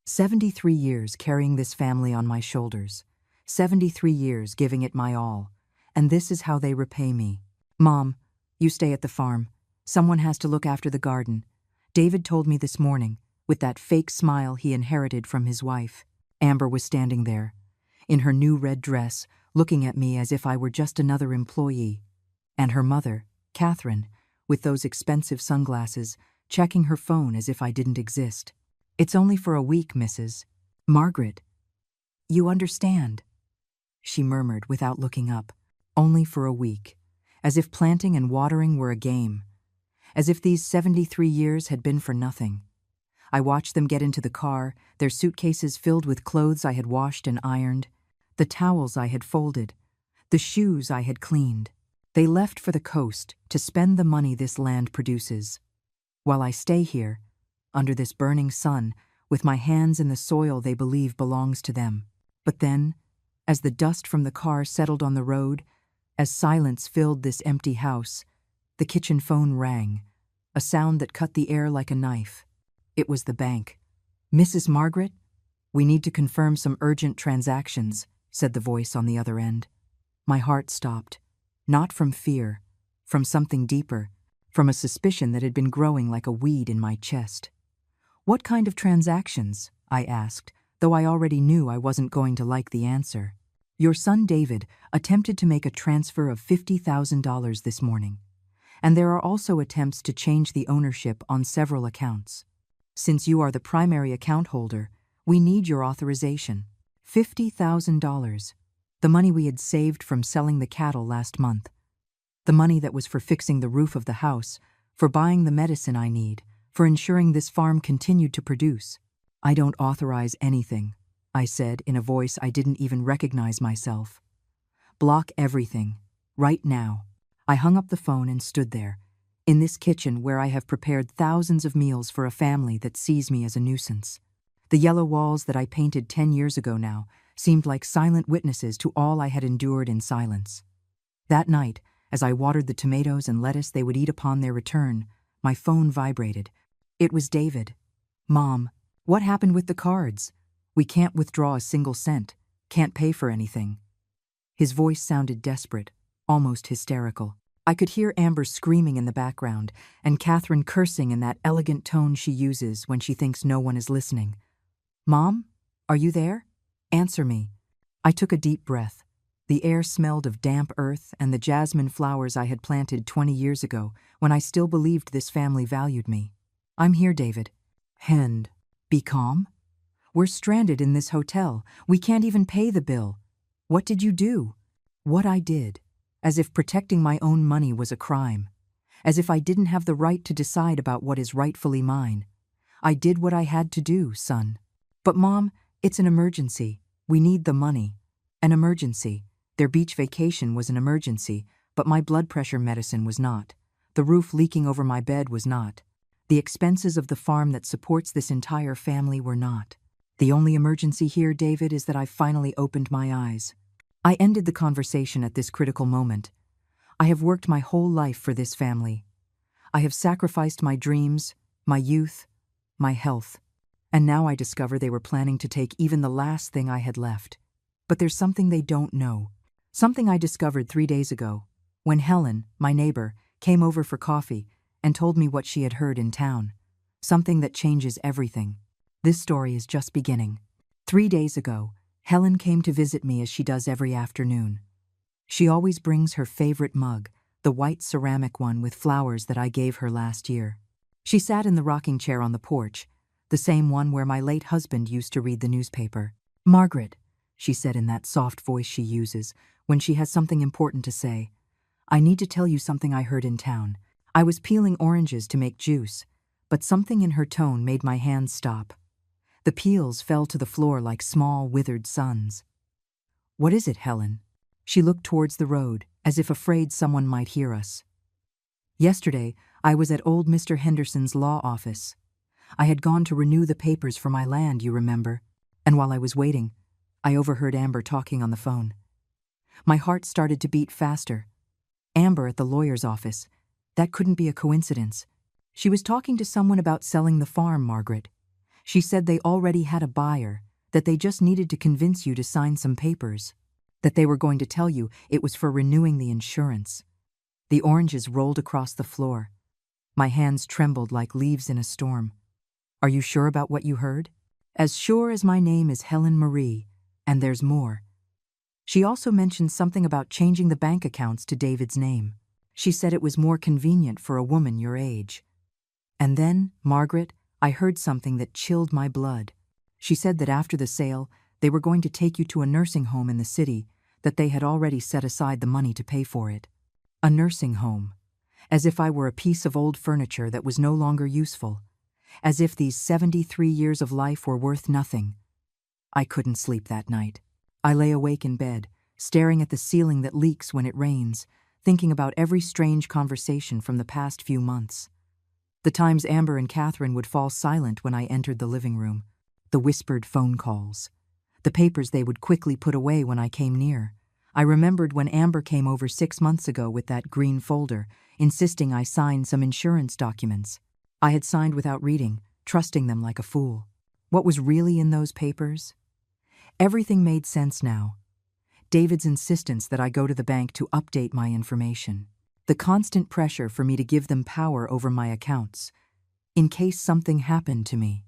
73 years carrying this family on my shoulders. 73 years giving it my all. And this is how they repay me. Mom, you stay at the farm. Someone has to look after the garden. David told me this morning, with that fake smile he inherited from his wife. Amber was standing there, in her new red dress, looking at me as if I were just another employee. And her mother, Catherine, with those expensive sunglasses, checking her phone as if I didn't exist. It's only for a week, Mrs. Margaret. You understand, she murmured without looking up. Only for a week. As if planting and watering were a game. As if these 73 years had been for nothing. I watched them get into the car, their suitcases filled with clothes I had washed and ironed, the towels I had folded, the shoes I had cleaned. They left for the coast to spend the money this land produces. While I stay here, under this burning sun, with my hands in the soil they believe belongs to them. But then, as the dust from the car settled on the road, as silence filled this empty house, the kitchen phone rang, a sound that cut the air like a knife. It was the bank. Mrs. Margaret, we need to confirm some urgent transactions, said the voice on the other end. My heart stopped, not from fear, from something deeper, from a suspicion that had been growing like a weed in my chest. What kind of transactions? I asked, though I already knew I wasn't going to like the answer. Your son David attempted to make a transfer of $50,000 this morning, and there are also attempts to change the ownership on several accounts. Since you are the primary account holder, we need your authorization. $50,000, the money we had saved from selling the cattle last month, the money that was for fixing the roof of the house, for buying the medicine I need, for ensuring this farm continued to produce. I don't authorize anything, I said in a voice I didn't even recognize myself. Block everything, right now. I hung up the phone and stood there, in this kitchen where I have prepared thousands of meals for a family that sees me as a nuisance. The yellow walls that I painted 10 years ago now seemed like silent witnesses to all I had endured in silence. That night, as I watered the tomatoes and lettuce they would eat upon their return, my phone vibrated. It was David. Mom, what happened with the cards? We can't withdraw a single cent, can't pay for anything. His voice sounded desperate, almost hysterical. I could hear Amber screaming in the background, and Catherine cursing in that elegant tone she uses when she thinks no one is listening. Mom, are you there? Answer me. I took a deep breath. The air smelled of damp earth and the jasmine flowers I had planted 20 years ago when I still believed this family valued me. I'm here, David. And be calm. We're stranded in this hotel. We can't even pay the bill. What did you do? What I did. As if protecting my own money was a crime. As if I didn't have the right to decide about what is rightfully mine. I did what I had to do, son. But Mom, it's an emergency. We need the money. An emergency. Their beach vacation was an emergency, but my blood pressure medicine was not. The roof leaking over my bed was not. The expenses of the farm that supports this entire family were not. The only emergency here, David, is that I finally opened my eyes. I ended the conversation at this critical moment. I have worked my whole life for this family. I have sacrificed my dreams, my youth, my health. And now I discover they were planning to take even the last thing I had left. But there's something they don't know. Something I discovered 3 days ago, when Helen, my neighbor, came over for coffee and told me what she had heard in town. Something that changes everything. This story is just beginning. 3 days ago, Helen came to visit me as she does every afternoon. She always brings her favorite mug, the white ceramic one with flowers that I gave her last year. She sat in the rocking chair on the porch, the same one where my late husband used to read the newspaper. Margaret, she said in that soft voice she uses when she has something important to say, I need to tell you something I heard in town. I was peeling oranges to make juice, but something in her tone made my hands stop. The peels fell to the floor like small, withered suns. What is it, Helen? She looked towards the road, as if afraid someone might hear us. Yesterday, I was at old Mr. Henderson's law office. I had gone to renew the papers for my land, you remember, and while I was waiting, I overheard Amber talking on the phone. My heart started to beat faster. Amber at the lawyer's office. That couldn't be a coincidence. She was talking to someone about selling the farm, Margaret. She said they already had a buyer, that they just needed to convince you to sign some papers, that they were going to tell you it was for renewing the insurance. The oranges rolled across the floor. My hands trembled like leaves in a storm. Are you sure about what you heard? As sure as my name is Helen Marie, and there's more. She also mentioned something about changing the bank accounts to David's name. She said it was more convenient for a woman your age. And then, Margaret, I heard something that chilled my blood. She said that after the sale, they were going to take you to a nursing home in the city, that they had already set aside the money to pay for it. A nursing home. As if I were a piece of old furniture that was no longer useful. As if these 73 years of life were worth nothing. I couldn't sleep that night. I lay awake in bed, staring at the ceiling that leaks when it rains, thinking about every strange conversation from the past few months. The times Amber and Catherine would fall silent when I entered the living room, the whispered phone calls, the papers they would quickly put away when I came near. I remembered when Amber came over 6 months ago with that green folder, insisting I sign some insurance documents. I had signed without reading, trusting them like a fool. What was really in those papers? Everything made sense now. David's insistence that I go to the bank to update my information. The constant pressure for me to give them power over my accounts, in case something happened to me.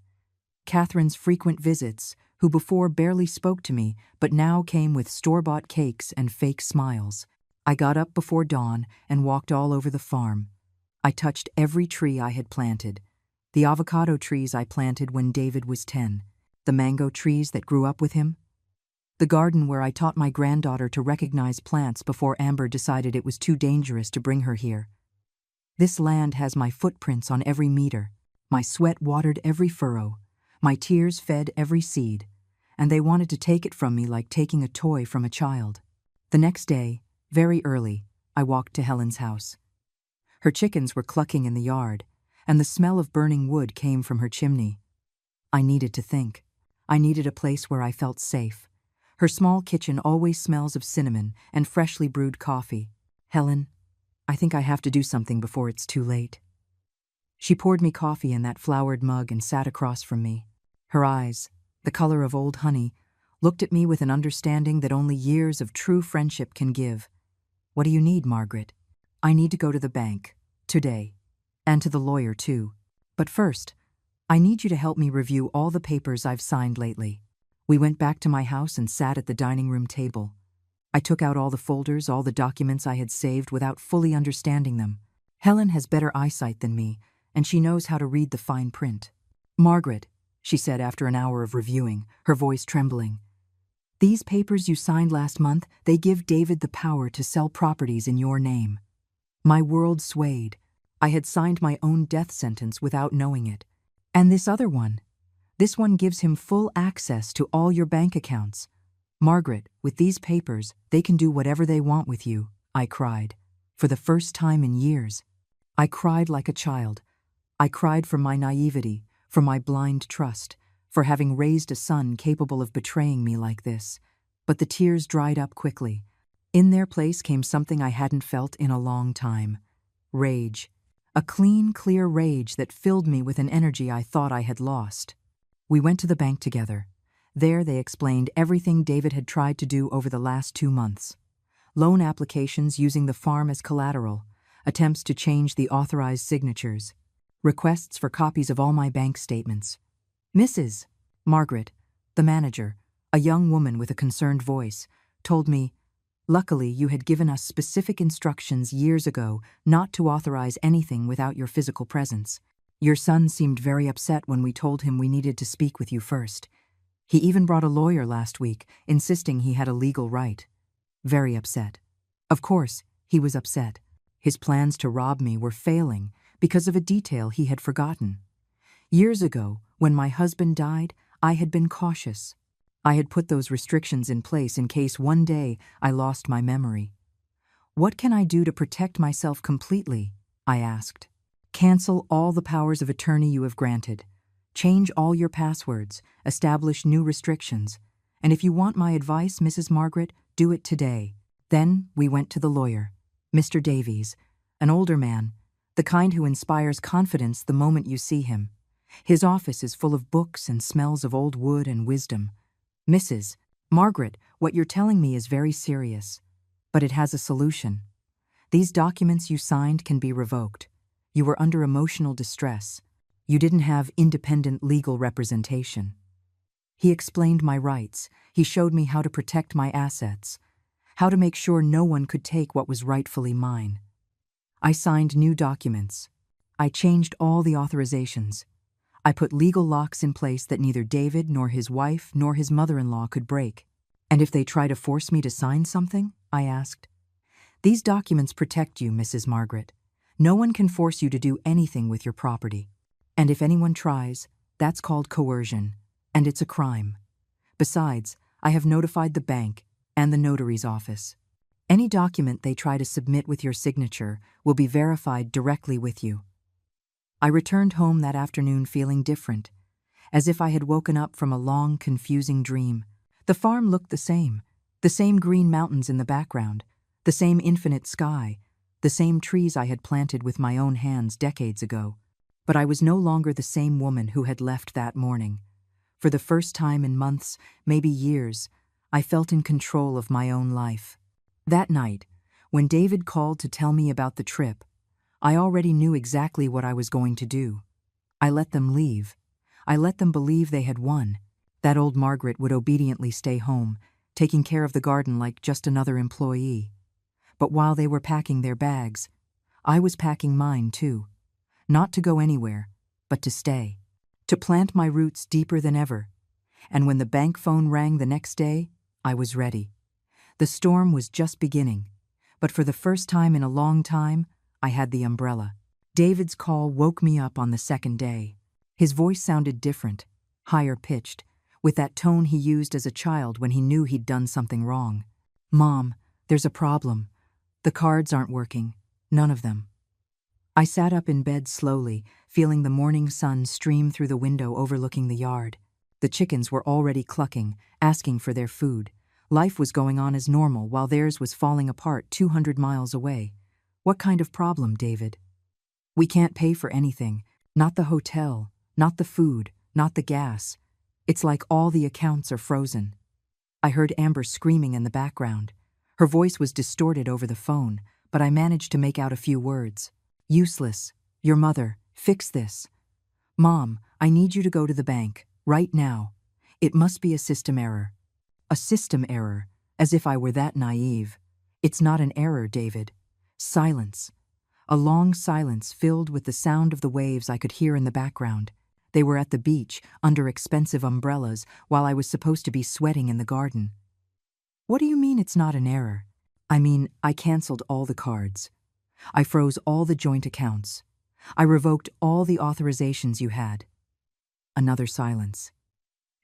Catherine's frequent visits, who before barely spoke to me, but now came with store-bought cakes and fake smiles. I got up before dawn and walked all over the farm. I touched every tree I had planted. The avocado trees I planted when David was 10. The mango trees that grew up with him. The garden where I taught my granddaughter to recognize plants before Amber decided it was too dangerous to bring her here. This land has my footprints on every meter. My sweat watered every furrow. My tears fed every seed. And they wanted to take it from me like taking a toy from a child. The next day, very early, I walked to Helen's house. Her chickens were clucking in the yard, and the smell of burning wood came from her chimney. I needed to think. I needed a place where I felt safe. Her small kitchen always smells of cinnamon and freshly brewed coffee. Helen, I think I have to do something before it's too late. She poured me coffee in that flowered mug and sat across from me. Her eyes, the color of old honey, looked at me with an understanding that only years of true friendship can give. What do you need, Margaret? I need to go to the bank, today, and to the lawyer too. But first, I need you to help me review all the papers I've signed lately. We went back to my house and sat at the dining room table. I took out all the folders, all the documents I had saved without fully understanding them. Helen has better eyesight than me, and she knows how to read the fine print. Margaret, she said after an hour of reviewing, her voice trembling. These papers you signed last month, they give David the power to sell properties in your name. My world swayed. I had signed my own death sentence without knowing it. And this other one. This one gives him full access to all your bank accounts. Margaret, with these papers, they can do whatever they want with you, I cried. For the first time in years. I cried like a child. I cried for my naivety, for my blind trust, for having raised a son capable of betraying me like this. But the tears dried up quickly. In their place came something I hadn't felt in a long time. Rage. A clean, clear rage that filled me with an energy I thought I had lost. We went to the bank together. There they explained everything David had tried to do over the last 2 months. Loan applications using the farm as collateral, attempts to change the authorized signatures, requests for copies of all my bank statements. Mrs. Margaret, the manager, a young woman with a concerned voice, told me, "Luckily, you had given us specific instructions years ago not to authorize anything without your physical presence. Your son seemed very upset when we told him we needed to speak with you first. He even brought a lawyer last week, insisting he had a legal right. Very upset. Of course, he was upset. His plans to rob me were failing because of a detail he had forgotten. Years ago, when my husband died, I had been cautious. I had put those restrictions in place in case one day I lost my memory. What can I do to protect myself completely? I asked. Cancel all the powers of attorney you have granted. Change all your passwords, establish new restrictions. And if you want my advice, Mrs. Margaret, do it today. Then we went to the lawyer, Mr. Davies, an older man, the kind who inspires confidence the moment you see him. His office is full of books and smells of old wood and wisdom. Mrs. Margaret, what you're telling me is very serious, but it has a solution. These documents you signed can be revoked. You were under emotional distress. You didn't have independent legal representation. He explained my rights. He showed me how to protect my assets, how to make sure no one could take what was rightfully mine. I signed new documents. I changed all the authorizations. I put legal locks in place that neither David nor his wife nor his mother-in-law could break. And if they try to force me to sign something? I asked. These documents protect you, Mrs. Margaret. No one can force you to do anything with your property. And if anyone tries, that's called coercion, and it's a crime. Besides, I have notified the bank and the notary's office. Any document they try to submit with your signature will be verified directly with you. I returned home that afternoon feeling different, as if I had woken up from a long, confusing dream. The farm looked the same green mountains in the background, the same infinite sky, the same trees I had planted with my own hands decades ago. But I was no longer the same woman who had left that morning. For the first time in months, maybe years, I felt in control of my own life. That night, when David called to tell me about the trip, I already knew exactly what I was going to do. I let them leave. I let them believe they had won. That old Margaret would obediently stay home, taking care of the garden like just another employee. But while they were packing their bags, I was packing mine too. Not to go anywhere, but to stay. To plant my roots deeper than ever. And when the bank phone rang the next day, I was ready. The storm was just beginning, but for the first time in a long time, I had the umbrella. David's call woke me up on the second day. His voice sounded different, higher pitched, with that tone he used as a child when he knew he'd done something wrong. Mom, there's a problem. The cards aren't working. None of them. I sat up in bed slowly, feeling the morning sun stream through the window overlooking the yard. The chickens were already clucking, asking for their food. Life was going on as normal while theirs was falling apart 200 miles away. What kind of problem, David? We can't pay for anything. Not the hotel, not the food, not the gas. It's like all the accounts are frozen. I heard Amber screaming in the background. Her voice was distorted over the phone, but I managed to make out a few words. Useless. Your mother. Fix this. Mom, I need you to go to the bank, right now. It must be a system error. A system error, as if I were that naive. It's not an error, David. Silence. A long silence filled with the sound of the waves I could hear in the background. They were at the beach, under expensive umbrellas, while I was supposed to be sweating in the garden. What do you mean it's not an error? I mean, I canceled all the cards. I froze all the joint accounts. I revoked all the authorizations you had. Another silence.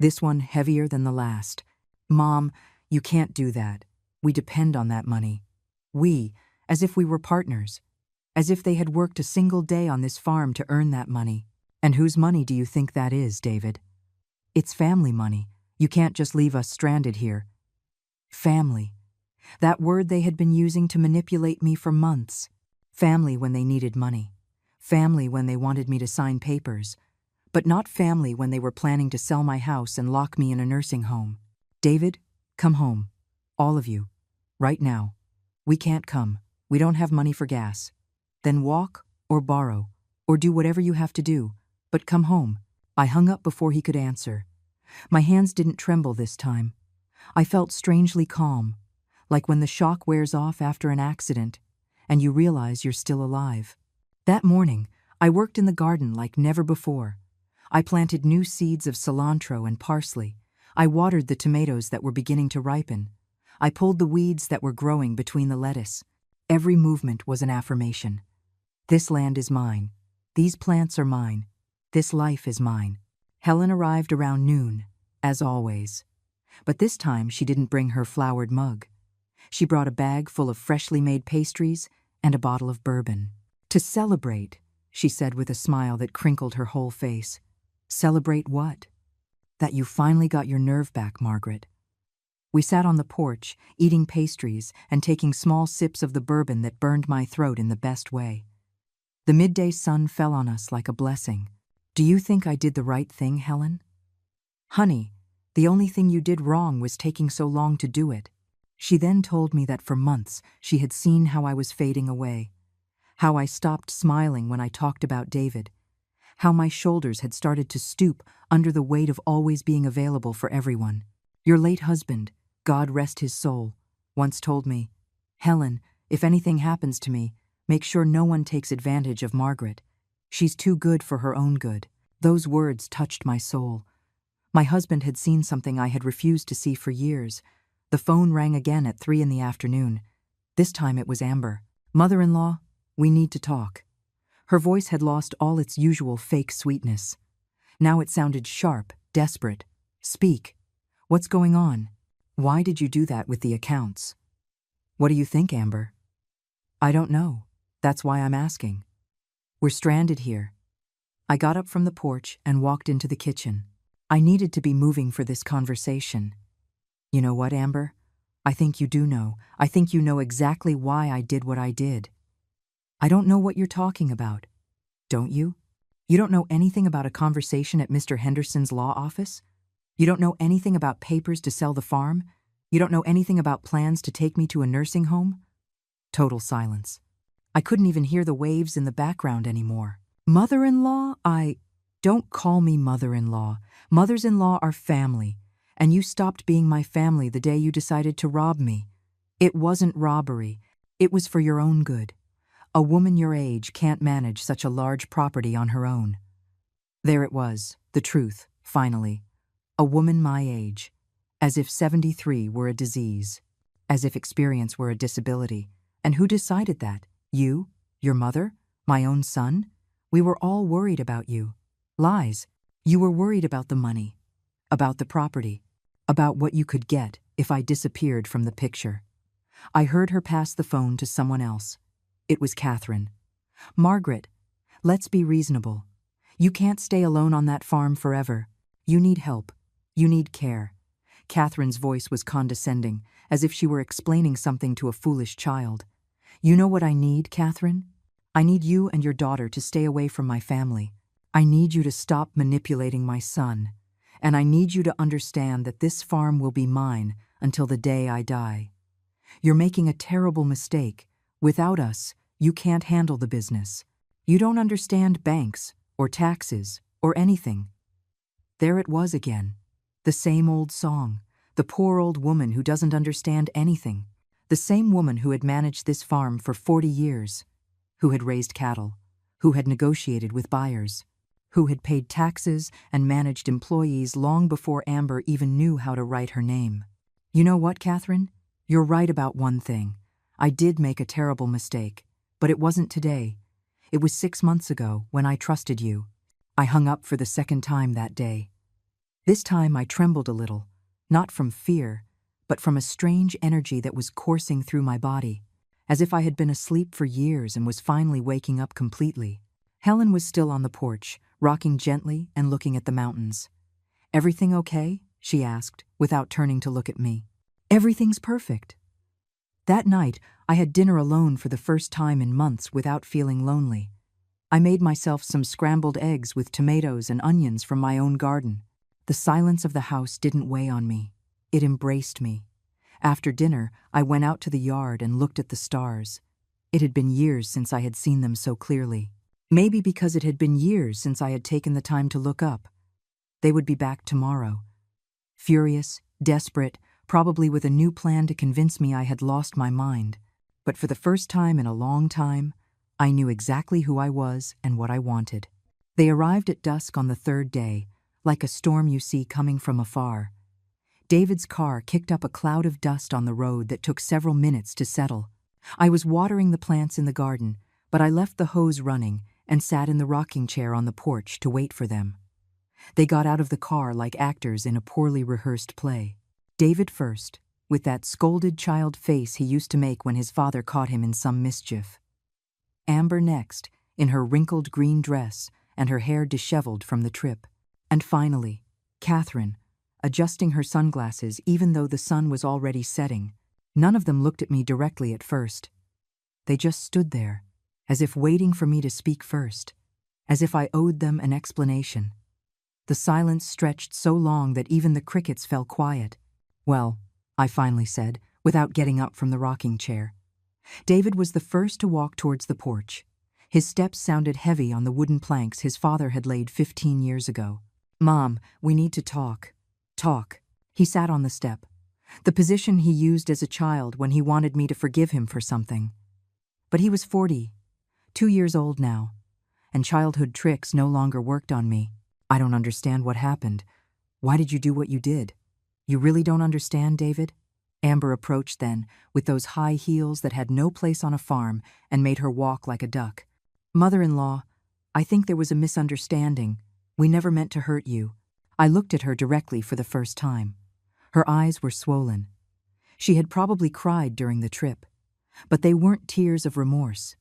This one heavier than the last. Mom, you can't do that. We depend on that money. We, as if we were partners. As if they had worked a single day on this farm to earn that money. And whose money do you think that is, David? It's family money. You can't just leave us stranded here. Family. That word they had been using to manipulate me for months. Family when they needed money. Family when they wanted me to sign papers. But not family when they were planning to sell my house and lock me in a nursing home. David, come home. All of you. Right now. We can't come. We don't have money for gas. Then walk or borrow or do whatever you have to do. But come home. I hung up before he could answer. My hands didn't tremble this time. I felt strangely calm, like when the shock wears off after an accident and you realize you're still alive. That morning, I worked in the garden like never before. I planted new seeds of cilantro and parsley. I watered the tomatoes that were beginning to ripen. I pulled the weeds that were growing between the lettuce. Every movement was an affirmation. This land is mine. These plants are mine. This life is mine. Helen arrived around noon, as always. But this time she didn't bring her flowered mug. She brought a bag full of freshly made pastries and a bottle of bourbon. To celebrate, she said with a smile that crinkled her whole face. Celebrate what? That you finally got your nerve back, Margaret. We sat on the porch, eating pastries and taking small sips of the bourbon that burned my throat in the best way. The midday sun fell on us like a blessing. Do you think I did the right thing, Helen? Honey, the only thing you did wrong was taking so long to do it. She then told me that for months she had seen how I was fading away, how I stopped smiling when I talked about David, how my shoulders had started to stoop under the weight of always being available for everyone. Your late husband, God rest his soul, once told me, Helen, if anything happens to me, make sure no one takes advantage of Margaret. She's too good for her own good. Those words touched my soul. My husband had seen something I had refused to see for years. The phone rang again at 3 in the afternoon. This time it was Amber. Mother-in-law, we need to talk. Her voice had lost all its usual fake sweetness. Now it sounded sharp, desperate. Speak. What's going on? Why did you do that with the accounts? What do you think, Amber? I don't know. That's why I'm asking. We're stranded here. I got up from the porch and walked into the kitchen. I needed to be moving for this conversation. You know what, Amber? I think you do know. I think you know exactly why I did what I did. I don't know what you're talking about. Don't you? You don't know anything about a conversation at Mr. Henderson's law office? You don't know anything about papers to sell the farm? You don't know anything about plans to take me to a nursing home? Total silence. I couldn't even hear the waves in the background anymore. Mother-in-law? Don't call me mother-in-law. Mothers-in-law are family, and you stopped being my family the day you decided to rob me. It wasn't robbery. It was for your own good. A woman your age can't manage such a large property on her own. There it was, the truth, finally. A woman my age. As if 73 were a disease. As if experience were a disability. And who decided that? You? Your mother? My own son? We were all worried about you. Lies. You were worried about the money. About the property. About what you could get if I disappeared from the picture. I heard her pass the phone to someone else. It was Catherine. Margaret, let's be reasonable. You can't stay alone on that farm forever. You need help. You need care. Catherine's voice was condescending, as if she were explaining something to a foolish child. You know what I need, Catherine? I need you and your daughter to stay away from my family. I need you to stop manipulating my son. And I need you to understand that this farm will be mine until the day I die. You're making a terrible mistake. Without us, you can't handle the business. You don't understand banks, or taxes, or anything. There it was again. The same old song. The poor old woman who doesn't understand anything. The same woman who had managed this farm for 40 years. Who had raised cattle. Who had negotiated with buyers. Who had paid taxes and managed employees long before Amber even knew how to write her name. You know what, Catherine? You're right about one thing. I did make a terrible mistake, but it wasn't today. It was 6 months ago when I trusted you. I hung up for the second time that day. This time I trembled a little, not from fear, but from a strange energy that was coursing through my body, as if I had been asleep for years and was finally waking up completely. Helen was still on the porch, rocking gently and looking at the mountains. Everything okay? She asked, without turning to look at me. Everything's perfect. That night, I had dinner alone for the first time in months without feeling lonely. I made myself some scrambled eggs with tomatoes and onions from my own garden. The silence of the house didn't weigh on me. It embraced me. After dinner, I went out to the yard and looked at the stars. It had been years since I had seen them so clearly. Maybe because it had been years since I had taken the time to look up. They would be back tomorrow. Furious, desperate, probably with a new plan to convince me I had lost my mind. But for the first time in a long time, I knew exactly who I was and what I wanted. They arrived at dusk on the third day, like a storm you see coming from afar. David's car kicked up a cloud of dust on the road that took several minutes to settle. I was watering the plants in the garden, but I left the hose running and sat in the rocking chair on the porch to wait for them. They got out of the car like actors in a poorly rehearsed play. David first, with that scolded child face he used to make when his father caught him in some mischief. Amber next, in her wrinkled green dress and her hair disheveled from the trip. And finally, Catherine, adjusting her sunglasses even though the sun was already setting. None of them looked at me directly at first. They just stood there, as if waiting for me to speak first. as if I owed them an explanation. The silence stretched so long that even the crickets fell quiet. "Well," I finally said, without getting up from the rocking chair. David was the first to walk towards the porch. His steps sounded heavy on the wooden planks his father had laid 15 years ago. "Mom, we need to talk." Talk. He sat on the step, the position he used as a child when he wanted me to forgive him for something. But he was 40, 2 years old now, and childhood tricks no longer worked on me. "I don't understand what happened. Why did you do what you did? You really don't understand, David?" Amber approached then, with those high heels that had no place on a farm and made her walk like a duck. "Mother-in-law, I think there was a misunderstanding. We never meant to hurt you." I looked at her directly for the first time. Her eyes were swollen. She had probably cried during the trip, but they weren't tears of remorse.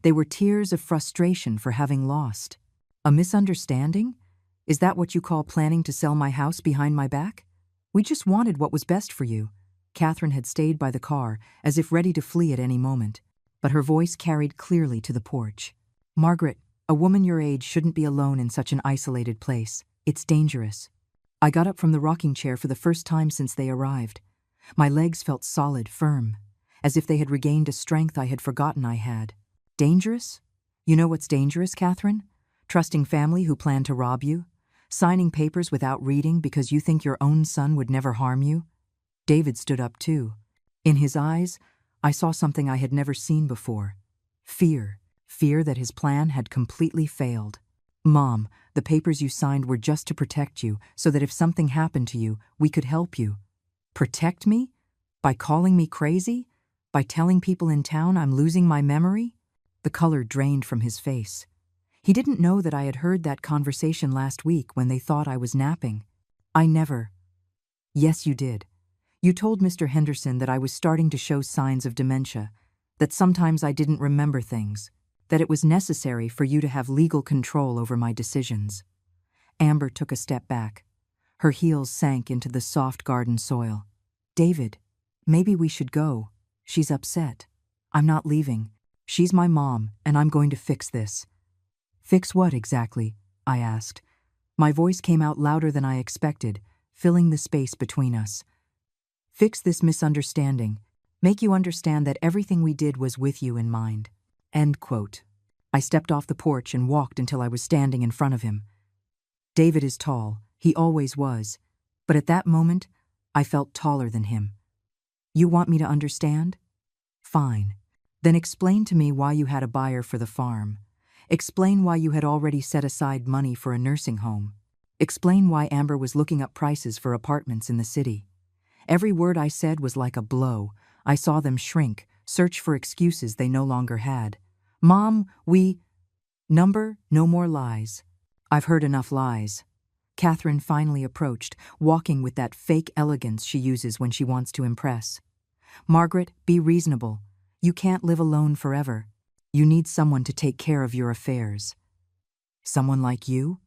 They were tears of frustration for having lost. "A misunderstanding? Is that what you call planning to sell my house behind my back? We just wanted what was best for you." Catherine had stayed by the car, as if ready to flee at any moment, but her voice carried clearly to the porch. "Margaret, a woman your age shouldn't be alone in such an isolated place. It's dangerous." I got up from the rocking chair for the first time since they arrived. My legs felt solid, firm, as if they had regained a strength I had forgotten I had. "Dangerous? You know what's dangerous, Catherine? Trusting family who plan to rob you? Signing papers without reading because you think your own son would never harm you?" David stood up too. In his eyes, I saw something I had never seen before. Fear. Fear that his plan had completely failed. "Mom, the papers you signed were just to protect you, so that if something happened to you, we could help you." "Protect me? By calling me crazy? By telling people in town I'm losing my memory?" The color drained from his face. He didn't know that I had heard that conversation last week when they thought I was napping. "I never." "Yes, you did. You told Mr. Henderson that I was starting to show signs of dementia, that sometimes I didn't remember things, that it was necessary for you to have legal control over my decisions." Amber took a step back. Her heels sank into the soft garden soil. "David, maybe we should go. She's upset. I'm not leaving. She's my mom, and I'm going to fix this." "Fix what exactly?" I asked. My voice came out louder than I expected, filling the space between us. "Fix this misunderstanding. Make you understand that everything we did was with you in mind." End quote. I stepped off the porch and walked until I was standing in front of him. David is tall. He always was. But at that moment, I felt taller than him. "You want me to understand? Fine. Then explain to me why you had a buyer for the farm. Explain why you had already set aside money for a nursing home. Explain why Amber was looking up prices for apartments in the city." Every word I said was like a blow. I saw them shrink, search for excuses they no longer had. "Mom, no more lies." "I've heard enough lies." Catherine finally approached, walking with that fake elegance she uses when she wants to impress. "Margaret, be reasonable. You can't live alone forever. You need someone to take care of your affairs." "Someone like you?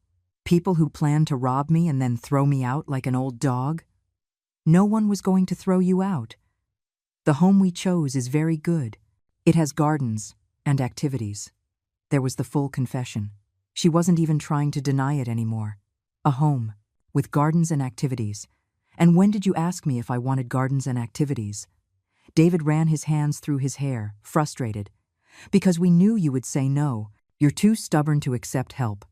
People who plan to rob me and then throw me out like an old dog?" "No one was going to throw you out. The home we chose is very good. It has gardens and activities." There was the full confession. She wasn't even trying to deny it anymore. A home, with gardens and activities. "And when did you ask me if I wanted gardens and activities?" David ran his hands through his hair, frustrated. "Because we knew you would say no. You're too stubborn to accept help."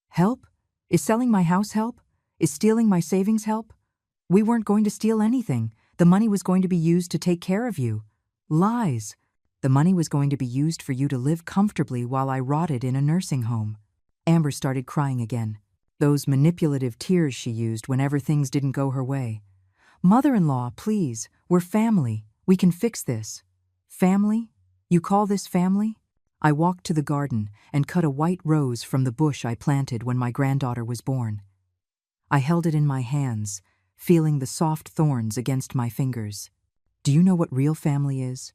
"Help? Is selling my house help? Is stealing my savings help? We weren't going to steal anything. The money was going to be used to take care of you." "Lies. The money was going to be used for you to live comfortably while I rotted in a nursing home." Amber started crying again. Those manipulative tears she used whenever things didn't go her way. "Mother-in-law, please. We're family. We can fix this." "Family? You call this family?" I walked to the garden and cut a white rose from the bush I planted when my granddaughter was born. I held it in my hands, feeling the soft thorns against my fingers. "Do you know what real family is?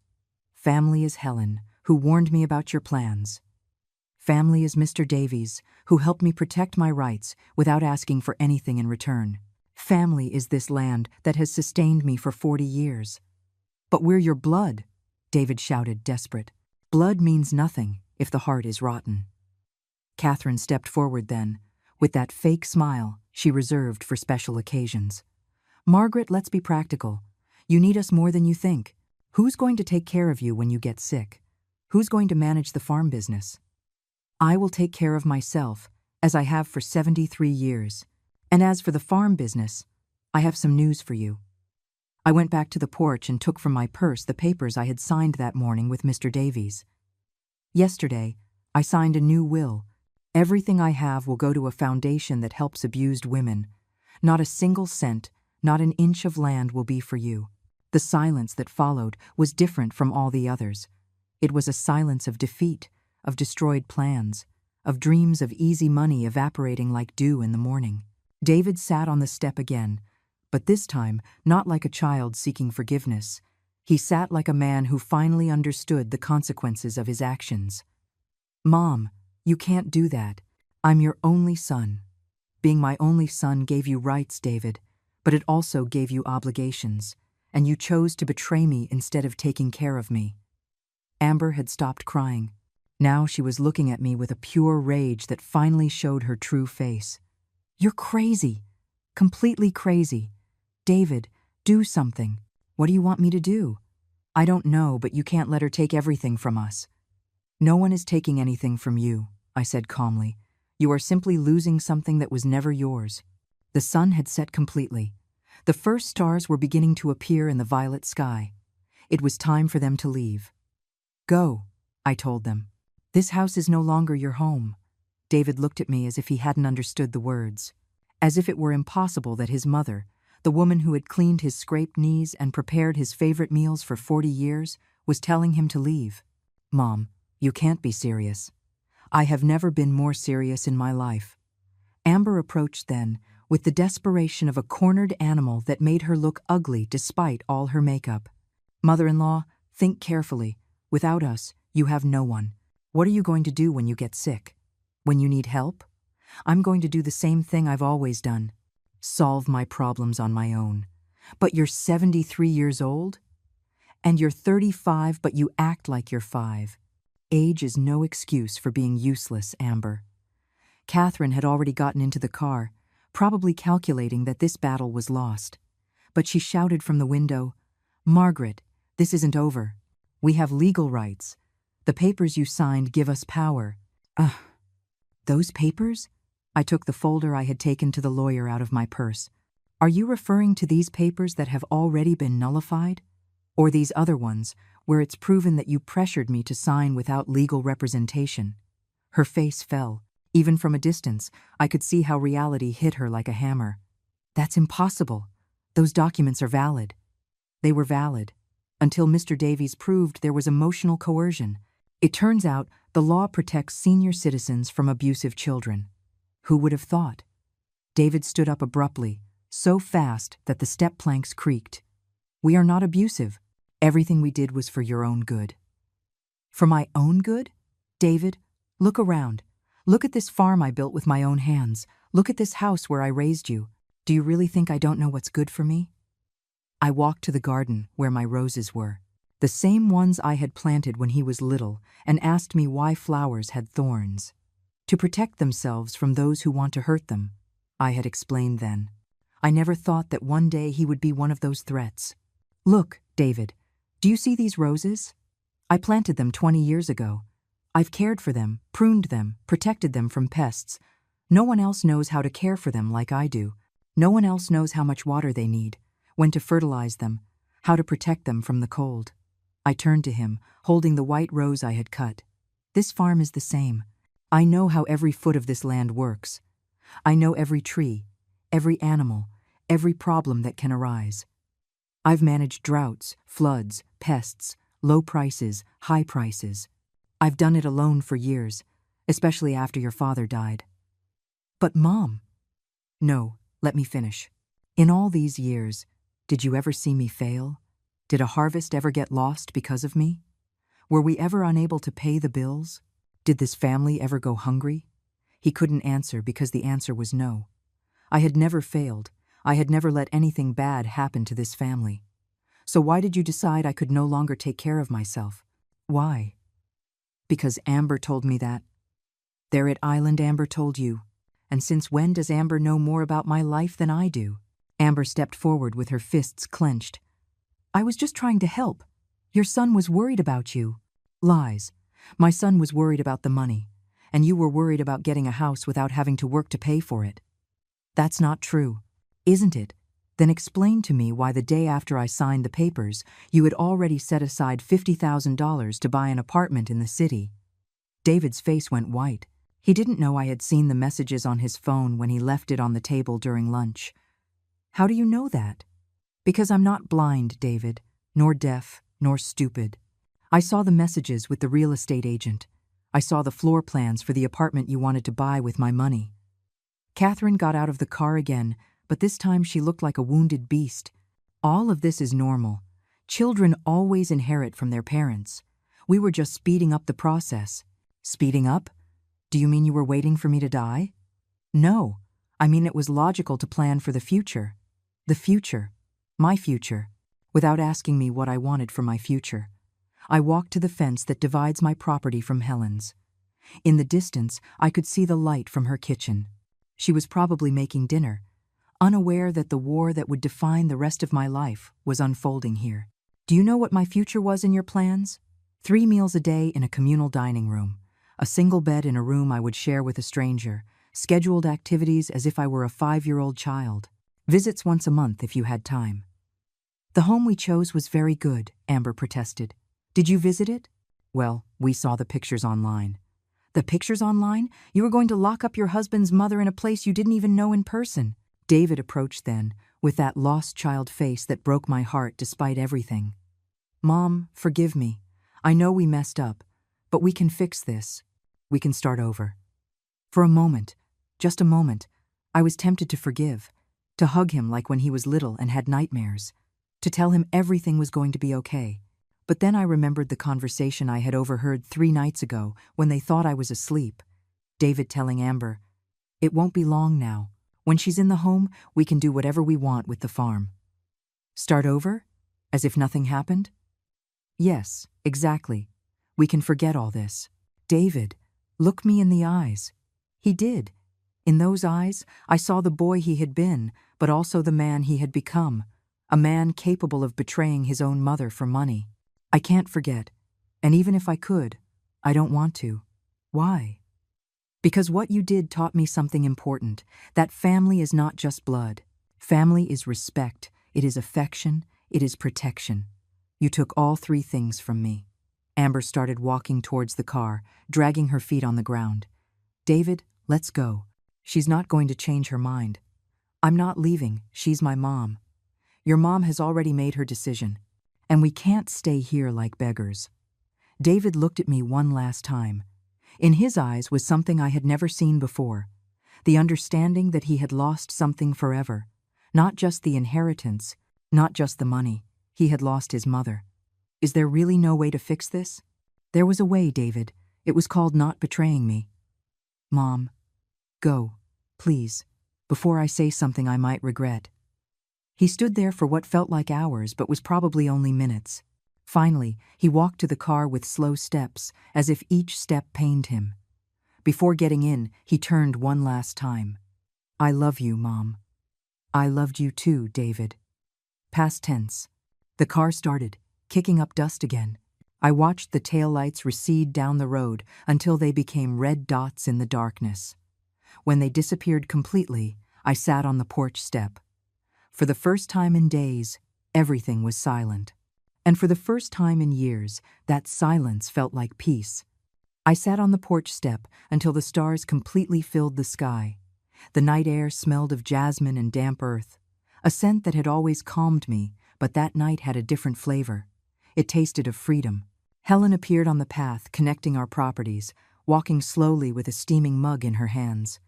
Family is Helen, who warned me about your plans. Family is Mr. Davies, who helped me protect my rights without asking for anything in return. Family is this land that has sustained me for 40 years. "But we're your blood," David shouted, desperate. "Blood means nothing if the heart is rotten." Catherine stepped forward then, with that fake smile she reserved for special occasions. Margaret, let's be practical. You need us more than you think. Who's going to take care of you when you get sick? Who's going to manage the farm business? I will take care of myself, as I have for 73 years. And as for the farm business, I have some news for you. I went back to the porch and took from my purse the papers I had signed that morning with Mr. Davies. Yesterday, I signed a new will. Everything I have will go to a foundation that helps abused women. Not a single cent, not an inch of land will be for you. The silence that followed was different from all the others. It was a silence of defeat, of destroyed plans, of dreams of easy money evaporating like dew in the morning. David sat on the step again, but this time not like a child seeking forgiveness. He sat like a man who finally understood the consequences of his actions. Mom, you can't do that. I'm your only son. Being my only son gave you rights, David, but it also gave you obligations, and you chose to betray me instead of taking care of me. Amber had stopped crying. Now she was looking at me with a pure rage that finally showed her true face. You're crazy. Completely crazy. David, do something. What do you want me to do? I don't know, but you can't let her take everything from us. No one is taking anything from you, I said calmly. You are simply losing something that was never yours. The sun had set completely. The first stars were beginning to appear in the violet sky. It was time for them to leave. Go, I told them. This house is no longer your home. David looked at me as if he hadn't understood the words. As if it were impossible that his mother, the woman who had cleaned his scraped knees and prepared his favorite meals for 40 years, was telling him to leave. Mom, you can't be serious. I have never been more serious in my life. Amber approached then, with the desperation of a cornered animal that made her look ugly despite all her makeup. Mother-in-law, think carefully. Without us, you have no one. What are you going to do when you get sick? When you need help? I'm going to do the same thing I've always done. Solve my problems on my own. But you're 73 years old? And you're 35, but you act like you're 5. Age is no excuse for being useless, Amber. Catherine had already gotten into the car, probably calculating that this battle was lost. But she shouted from the window, Margaret, this isn't over. We have legal rights. The papers you signed give us power. Those papers? I took the folder I had taken to the lawyer out of my purse. Are you referring to these papers that have already been nullified? Or these other ones, where it's proven that you pressured me to sign without legal representation? Her face fell. Even from a distance, I could see how reality hit her like a hammer. That's impossible. Those documents are valid. They were valid, until Mr. Davies proved there was emotional coercion. It turns out the law protects senior citizens from abusive children. Who would have thought? David stood up abruptly, so fast that the step planks creaked. We are not abusive. Everything we did was for your own good. For my own good? David, look around. Look at this farm I built with my own hands. Look at this house where I raised you. Do you really think I don't know what's good for me? I walked to the garden where my roses were, the same ones I had planted when he was little, and asked me why flowers had thorns. To protect themselves from those who want to hurt them, I had explained then. I never thought that one day he would be one of those threats. Look, David, do you see these roses? I planted them 20 years ago. I've cared for them, pruned them, protected them from pests. No one else knows how to care for them like I do. No one else knows how much water they need, when to fertilize them, how to protect them from the cold. I turned to him, holding the white rose I had cut. This farm is the same. I know how every foot of this land works. I know every tree, every animal, every problem that can arise. I've managed droughts, floods, pests, low prices, high prices. I've done it alone for years, especially after your father died. But Mom... No, let me finish. In all these years, did you ever see me fail? Did a harvest ever get lost because of me? Were we ever unable to pay the bills? Did this family ever go hungry? He couldn't answer because the answer was no. I had never failed. I had never let anything bad happen to this family. So why did you decide I could no longer take care of myself? Why? Because Amber told me that. They're at Island, Amber told you. And since when does Amber know more about my life than I do? Amber stepped forward with her fists clenched. I was just trying to help. Your son was worried about you. Lies. My son was worried about the money, and you were worried about getting a house without having to work to pay for it. That's not true, isn't it? Then explain to me why the day after I signed the papers, you had already set aside $50,000 to buy an apartment in the city. David's face went white. He didn't know I had seen the messages on his phone when he left it on the table during lunch. How do you know that? Because I'm not blind, David, nor deaf, nor stupid. I saw the messages with the real estate agent. I saw the floor plans for the apartment you wanted to buy with my money. Catherine got out of the car again, but this time she looked like a wounded beast. All of this is normal. Children always inherit from their parents. We were just speeding up the process. Speeding up? Do you mean you were waiting for me to die? No, I mean it was logical to plan for the future. The future. My future. Without asking me what I wanted for my future. I walked to the fence that divides my property from Helen's. In the distance, I could see the light from her kitchen. She was probably making dinner, unaware that the war that would define the rest of my life was unfolding here. Do you know what my future was in your plans? 3 meals a day in a communal dining room, a single bed in a room I would share with a stranger, scheduled activities as if I were a 5-year-old child, visits once a month if you had time. The home we chose was very good, Amber protested. Did you visit it? Well, we saw the pictures online. The pictures online? You were going to lock up your husband's mother in a place you didn't even know in person. David approached then, with that lost child face that broke my heart despite everything. Mom, forgive me. I know we messed up, but we can fix this. We can start over. For a moment, just a moment, I was tempted to forgive, to hug him like when he was little and had nightmares, to tell him everything was going to be okay. But then I remembered the conversation I had overheard 3 nights ago when they thought I was asleep. David telling Amber, "It won't be long now. When she's in the home, we can do whatever we want with the farm." Start over? As if nothing happened? Yes, exactly. We can forget all this. David, look me in the eyes. He did. In those eyes, I saw the boy he had been, but also the man he had become, a man capable of betraying his own mother for money. I can't forget, and even if I could, I don't want to. Why? Because what you did taught me something important, that family is not just blood. Family is respect, it is affection, it is protection. You took all 3 things from me. Amber started walking towards the car, dragging her feet on the ground. David, let's go. She's not going to change her mind. I'm not leaving, she's my mom. Your mom has already made her decision. And we can't stay here like beggars. David looked at me one last time. In his eyes was something I had never seen before, the understanding that he had lost something forever, not just the inheritance, not just the money. He had lost his mother. Is there really no way to fix this? There was a way, David. It was called not betraying me. Mom, go, please, before I say something I might regret. He stood there for what felt like hours but was probably only minutes. Finally, he walked to the car with slow steps, as if each step pained him. Before getting in, he turned one last time. I love you, Mom. I loved you too, David. Past tense. The car started, kicking up dust again. I watched the taillights recede down the road until they became red dots in the darkness. When they disappeared completely, I sat on the porch step. For the first time in days, everything was silent. And for the first time in years, that silence felt like peace. I sat on the porch step until the stars completely filled the sky. The night air smelled of jasmine and damp earth, a scent that had always calmed me, but that night had a different flavor. It tasted of freedom. Helen appeared on the path connecting our properties, walking slowly with a steaming mug in her hands.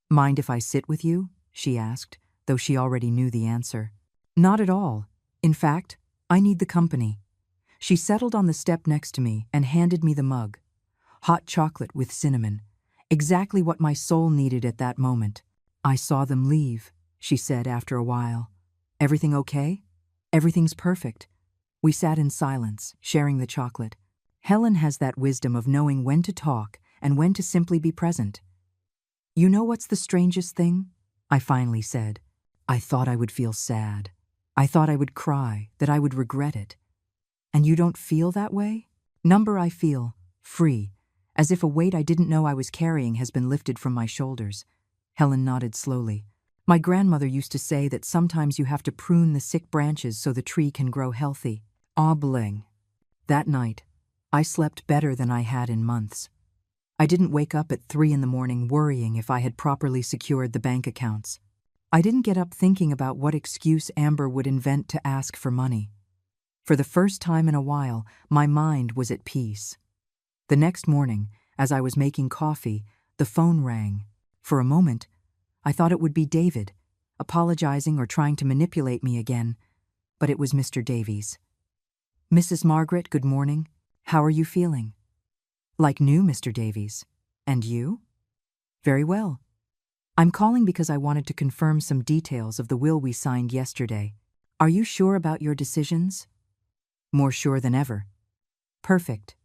Mind if I sit with you? She asked, though she already knew the answer. Not at all. In fact, I need the company. She settled on the step next to me and handed me the mug. Hot chocolate with cinnamon. Exactly what my soul needed at that moment. I saw them leave, she said after a while. Everything okay? Everything's perfect. We sat in silence, sharing the chocolate. Helen has that wisdom of knowing when to talk and when to simply be present. You know what's the strangest thing? I finally said. I thought I would feel sad. I thought I would cry, that I would regret it. And you don't feel that way? Number I feel, free, as if a weight I didn't know I was carrying has been lifted from my shoulders. Helen nodded slowly. My grandmother used to say that sometimes you have to prune the sick branches so the tree can grow healthy. Ah, bling. That night, I slept better than I had in months. I didn't wake up at 3 in the morning worrying if I had properly secured the bank accounts. I didn't get up thinking about what excuse Amber would invent to ask for money. For the first time in a while, my mind was at peace. The next morning, as I was making coffee, the phone rang. For a moment, I thought it would be David, apologizing or trying to manipulate me again, but it was Mr. Davies. Mrs. Margaret, good morning. How are you feeling? Like new, Mr. Davies. And you? Very well. I'm calling because I wanted to confirm some details of the will we signed yesterday. Are you sure about your decisions? More sure than ever. Perfect.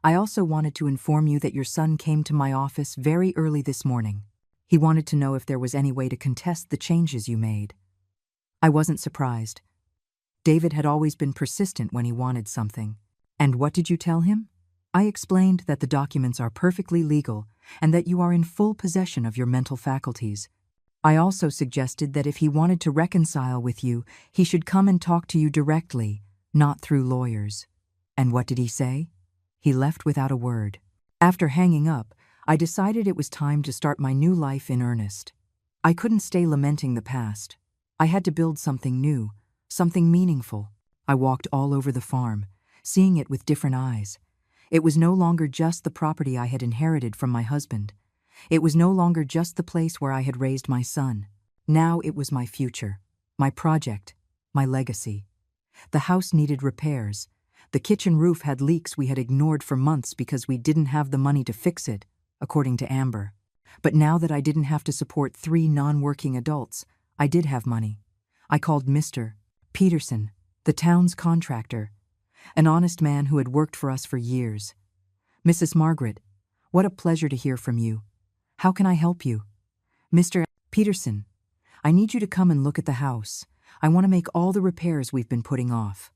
I also wanted to inform you that your son came to my office very early this morning. He wanted to know if there was any way to contest the changes you made. I wasn't surprised. David had always been persistent when he wanted something. And what did you tell him? I explained that the documents are perfectly legal and that you are in full possession of your mental faculties. I also suggested that if he wanted to reconcile with you, he should come and talk to you directly, not through lawyers. And what did he say? He left without a word. After hanging up, I decided it was time to start my new life in earnest. I couldn't stay lamenting the past. I had to build something new, something meaningful. I walked all over the farm, seeing it with different eyes. It was no longer just the property I had inherited from my husband. It was no longer just the place where I had raised my son. Now it was my future, my project, my legacy. The house needed repairs. The kitchen roof had leaks we had ignored for months because we didn't have the money to fix it, according to Amber. But now that I didn't have to support 3 non-working adults, I did have money. I called Mr. Peterson, the town's contractor, an honest man who had worked for us for years. Mrs. Margaret, what a pleasure to hear from you. How can I help you? Mr. Peterson, I need you to come and look at the house. I want to make all the repairs we've been putting off.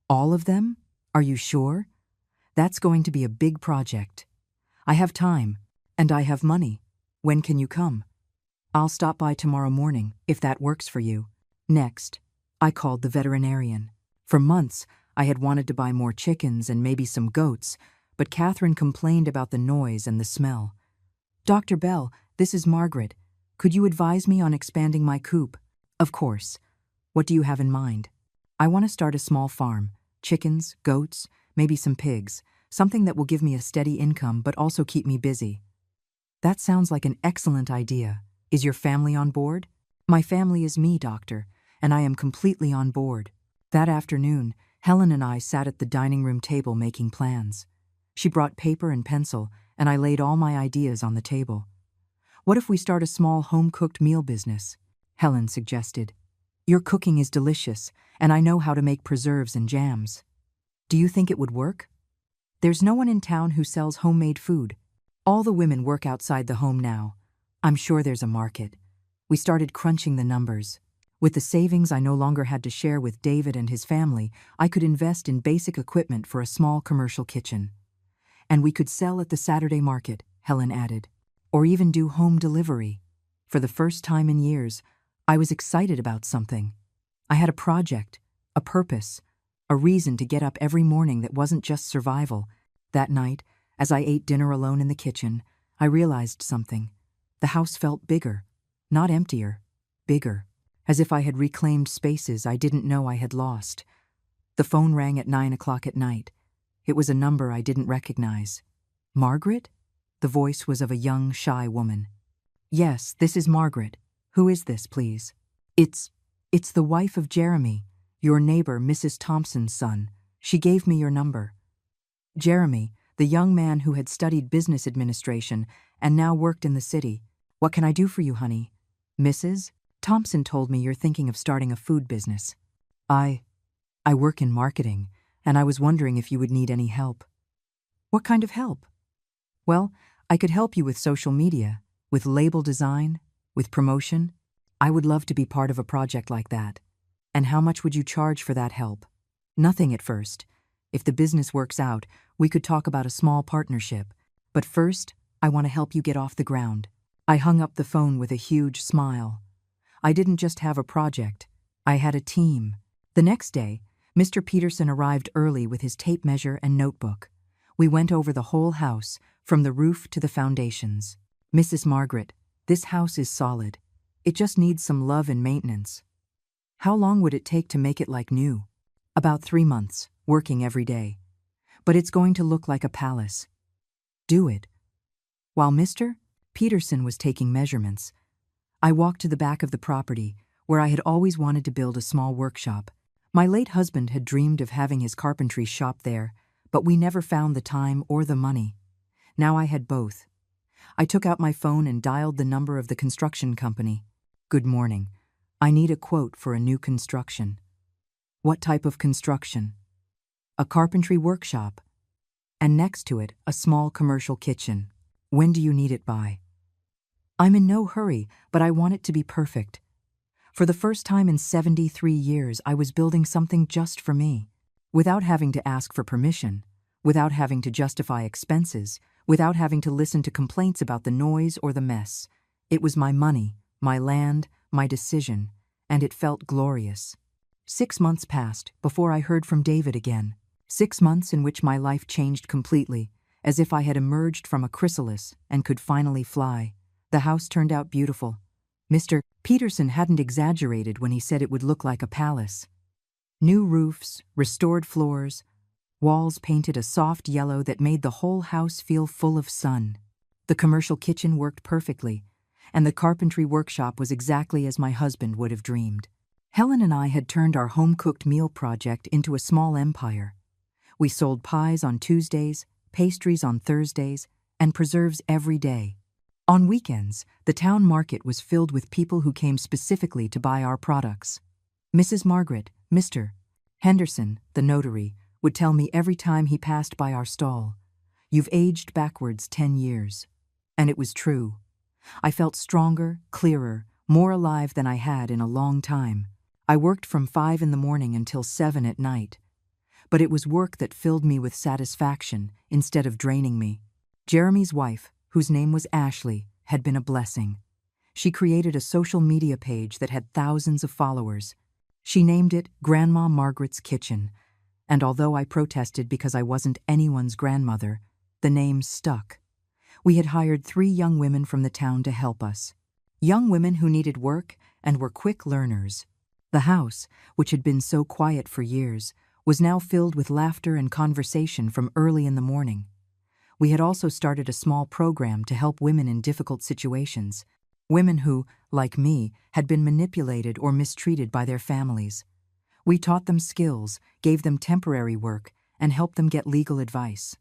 All of them? Are you sure? That's going to be a big project. I have time, and I have money. When can you come? I'll stop by tomorrow morning, if that works for you. Next, I called the veterinarian. For months, I had wanted to buy more chickens and maybe some goats, but Catherine complained about the noise and the smell. Dr. Bell, this is Margaret. Could you advise me on expanding my coop? Of course. What do you have in mind? I want to start a small farm. Chickens, goats, maybe some pigs. Something that will give me a steady income but also keep me busy. That sounds like an excellent idea. Is your family on board? My family is me, doctor, and I am completely on board. That afternoon, Helen and I sat at the dining room table making plans. She brought paper and pencil, and I laid all my ideas on the table. What if we start a small home-cooked meal business? Helen suggested. Your cooking is delicious, and I know how to make preserves and jams. Do you think it would work? There's no one in town who sells homemade food. All the women work outside the home now. I'm sure there's a market. We started crunching the numbers. With the savings I no longer had to share with David and his family, I could invest in basic equipment for a small commercial kitchen. And we could sell at the Saturday market, Helen added, or even do home delivery. For the first time in years, I was excited about something. I had a project, a purpose, a reason to get up every morning that wasn't just survival. That night, as I ate dinner alone in the kitchen, I realized something. The house felt bigger, not emptier, bigger, as if I had reclaimed spaces I didn't know I had lost. The phone rang at 9 o'clock at night. It was a number I didn't recognize. Margaret? The voice was of a young, shy woman. Yes, this is Margaret. Who is this, please? It's the wife of Jeremy, your neighbor, Mrs. Thompson's son. She gave me your number. Jeremy, the young man who had studied business administration and now worked in the city. What can I do for you, honey? Mrs. Thompson told me you're thinking of starting a food business. I work in marketing, and I was wondering if you would need any help. What kind of help? Well, I could help you with social media, with label design, with promotion. I would love to be part of a project like that. And how much would you charge for that help? Nothing at first. If the business works out, we could talk about a small partnership. But first, I want to help you get off the ground. I hung up the phone with a huge smile. I didn't just have a project. I had a team. The next day, Mr. Peterson arrived early with his tape measure and notebook. We went over the whole house, from the roof to the foundations. Mrs. Margaret, this house is solid. It just needs some love and maintenance. How long would it take to make it like new? About 3 months, working every day. But it's going to look like a palace. Do it. While Mr. Peterson was taking measurements, I walked to the back of the property, where I had always wanted to build a small workshop. My late husband had dreamed of having his carpentry shop there, but we never found the time or the money. Now I had both. I took out my phone and dialed the number of the construction company. Good morning. I need a quote for a new construction. What type of construction? A carpentry workshop. And next to it, a small commercial kitchen. When do you need it by? I'm in no hurry, but I want it to be perfect. For the first time in 73 years, I was building something just for me, without having to ask for permission, without having to justify expenses, without having to listen to complaints about the noise or the mess. It was my money, my land, my decision, and it felt glorious. 6 months passed before I heard from David again. 6 months in which my life changed completely, as if I had emerged from a chrysalis and could finally fly. The house turned out beautiful. Mr. Peterson hadn't exaggerated when he said it would look like a palace. New roofs, restored floors, walls painted a soft yellow that made the whole house feel full of sun. The commercial kitchen worked perfectly, and the carpentry workshop was exactly as my husband would have dreamed. Helen and I had turned our home-cooked meal project into a small empire. We sold pies on Tuesdays, pastries on Thursdays, and preserves every day. On weekends, the town market was filled with people who came specifically to buy our products. Mrs. Margaret, Mr. Henderson, the notary, would tell me every time he passed by our stall, "You've aged backwards 10 years." And it was true. I felt stronger, clearer, more alive than I had in a long time. I worked from 5 in the morning until 7 at night. But it was work that filled me with satisfaction instead of draining me. Jeremy's wife, whose name was Ashley, had been a blessing. She created a social media page that had thousands of followers. She named it Grandma Margaret's Kitchen, and although I protested because I wasn't anyone's grandmother, the name stuck. We had hired 3 young women from the town to help us. Young women who needed work and were quick learners. The house, which had been so quiet for years, was now filled with laughter and conversation from early in the morning. We had also started a small program to help women in difficult situations, women who, like me, had been manipulated or mistreated by their families. We taught them skills, gave them temporary work, and helped them get legal advice.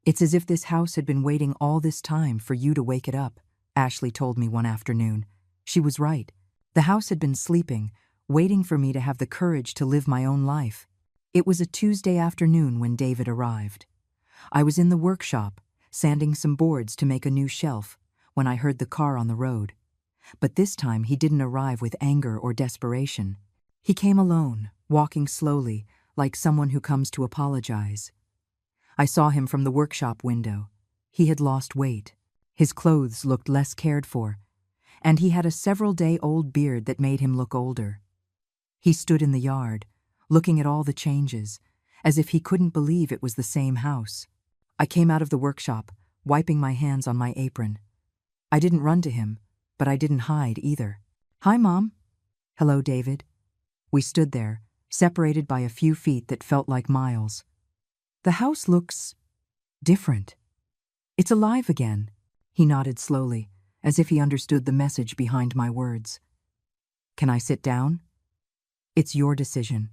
"It's as if this house had been waiting all this time for you to wake it up," Ashley told me one afternoon. She was right. The house had been sleeping, waiting for me to have the courage to live my own life. It was a Tuesday afternoon when David arrived. I was in the workshop, sanding some boards to make a new shelf, when I heard the car on the road. But this time he didn't arrive with anger or desperation. He came alone, walking slowly, like someone who comes to apologize. I saw him from the workshop window. He had lost weight. His clothes looked less cared for, and he had a several-day-old beard that made him look older. He stood in the yard, looking at all the changes, as if he couldn't believe it was the same house. I came out of the workshop, wiping my hands on my apron. I didn't run to him, but I didn't hide either. "Hi, Mom." "Hello, David." We stood there, separated by a few feet that felt like miles. "The house looks different. It's alive again." He nodded slowly, as if he understood the message behind my words. "Can I sit down?" "It's your decision."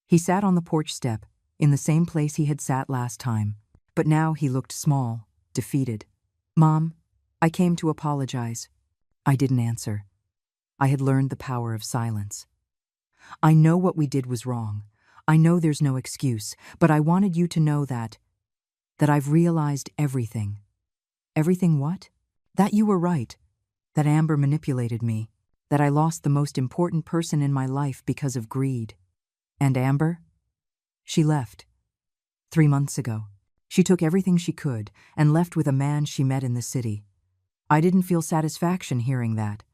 He sat on the porch step, in the same place he had sat last time, but now he looked small, defeated. "Mom, I came to apologize." I didn't answer. I had learned the power of silence. "I know what we did was wrong. I know there's no excuse, but I wanted you to know that I've realized everything." Everything what? That you were right. That Amber manipulated me. That I lost the most important person in my life because of greed. And Amber? She left. 3 months ago. She took everything she could and left with a man she met in the city. I didn't feel satisfaction hearing that.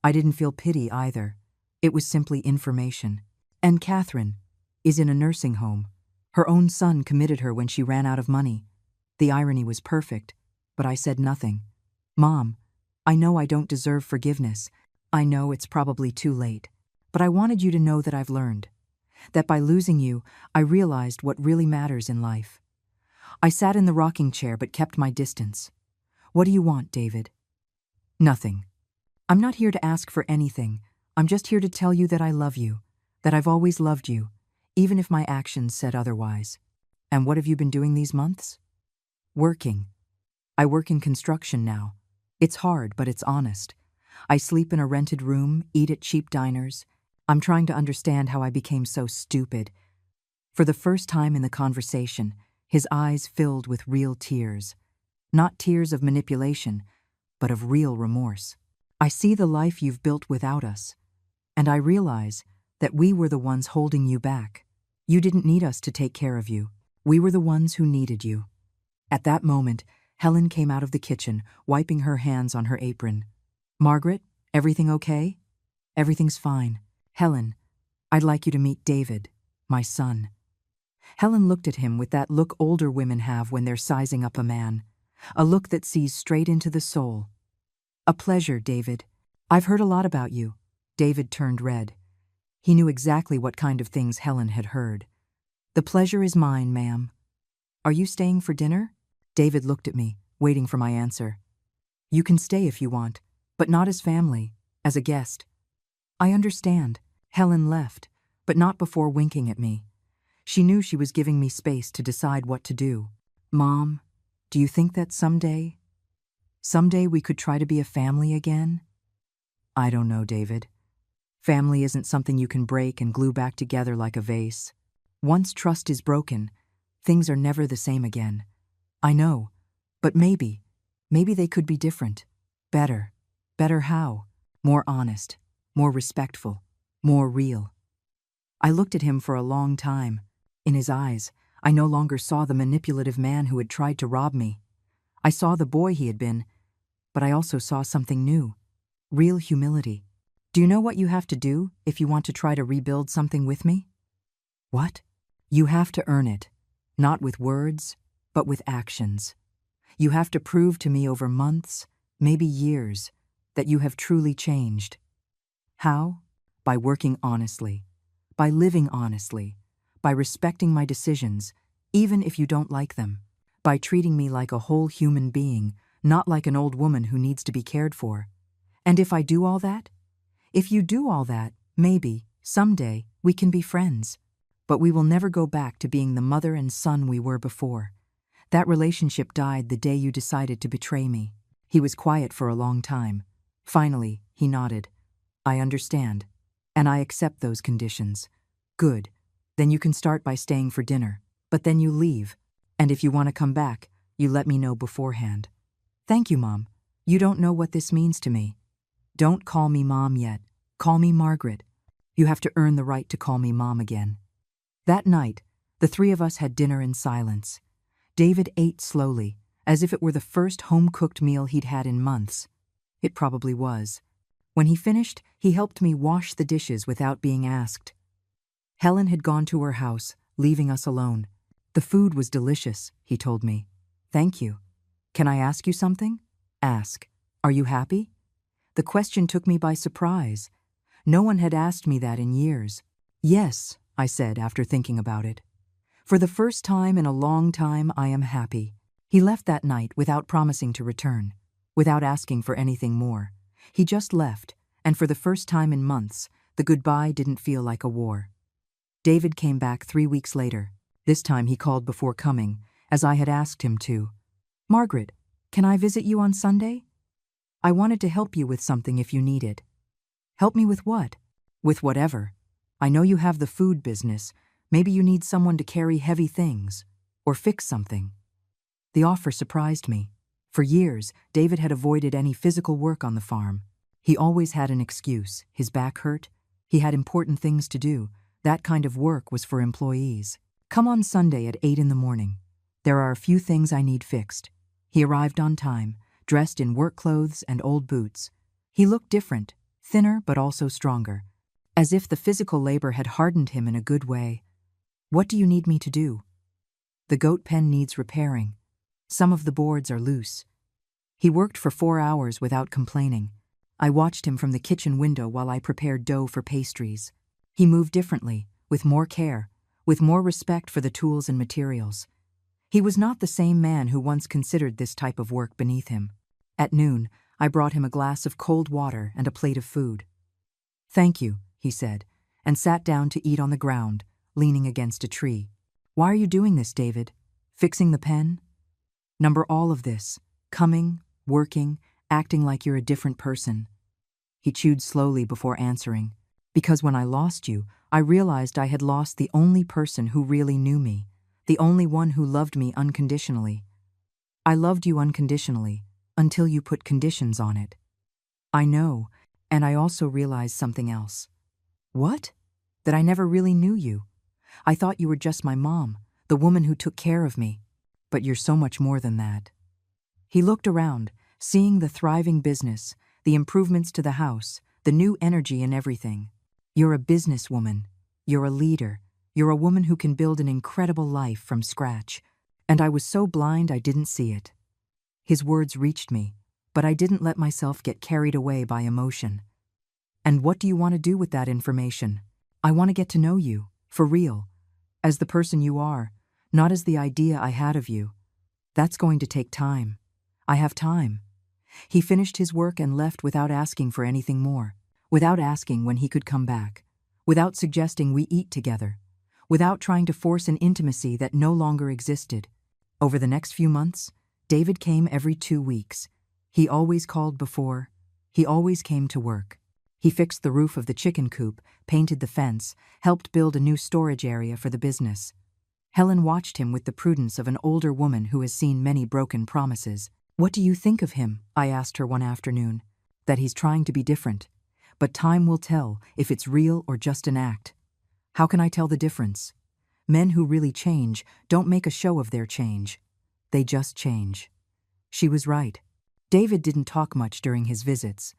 I didn't feel pity either. It was simply information. And Catherine is in a nursing home. Her own son committed her when she ran out of money. The irony was perfect, but I said nothing. Mom, I know I don't deserve forgiveness. I know it's probably too late. But I wanted you to know that I've learned. That by losing you, I realized what really matters in life. I sat in the rocking chair but kept my distance. What do you want, David? Nothing. I'm not here to ask for anything. I'm just here to tell you that I love you, that I've always loved you, even if my actions said otherwise. And what have you been doing these months? Working. I work in construction now. It's hard, but it's honest. I sleep in a rented room, eat at cheap diners. I'm trying to understand how I became so stupid. For the first time in the conversation, his eyes filled with real tears. Not tears of manipulation, but of real remorse. I see the life you've built without us, and I realize that we were the ones holding you back. You didn't need us to take care of you. We were the ones who needed you. At that moment, Helen came out of the kitchen, wiping her hands on her apron. Margaret, everything okay? Everything's fine. Helen, I'd like you to meet David, my son. Helen looked at him with that look older women have when they're sizing up a man, a look that sees straight into the soul. A pleasure, David. I've heard a lot about you. David turned red. He knew exactly what kind of things Helen had heard. The pleasure is mine, ma'am. Are you staying for dinner? David looked at me, waiting for my answer. You can stay if you want, but not as family, as a guest. I understand. Helen left, but not before winking at me. She knew she was giving me space to decide what to do. Mom, do you think that someday we could try to be a family again? I don't know, David. Family isn't something you can break and glue back together like a vase. Once trust is broken, things are never the same again. I know, but maybe they could be different. Better. Better how? More honest, more respectful, more real. I looked at him for a long time. In his eyes, I no longer saw the manipulative man who had tried to rob me. I saw the boy he had been, but I also saw something new. Real humility. Do you know what you have to do if you want to try to rebuild something with me? What? You have to earn it, not with words, but with actions. You have to prove to me over months, maybe years, that you have truly changed. How? By working honestly, by living honestly, by respecting my decisions, even if you don't like them, by treating me like a whole human being, not like an old woman who needs to be cared for. And if I do all that? If you do all that, maybe, someday, we can be friends. But we will never go back to being the mother and son we were before. That relationship died the day you decided to betray me. He was quiet for a long time. Finally, he nodded. I understand, and I accept those conditions. Good. Then you can start by staying for dinner, but then you leave. And if you want to come back, you let me know beforehand. Thank you, Mom. You don't know what this means to me. Don't call me Mom yet. Call me Margaret. You have to earn the right to call me Mom again. That night, the three of us had dinner in silence. David ate slowly, as if it were the first home-cooked meal he'd had in months. It probably was. When he finished, he helped me wash the dishes without being asked. Helen had gone to her house, leaving us alone. The food was delicious, he told me. Thank you. Can I ask you something? Ask. Are you happy? The question took me by surprise. No one had asked me that in years. Yes, I said after thinking about it. For the first time in a long time, I am happy. He left that night without promising to return, without asking for anything more. He just left, and for the first time in months, the goodbye didn't feel like a war. David came back 3 weeks later. This time he called before coming, as I had asked him to. Margaret, can I visit you on Sunday? I wanted to help you with something if you need it. Help me with what? With whatever. I know you have the food business. Maybe you need someone to carry heavy things, or fix something. The offer surprised me. For years, David had avoided any physical work on the farm. He always had an excuse. His back hurt. He had important things to do. That kind of work was for employees. Come on Sunday at 8 in the morning. There are a few things I need fixed. He arrived on time, dressed in work clothes and old boots. He looked different, thinner but also stronger, as if the physical labor had hardened him in a good way. What do you need me to do? The goat pen needs repairing. Some of the boards are loose. He worked for 4 hours without complaining. I watched him from the kitchen window while I prepared dough for pastries. He moved differently, with more care, with more respect for the tools and materials. He was not the same man who once considered this type of work beneath him. At noon, I brought him a glass of cold water and a plate of food. "Thank you," he said, and sat down to eat on the ground, leaning against a tree. "Why are you doing this, David? Fixing the pen? Number all of this, coming, working, acting like you're a different person." He chewed slowly before answering. "Because when I lost you, I realized I had lost the only person who really knew me, the only one who loved me unconditionally. I loved you unconditionally, until you put conditions on it. I know, and I also realized something else." "What?" "That I never really knew you. I thought you were just my mom, the woman who took care of me. But you're so much more than that." He looked around, seeing the thriving business, the improvements to the house, the new energy in everything. "You're a businesswoman. You're a leader. You're a woman who can build an incredible life from scratch." And I was so blind I didn't see it. His words reached me, but I didn't let myself get carried away by emotion. "And what do you want to do with that information?" "I want to get to know you, for real, as the person you are, not as the idea I had of you. That's going to take time. I have time." He finished his work and left without asking for anything more, without asking when he could come back, without suggesting we eat together, without trying to force an intimacy that no longer existed. Over the next few months, David came every 2 weeks. He always called before. He always came to work. He fixed the roof of the chicken coop, painted the fence, helped build a new storage area for the business. Helen watched him with the prudence of an older woman who has seen many broken promises. "What do you think of him?" I asked her one afternoon. "That he's trying to be different. But time will tell if it's real or just an act." "How can I tell the difference? Men who really change don't make a show of their change. They just change." She was right. David didn't talk much during his visits.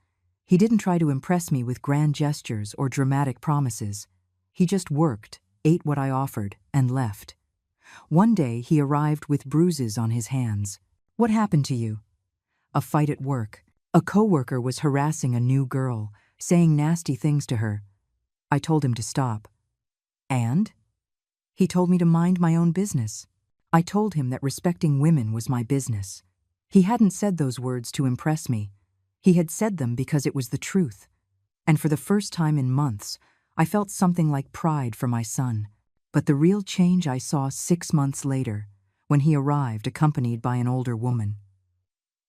He didn't try to impress me with grand gestures or dramatic promises. He just worked, ate what I offered, and left. One day he arrived with bruises on his hands. "What happened to you?" "A fight at work. A coworker was harassing a new girl, saying nasty things to her. I told him to stop." "And?" "He told me to mind my own business. I told him that respecting women was my business." He hadn't said those words to impress me. He had said them because it was the truth. And for the first time in months, I felt something like pride for my son. But the real change I saw 6 months later, when he arrived accompanied by an older woman.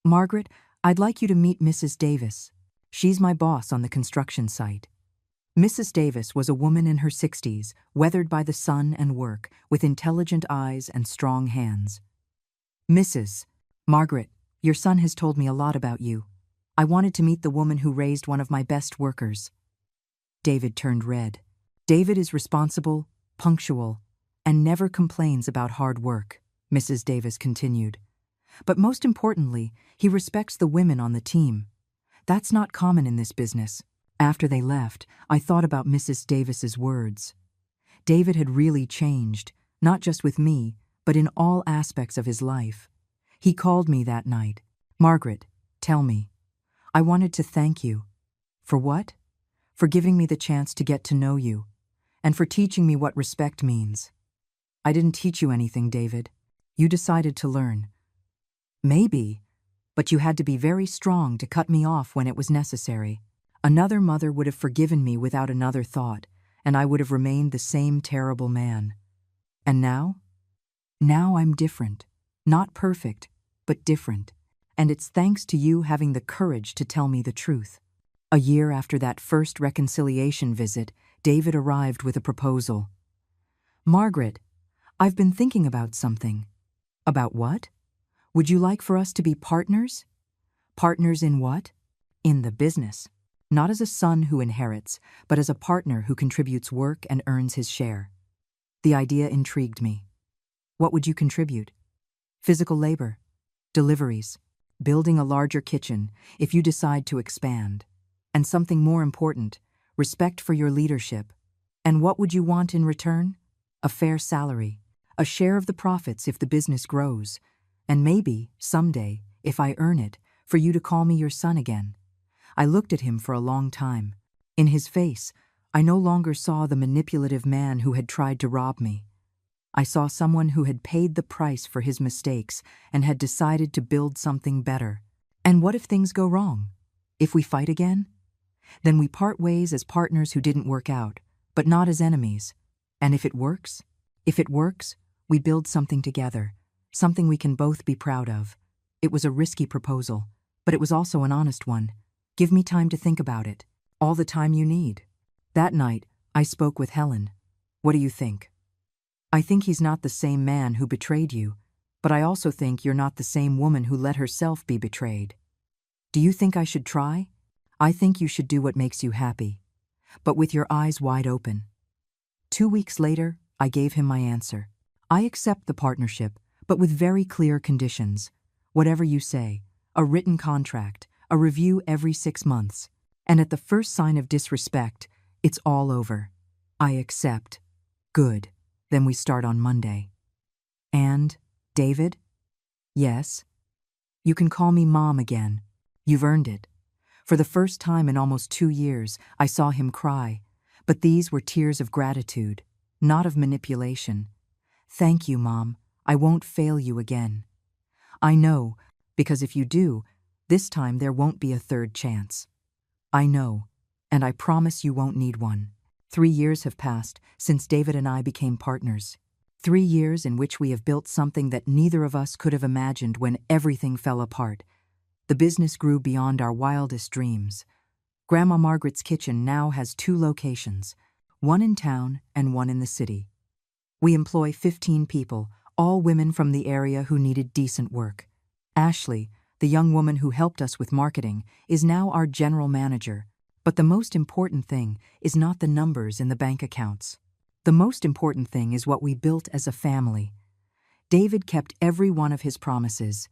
"Margaret, I'd like you to meet Mrs. Davis. She's my boss on the construction site." Mrs. Davis was a woman in her 60s, weathered by the sun and work, with intelligent eyes and strong hands. "Mrs. Margaret, your son has told me a lot about you. I wanted to meet the woman who raised one of my best workers." David turned red. "David is responsible, punctual, and never complains about hard work," Mrs. Davis continued. "But most importantly, he respects the women on the team. That's not common in this business." After they left, I thought about Mrs. Davis's words. David had really changed, not just with me, but in all aspects of his life. He called me that night. "Margaret, tell me. I wanted to thank you." "For what?" "For giving me the chance to get to know you, and for teaching me what respect means." "I didn't teach you anything, David. You decided to learn." "Maybe, but you had to be very strong to cut me off when it was necessary. Another mother would have forgiven me without another thought, and I would have remained the same terrible man. And now? Now I'm different. Not perfect, but different. And it's thanks to you having the courage to tell me the truth." A year after that first reconciliation visit, David arrived with a proposal. "Margaret, I've been thinking about something." "About what?" Would you like for us to be partners? Partners in what? In the business. Not as a son who inherits, but as a partner who contributes work and earns his share. The idea intrigued me. What would you contribute? Physical labor, deliveries, building a larger kitchen if you decide to expand, and something more important, respect for your leadership. And what would you want in return? A fair salary, a share of the profits if the business grows, and maybe, someday, if I earn it, for you to call me your son again. I looked at him for a long time. In his face, I no longer saw the manipulative man who had tried to rob me. I saw someone who had paid the price for his mistakes and had decided to build something better. And what if things go wrong? If we fight again? Then we part ways as partners who didn't work out, but not as enemies. And if it works? If it works, we build something together, something we can both be proud of. It was a risky proposal, but it was also an honest one. Give me time to think about it. All the time you need. That night, I spoke with Helen. What do you think? I think he's not the same man who betrayed you, but I also think you're not the same woman who let herself be betrayed. Do you think I should try? I think you should do what makes you happy, but with your eyes wide open. 2 weeks later, I gave him my answer. I accept the partnership, but with very clear conditions. Whatever you say, a written contract, a review every 6 months, and at the first sign of disrespect, it's all over. I accept. Good. Then we start on Monday. And, David? Yes? You can call me Mom again. You've earned it. For the first time in almost 2 years, I saw him cry, but these were tears of gratitude, not of manipulation. Thank you, Mom. I won't fail you again. I know, because if you do, this time there won't be a third chance. I know, and I promise you won't need one. 3 years have passed since David and I became partners. 3 years in which we have built something that neither of us could have imagined when everything fell apart. The business grew beyond our wildest dreams. Grandma Margaret's kitchen now has 2 locations, one in town and one in the city. We employ 15 people, all women from the area who needed decent work. Ashley, the young woman who helped us with marketing, is now our general manager. But the most important thing is not the numbers in the bank accounts. The most important thing is what we built as a family. David kept every one of his promises.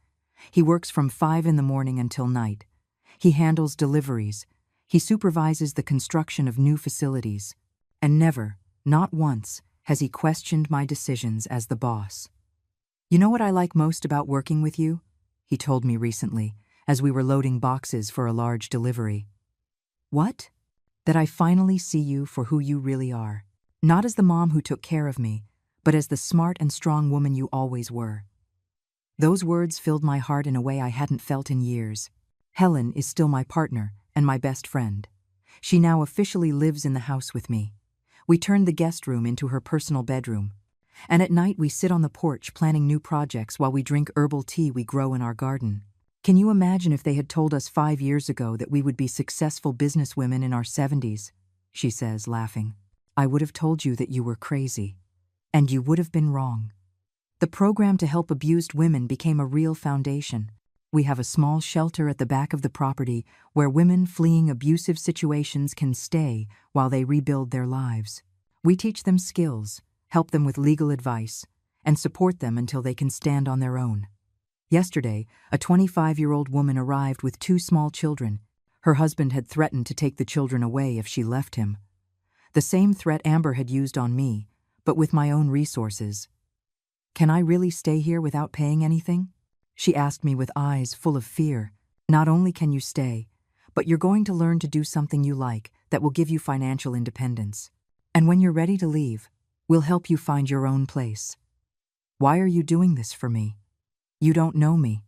He works from 5 in the morning until night. He handles deliveries. He supervises the construction of new facilities. And never, not once, has he questioned my decisions as the boss. You know what I like most about working with you? He told me recently, as we were loading boxes for a large delivery. What? That I finally see you for who you really are. Not as the mom who took care of me, but as the smart and strong woman you always were. Those words filled my heart in a way I hadn't felt in years. Helen is still my partner and my best friend. She now officially lives in the house with me. We turned the guest room into her personal bedroom. And at night we sit on the porch planning new projects while we drink herbal tea we grow in our garden. Can you imagine if they had told us 5 years ago that we would be successful businesswomen in our 70s? She says, laughing. I would have told you that you were crazy. And you would have been wrong. The program to help abused women became a real foundation. We have a small shelter at the back of the property where women fleeing abusive situations can stay while they rebuild their lives. We teach them skills, help them with legal advice, and support them until they can stand on their own. Yesterday, a 25-year-old woman arrived with 2 small children. Her husband had threatened to take the children away if she left him. The same threat Amber had used on me, but with my own resources. Can I really stay here without paying anything? She asked me with eyes full of fear. Not only can you stay, but you're going to learn to do something you like that will give you financial independence. And when you're ready to leave, we'll help you find your own place. Why are you doing this for me? You don't know me.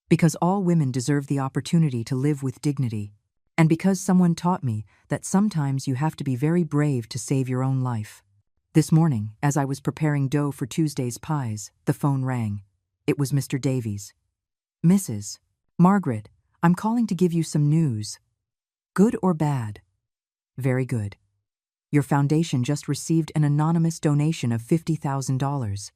Because all women deserve the opportunity to live with dignity. And because someone taught me that sometimes you have to be very brave to save your own life. This morning, as I was preparing dough for Tuesday's pies, the phone rang. It was Mr. Davies. Mrs. Margaret, I'm calling to give you some news. Good or bad? Very good. Your foundation just received an anonymous donation of $50,000.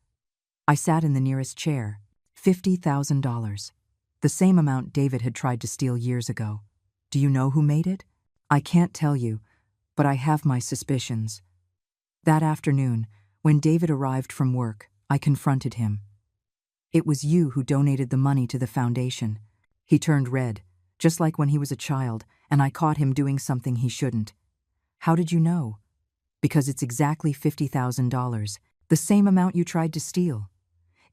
I sat in the nearest chair. $50,000. The same amount David had tried to steal years ago. Do you know who made it? I can't tell you, but I have my suspicions. That afternoon, when David arrived from work, I confronted him. It was you who donated the money to the foundation. He turned red, just like when he was a child, and I caught him doing something he shouldn't. How did you know? Because it's exactly $50,000, the same amount you tried to steal.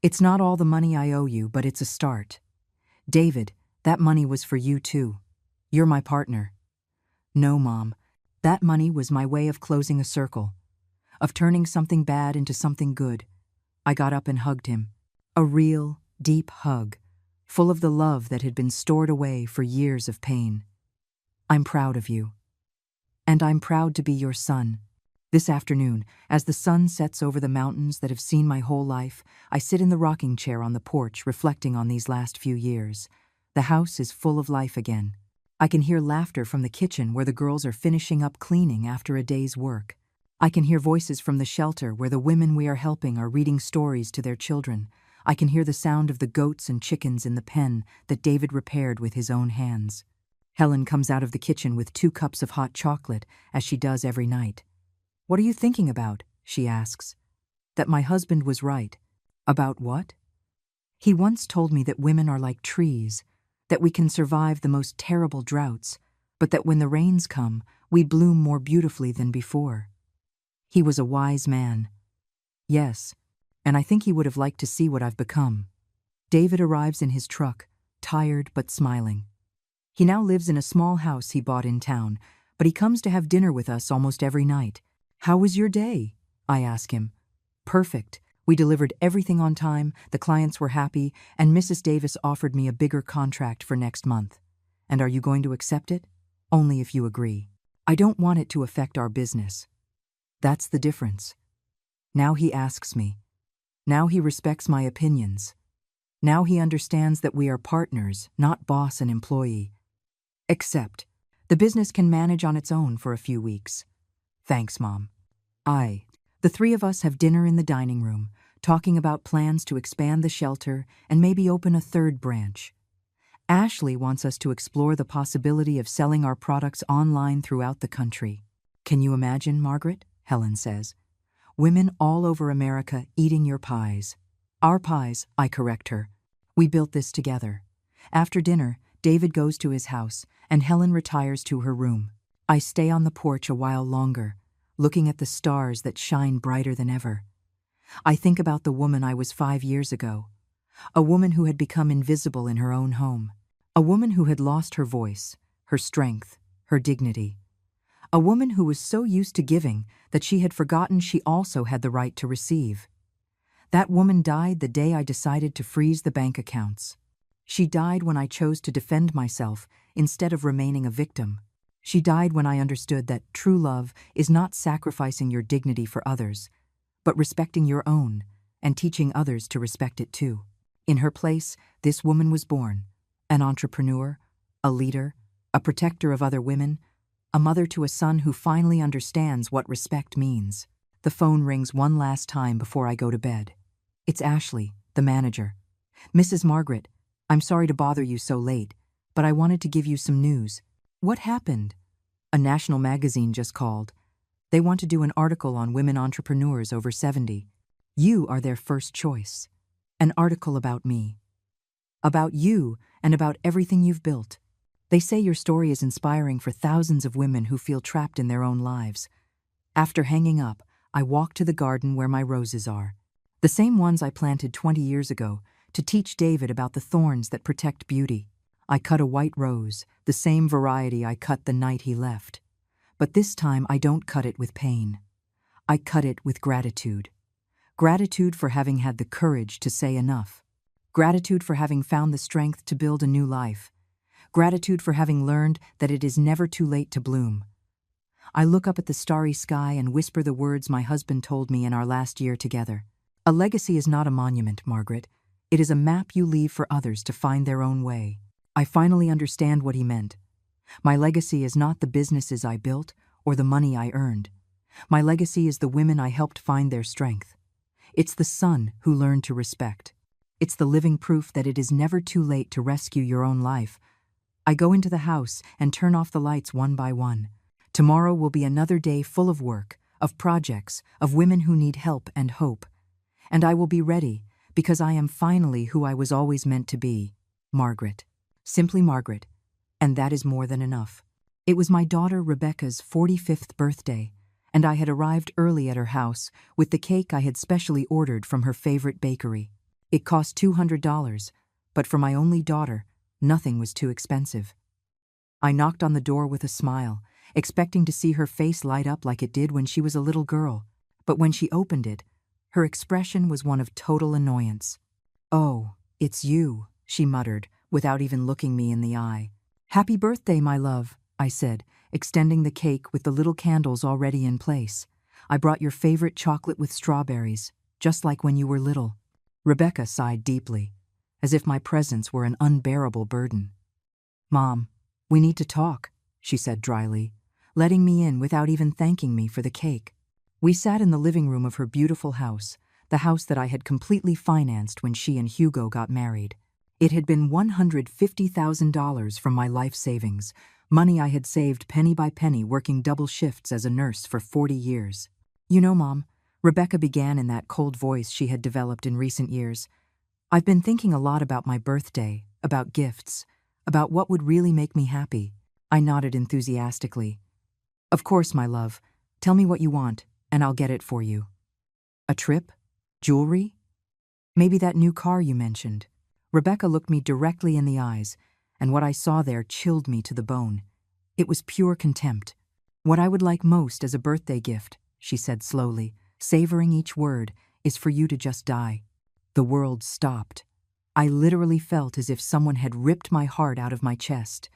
It's not all the money I owe you, but it's a start. David, that money was for you too. You're my partner. No, Mom. That money was my way of closing a circle, of turning something bad into something good. I got up and hugged him. A real, deep hug, full of the love that had been stored away for years of pain. I'm proud of you. And I'm proud to be your son. This afternoon, as the sun sets over the mountains that have seen my whole life, I sit in the rocking chair on the porch reflecting on these last few years. The house is full of life again. I can hear laughter from the kitchen where the girls are finishing up cleaning after a day's work. I can hear voices from the shelter where the women we are helping are reading stories to their children. I can hear the sound of the goats and chickens in the pen that David repaired with his own hands. Helen comes out of the kitchen with 2 cups of hot chocolate, as she does every night. "What are you thinking about?" she asks. That my husband was right. About what? He once told me that women are like trees, that we can survive the most terrible droughts, but that when the rains come, we bloom more beautifully than before. He was a wise man. Yes, and I think he would have liked to see what I've become. David arrives in his truck, tired but smiling. He now lives in a small house he bought in town, but he comes to have dinner with us almost every night. "How was your day?" I ask him. "Perfect. We delivered everything on time, the clients were happy, and Mrs. Davis offered me a bigger contract for next month. And are you going to accept it? Only if you agree. I don't want it to affect our business." That's the difference. Now he asks me. Now he respects my opinions. Now he understands that we are partners, not boss and employee. Accept. The business can manage on its own for a few weeks. Thanks, Mom. The 3 of us have dinner in the dining room, talking about plans to expand the shelter and maybe open a 3rd branch. Ashley wants us to explore the possibility of selling our products online throughout the country. "Can you imagine, Margaret?" Helen says. "Women all over America eating your pies." "Our pies," I correct her. "We built this together." After dinner, David goes to his house, and Helen retires to her room. I stay on the porch a while longer, looking at the stars that shine brighter than ever. I think about the woman I was 5 years ago, a woman who had become invisible in her own home, a woman who had lost her voice, her strength, her dignity, a woman who was so used to giving that she had forgotten she also had the right to receive. That woman died the day I decided to freeze the bank accounts. She died when I chose to defend myself instead of remaining a victim. She died when I understood that true love is not sacrificing your dignity for others, but respecting your own and teaching others to respect it too. In her place, this woman was born, an entrepreneur, a leader, a protector of other women, a mother to a son who finally understands what respect means. The phone rings one last time before I go to bed. It's Ashley, the manager. "Mrs. Margaret, I'm sorry to bother you so late, but I wanted to give you some news." "What happened?" "A national magazine just called. They want to do an article on women entrepreneurs over 70. You are their first choice. An article about me. About you and about everything you've built. They say your story is inspiring for thousands of women who feel trapped in their own lives." After hanging up, I walk to the garden where my roses are. The same ones I planted 20 years ago to teach David about the thorns that protect beauty. I cut a white rose, the same variety I cut the night he left. But this time I don't cut it with pain. I cut it with gratitude. Gratitude for having had the courage to say enough. Gratitude for having found the strength to build a new life. Gratitude for having learned that it is never too late to bloom. I look up at the starry sky and whisper the words my husband told me in our last year together. "A legacy is not a monument, Margaret. It is a map you leave for others to find their own way." I finally understand what he meant. My legacy is not the businesses I built or the money I earned. My legacy is the women I helped find their strength. It's the son who learned to respect. It's the living proof that it is never too late to rescue your own life. I go into the house and turn off the lights one by one. Tomorrow will be another day full of work, of projects, of women who need help and hope. And I will be ready, because I am finally who I was always meant to be. Margaret. Simply Margaret. And that is more than enough. It was my daughter Rebecca's 45th birthday, and I had arrived early at her house with the cake I had specially ordered from her favorite bakery. It cost $200, but for my only daughter, nothing was too expensive. I knocked on the door with a smile, expecting to see her face light up like it did when she was a little girl, but when she opened it, her expression was one of total annoyance. "Oh, it's you," she muttered, without even looking me in the eye. "Happy birthday, my love," I said, extending the cake with the little candles already in place. "I brought your favorite chocolate with strawberries, just like when you were little." Rebecca sighed deeply, as if my presence were an unbearable burden. "Mom, we need to talk," she said dryly, letting me in without even thanking me for the cake. We sat in the living room of her beautiful house, the house that I had completely financed when she and Hugo got married. It had been $150,000 from my life savings, money I had saved penny by penny working double shifts as a nurse for 40 years. "You know, Mom," Rebecca began in that cold voice she had developed in recent years, "I've been thinking a lot about my birthday, about gifts, about what would really make me happy." I nodded enthusiastically. "Of course, my love. Tell me what you want, and I'll get it for you." "A trip? Jewelry? Maybe that new car you mentioned." Rebecca looked me directly in the eyes, and what I saw there chilled me to the bone. It was pure contempt. "What I would like most as a birthday gift," she said slowly, savoring each word, "is for you to just die." The world stopped. I literally felt as if someone had ripped my heart out of my chest.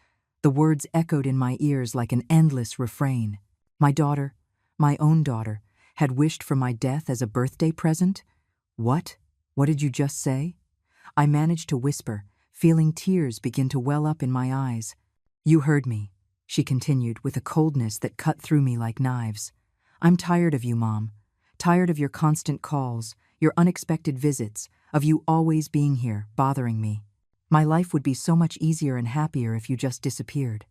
The words echoed in my ears like an endless refrain. My daughter, my own daughter, had wished for my death as a birthday present? What? What did you just say? I managed to whisper, feeling tears begin to well up in my eyes. "You heard me," she continued with a coldness that cut through me like knives. "I'm tired of you, Mom. Tired of your constant calls, your unexpected visits, of you always being here, bothering me. My life would be so much easier and happier if you just disappeared."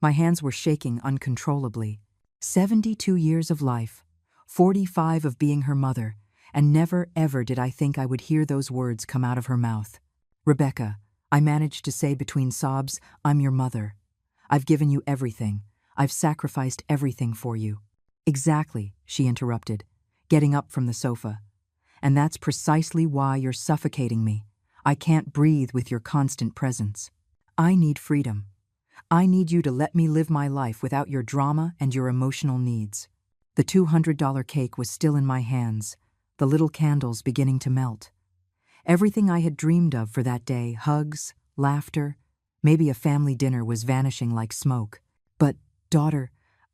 My hands were shaking uncontrollably. 72 years of life, 45 of being her mother, and never ever did I think I would hear those words come out of her mouth. "Rebecca," I managed to say between sobs, "I'm your mother. I've given you everything. I've sacrificed everything for you." "Exactly," she interrupted, getting up from the sofa. "And that's precisely why you're suffocating me. I can't breathe with your constant presence. I need freedom. I need you to let me live my life without your drama and your emotional needs." The $200 cake was still in my hands, the little candles beginning to melt. Everything I had dreamed of for that day, hugs, laughter, maybe a family dinner, was vanishing like smoke. "But, daughter,"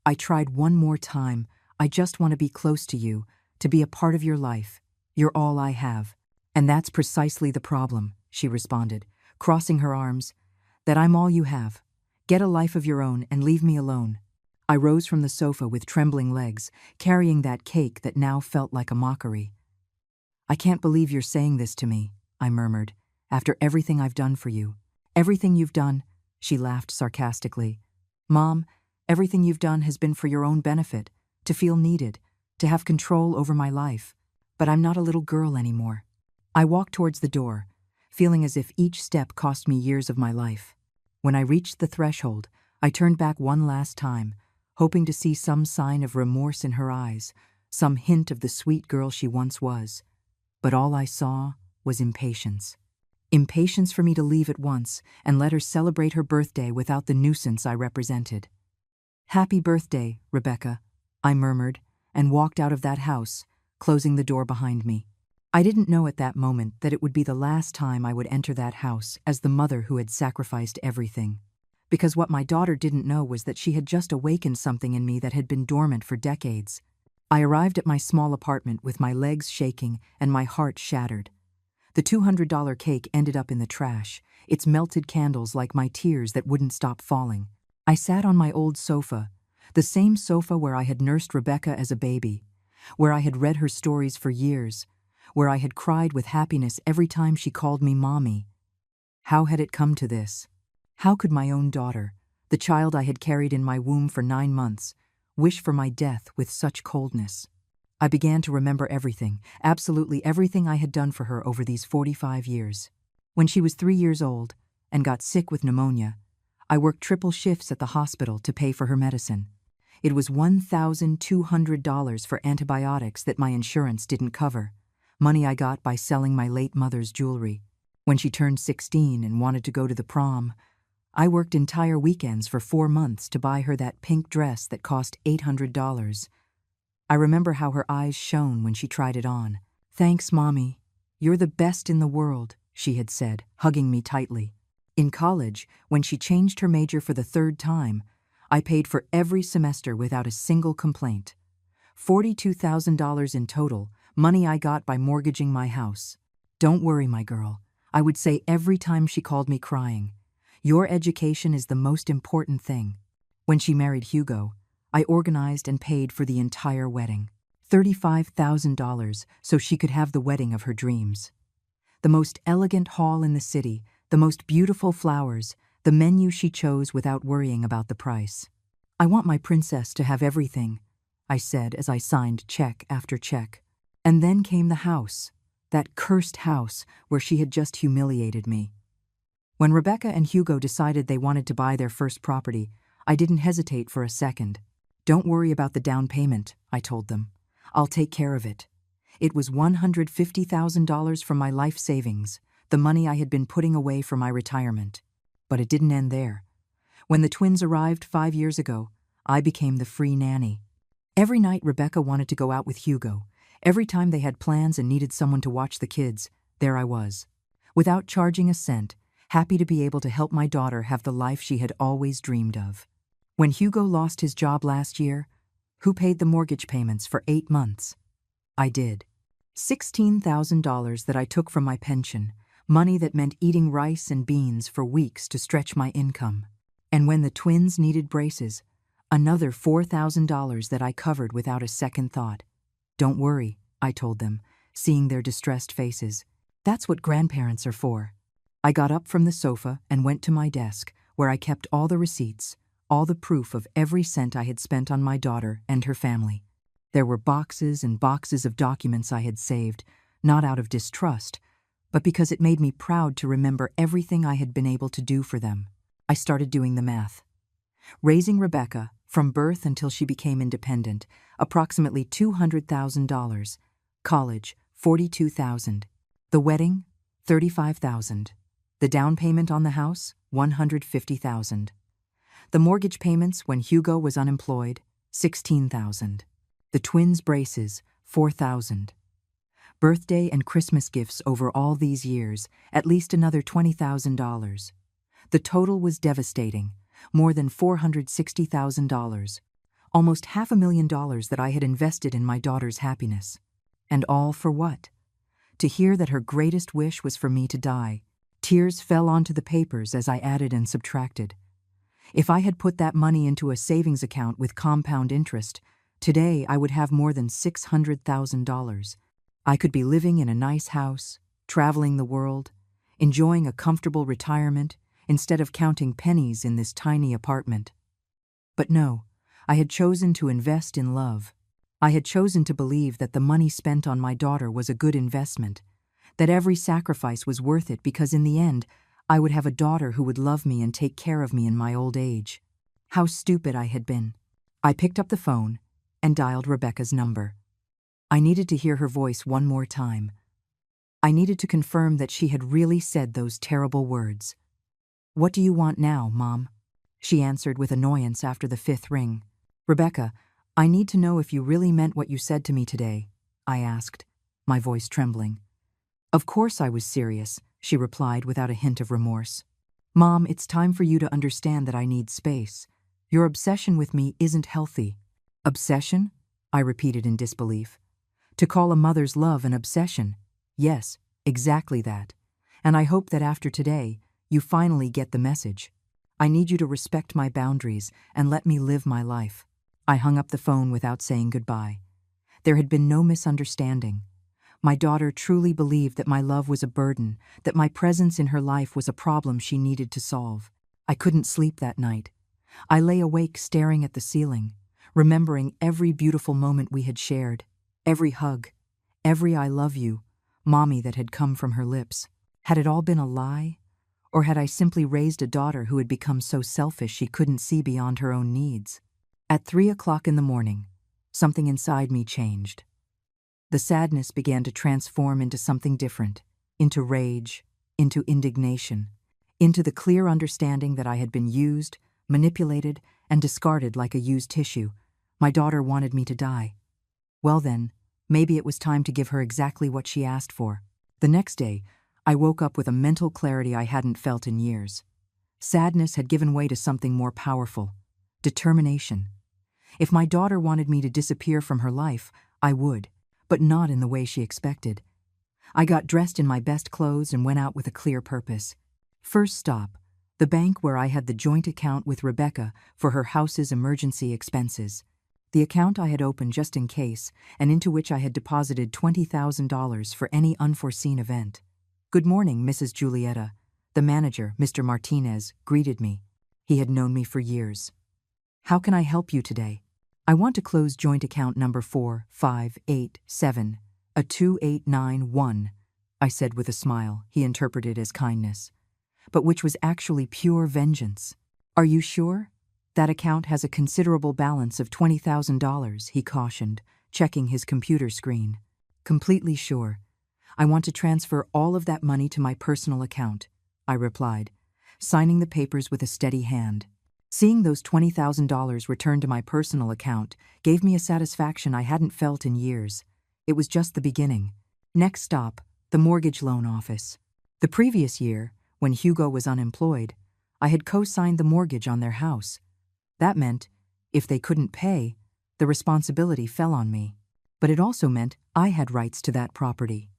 I tried one more time, "I just want to be close to you, to be a part of your life. You're all I have." "And that's precisely the problem," she responded, crossing her arms, "that I'm all you have. Get a life of your own and leave me alone." I rose from the sofa with trembling legs, carrying that cake that now felt like a mockery. "I can't believe you're saying this to me," I murmured, "after everything I've done for you." "Everything you've done," she laughed sarcastically. "Mom, everything you've done has been for your own benefit, to feel needed, to have control over my life. But I'm not a little girl anymore." I walked towards the door, feeling as if each step cost me years of my life. When I reached the threshold, I turned back one last time, hoping to see some sign of remorse in her eyes, some hint of the sweet girl she once was. But all I saw was impatience. Impatience for me to leave at once and let her celebrate her birthday without the nuisance I represented. "Happy birthday, Rebecca," I murmured, and walked out of that house, closing the door behind me. I didn't know at that moment that it would be the last time I would enter that house as the mother who had sacrificed everything. Because what my daughter didn't know was that she had just awakened something in me that had been dormant for decades. I arrived at my small apartment with my legs shaking and my heart shattered. The $200 cake ended up in the trash, its melted candles like my tears that wouldn't stop falling. I sat on my old sofa, the same sofa where I had nursed Rebecca as a baby, where I had read her stories for years, where I had cried with happiness every time she called me mommy. How had it come to this? How could my own daughter, the child I had carried in my womb for 9 months, wish for my death with such coldness? I began to remember everything, absolutely everything I had done for her over these 45 years. When she was 3 years old and got sick with pneumonia, I worked triple shifts at the hospital to pay for her medicine. It was $1,200 for antibiotics that my insurance didn't cover, money I got by selling my late mother's jewelry. When she turned 16 and wanted to go to the prom, I worked entire weekends for 4 months to buy her that pink dress that cost $800. I remember how her eyes shone when she tried it on. "Thanks, Mommy. You're the best in the world," she had said, hugging me tightly. In college, when she changed her major for the 3rd time, I paid for every semester without a single complaint. $42,000 in total, money I got by mortgaging my house. "Don't worry, my girl," I would say every time she called me crying. "Your education is the most important thing." When she married Hugo, I organized and paid for the entire wedding. $35,000 so she could have the wedding of her dreams. The most elegant hall in the city, the most beautiful flowers, the menu she chose without worrying about the price. "I want my princess to have everything," I said as I signed check after check. And then came the house, that cursed house where she had just humiliated me. When Rebecca and Hugo decided they wanted to buy their first property, I didn't hesitate for a second. "Don't worry about the down payment," I told them. "I'll take care of it." It was $150,000 from my life savings, the money I had been putting away for my retirement. But it didn't end there. When the twins arrived 5 years ago, I became the free nanny. Every night Rebecca wanted to go out with Hugo. Every time they had plans and needed someone to watch the kids, there I was. Without charging a cent, happy to be able to help my daughter have the life she had always dreamed of. When Hugo lost his job last year, who paid the mortgage payments for 8 months? I did. $16,000 that I took from my pension, money that meant eating rice and beans for weeks to stretch my income. And when the twins needed braces, another $4,000 that I covered without a second thought. "Don't worry," I told them, seeing their distressed faces. "That's what grandparents are for." I got up from the sofa and went to my desk, where I kept all the receipts, all the proof of every cent I had spent on my daughter and her family. There were boxes and boxes of documents I had saved, not out of distrust, but because it made me proud to remember everything I had been able to do for them. I started doing the math. Raising Rebecca, from birth until she became independent, approximately $200,000. College, $42,000. The wedding, $35,000. The down payment on the house, $150,000. The mortgage payments when Hugo was unemployed, $16,000. The twins' braces, $4,000. Birthday and Christmas gifts over all these years, at least another $20,000. The total was devastating, more than $460,000. Almost $500,000 that I had invested in my daughter's happiness. And all for what? To hear that her greatest wish was for me to die. Tears fell onto the papers as I added and subtracted. If I had put that money into a savings account with compound interest, today I would have more than $600,000. I could be living in a nice house, traveling the world, enjoying a comfortable retirement, instead of counting pennies in this tiny apartment. But no, I had chosen to invest in love. I had chosen to believe that the money spent on my daughter was a good investment, that every sacrifice was worth it because in the end, I would have a daughter who would love me and take care of me in my old age. How stupid I had been. I picked up the phone and dialed Rebecca's number. I needed to hear her voice one more time. I needed to confirm that she had really said those terrible words. "What do you want now, Mom?" She answered with annoyance after the 5th ring. "Rebecca, I need to know if you really meant what you said to me today," I asked, my voice trembling. "Of course I was serious," she replied without a hint of remorse. "Mom, it's time for you to understand that I need space. Your obsession with me isn't healthy." "Obsession?" I repeated in disbelief. "To call a mother's love an obsession? Yes, exactly that. And I hope that after today, you finally get the message. I need you to respect my boundaries and let me live my life." I hung up the phone without saying goodbye. There had been no misunderstanding. My daughter truly believed that my love was a burden, that my presence in her life was a problem she needed to solve. I couldn't sleep that night. I lay awake staring at the ceiling, remembering every beautiful moment we had shared, every hug, every "I love you, Mommy" that had come from her lips. Had it all been a lie? Or had I simply raised a daughter who had become so selfish she couldn't see beyond her own needs? At 3 o'clock in the morning, something inside me changed. The sadness began to transform into something different, into rage, into indignation, into the clear understanding that I had been used, manipulated, and discarded like a used tissue. My daughter wanted me to die. Well then, maybe it was time to give her exactly what she asked for. The next day, I woke up with a mental clarity I hadn't felt in years. Sadness had given way to something more powerful: determination. If my daughter wanted me to disappear from her life, I would, but not in the way she expected. I got dressed in my best clothes and went out with a clear purpose. First stop, the bank where I had the joint account with Rebecca for her house's emergency expenses. The account I had opened just in case, and into which I had deposited $20,000 for any unforeseen event. "Good morning, Mrs. Julieta." The manager, Mr. Martinez, greeted me. He had known me for years. "How can I help you today?" "I want to close joint account number 4587, a 2891, I said with a smile he interpreted as kindness, but which was actually pure vengeance. "Are you sure? That account has a considerable balance of $20,000, he cautioned, checking his computer screen. "Completely sure. I want to transfer all of that money to my personal account," I replied, signing the papers with a steady hand. Seeing those $20,000 returned to my personal account gave me a satisfaction I hadn't felt in years. It was just the beginning. Next stop, the mortgage loan office. The previous year, when Hugo was unemployed, I had co-signed the mortgage on their house. That meant, if they couldn't pay, the responsibility fell on me. But it also meant I had rights to that property.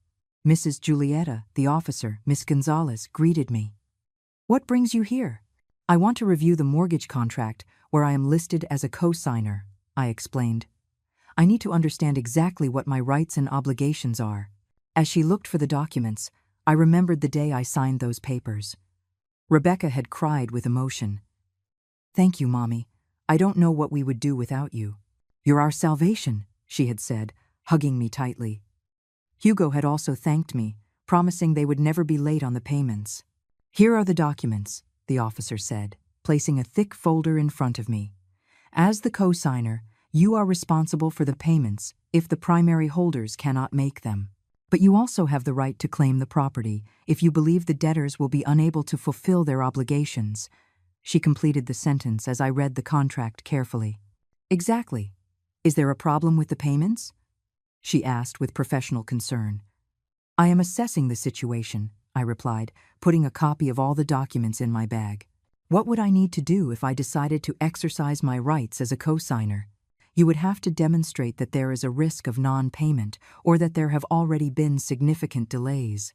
Mrs. Julieta, the officer, Miss Gonzalez, greeted me. "What brings you here?" "I want to review the mortgage contract where I am listed as a co-signer," I explained. "I need to understand exactly what my rights and obligations are." As she looked for the documents, I remembered the day I signed those papers. Rebecca had cried with emotion. "Thank you, Mommy. I don't know what we would do without you. You're our salvation," she had said, hugging me tightly. Hugo had also thanked me, promising they would never be late on the payments. "Here are the documents," the officer said, placing a thick folder in front of me. "As the co-signer, you are responsible for the payments if the primary holders cannot make them. But you also have the right to claim the property if you believe the debtors will be unable to fulfill their obligations." She completed the sentence as I read the contract carefully. "Exactly. Is there a problem with the payments?" she asked with professional concern. "I am assessing the situation," I replied, putting a copy of all the documents in my bag. "What would I need to do if I decided to exercise my rights as a co-signer?" "You would have to demonstrate that there is a risk of non-payment or that there have already been significant delays.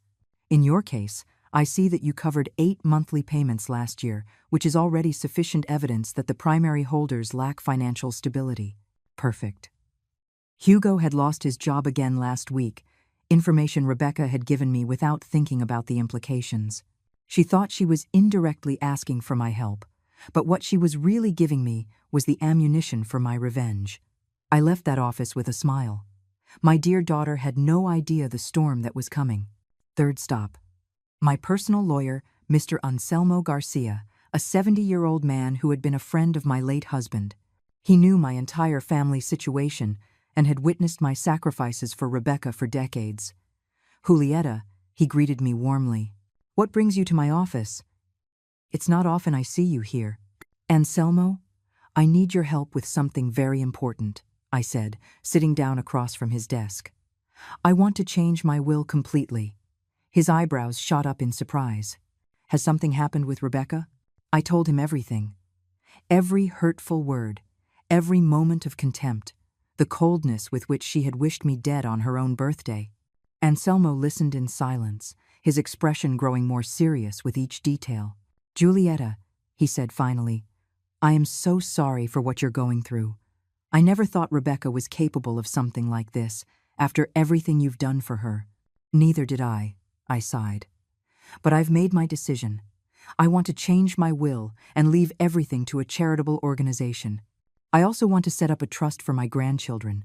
In your case, I see that you covered 8 monthly payments last year, which is already sufficient evidence that the primary holders lack financial stability." Perfect. Hugo had lost his job again last week, information Rebecca had given me without thinking about the implications. She thought she was indirectly asking for my help, but what she was really giving me was the ammunition for my revenge. I left that office with a smile. My dear daughter had no idea the storm that was coming. Third stop. My personal lawyer, Mr. Anselmo Garcia, a 70-year-old man who had been a friend of my late husband. He knew my entire family situation and had witnessed my sacrifices for Rebecca for decades. "Julieta," he greeted me warmly. "What brings you to my office? It's not often I see you here." "Anselmo, I need your help with something very important," I said, sitting down across from his desk. "I want to change my will completely." His eyebrows shot up in surprise. "Has something happened with Rebecca?" I told him everything. Every hurtful word, every moment of contempt, the coldness with which she had wished me dead on her own birthday. Anselmo listened in silence, his expression growing more serious with each detail. "Julieta," he said finally, "I am so sorry for what you're going through. I never thought Rebecca was capable of something like this, after everything you've done for her." "Neither did I sighed. "But I've made my decision. I want to change my will and leave everything to a charitable organization. I also want to set up a trust for my grandchildren,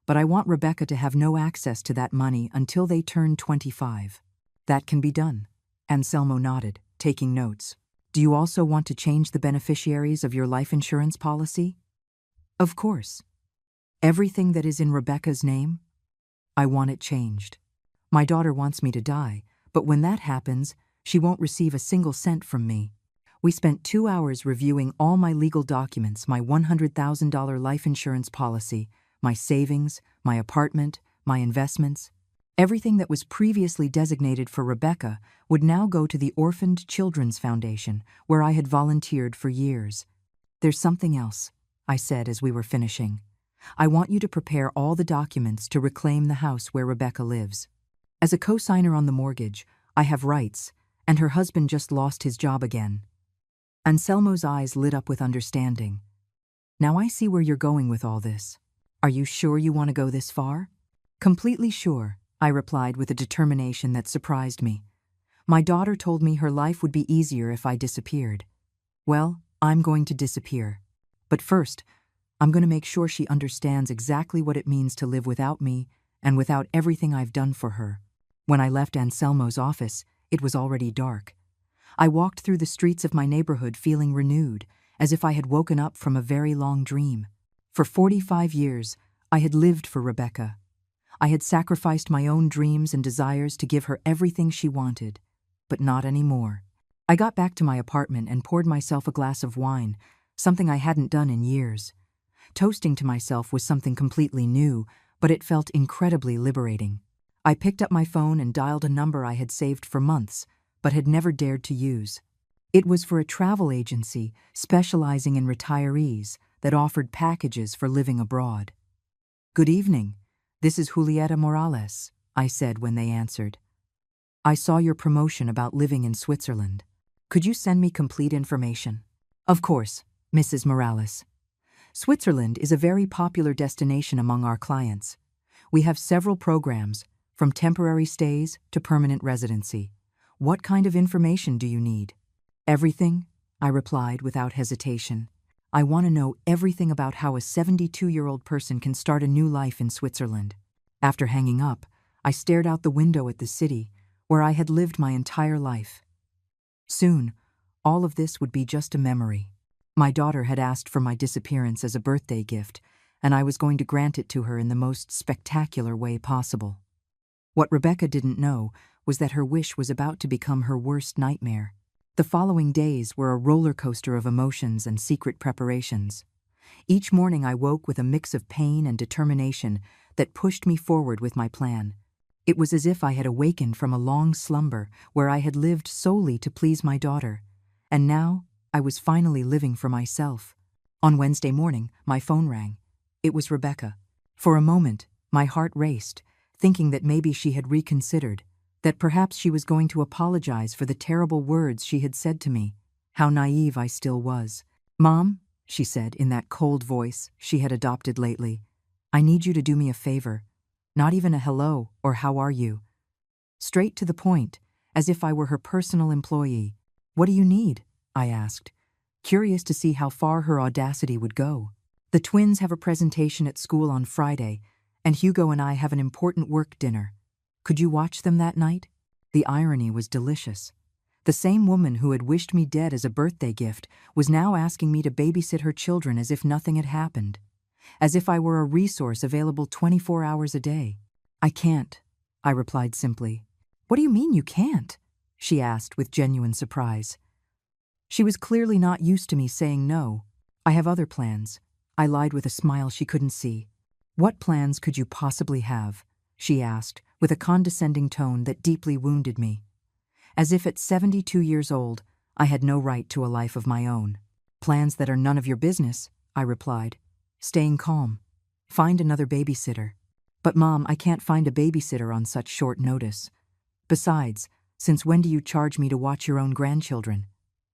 but I want Rebecca to have no access to that money until they turn 25. "That can be done." Anselmo nodded, taking notes. "Do you also want to change the beneficiaries of your life insurance policy?" "Of course. Everything that is in Rebecca's name? I want it changed. My daughter wants me to die, but when that happens, she won't receive a single cent from me." We spent 2 hours reviewing all my legal documents, my $100,000 life insurance policy, my savings, my apartment, my investments. Everything that was previously designated for Rebecca would now go to the Orphaned Children's Foundation, where I had volunteered for years. "There's something else," I said as we were finishing. "I want you to prepare all the documents to reclaim the house where Rebecca lives. As a co-signer on the mortgage, I have rights, and her husband just lost his job again." Anselmo's eyes lit up with understanding. "Now I see where you're going with all this. Are you sure you want to go this far?" "Completely sure," I replied with a determination that surprised me. "My daughter told me her life would be easier if I disappeared. Well, I'm going to disappear. But first, I'm going to make sure she understands exactly what it means to live without me and without everything I've done for her." When I left Anselmo's office, it was already dark. I walked through the streets of my neighborhood feeling renewed, as if I had woken up from a very long dream. For 45 years, I had lived for Rebecca. I had sacrificed my own dreams and desires to give her everything she wanted, but not anymore. I got back to my apartment and poured myself a glass of wine, something I hadn't done in years. Toasting to myself was something completely new, but it felt incredibly liberating. I picked up my phone and dialed a number I had saved for months, but had never dared to use. It was for a travel agency specializing in retirees that offered packages for living abroad. "Good evening. This is Julieta Morales," I said when they answered. "I saw your promotion about living in Switzerland. Could you send me complete information?" "Of course, Mrs. Morales. Switzerland is a very popular destination among our clients. We have several programs, from temporary stays to permanent residency. What kind of information do you need?" "Everything," I replied without hesitation. "I want to know everything about how a 72-year-old person can start a new life in Switzerland." After hanging up, I stared out the window at the city, where I had lived my entire life. Soon, all of this would be just a memory. My daughter had asked for my disappearance as a birthday gift, and I was going to grant it to her in the most spectacular way possible. What Rebecca didn't know was that her wish was about to become her worst nightmare. The following days were a roller coaster of emotions and secret preparations. Each morning I woke with a mix of pain and determination that pushed me forward with my plan. It was as if I had awakened from a long slumber where I had lived solely to please my daughter, and now I was finally living for myself. On Wednesday morning, my phone rang. It was Rebecca. For a moment, my heart raced, thinking that maybe she had reconsidered, that perhaps she was going to apologize for the terrible words she had said to me. How naive I still was. "Mom," she said in that cold voice she had adopted lately, "I need you to do me a favor. Not even a hello or how are you. Straight to the point, as if I were her personal employee." "What do you need?" I asked, curious to see how far her audacity would go. "The twins have a presentation at school on Friday, and Hugo and I have an important work dinner. Could you watch them that night?" The irony was delicious. The same woman who had wished me dead as a birthday gift was now asking me to babysit her children as if nothing had happened, as if I were a resource available 24 hours a day. "I can't," I replied simply. "What do you mean you can't?" she asked with genuine surprise. She was clearly not used to me saying no. "I have other plans," I lied with a smile she couldn't see. "What plans could you possibly have?" she asked, with a condescending tone that deeply wounded me. As if at 72 years old, I had no right to a life of my own. "Plans that are none of your business," I replied, staying calm. "Find another babysitter." "But Mom, I can't find a babysitter on such short notice. Besides, since when do you charge me to watch your own grandchildren?"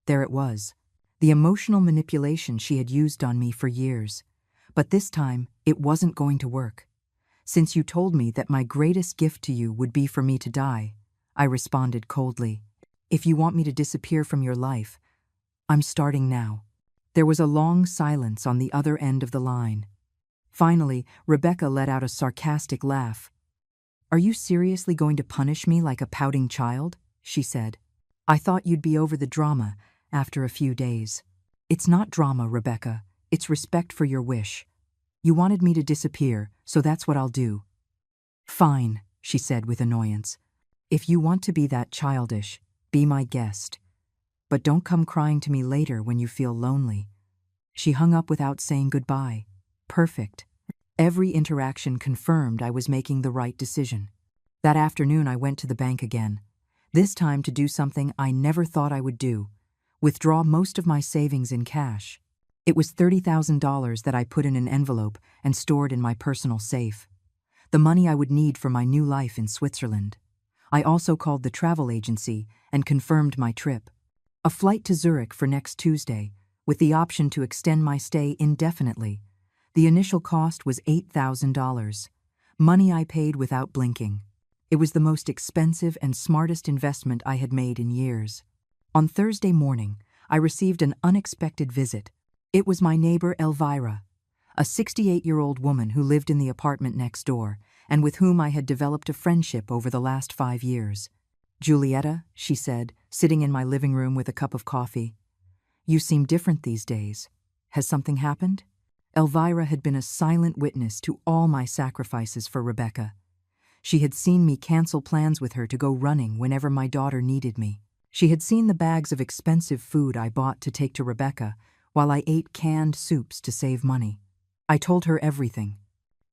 There it was, the emotional manipulation she had used on me for years. But this time, it wasn't going to work. Since you told me that my greatest gift to you would be for me to die, I responded coldly. If you want me to disappear from your life, I'm starting now. There was a long silence on the other end of the line. Finally, Rebecca let out a sarcastic laugh. Are you seriously going to punish me like a pouting child? She said. I thought you'd be over the drama after a few days. It's not drama, Rebecca. It's respect for your wish. You wanted me to disappear, so that's what I'll do. Fine, she said with annoyance. If you want to be that childish, be my guest. But don't come crying to me later when you feel lonely. She hung up without saying goodbye. Perfect. Every interaction confirmed I was making the right decision. That afternoon I went to the bank again, this time to do something I never thought I would do: withdraw most of my savings in cash. It was $30,000 that I put in an envelope and stored in my personal safe. The money I would need for my new life in Switzerland. I also called the travel agency and confirmed my trip. A flight to Zurich for next Tuesday, with the option to extend my stay indefinitely. The initial cost was $8,000. Money I paid without blinking. It was the most expensive and smartest investment I had made in years. On Thursday morning, I received an unexpected visit. It was my neighbor Elvira, a 68-year-old woman who lived in the apartment next door and with whom I had developed a friendship over the last 5 years. Julieta, she said, sitting in my living room with a cup of coffee. You seem different these days. Has something happened? Elvira had been a silent witness to all my sacrifices for Rebecca. She had seen me cancel plans with her to go running whenever my daughter needed me. She had seen the bags of expensive food I bought to take to Rebecca, while I ate canned soups to save money. I told her everything.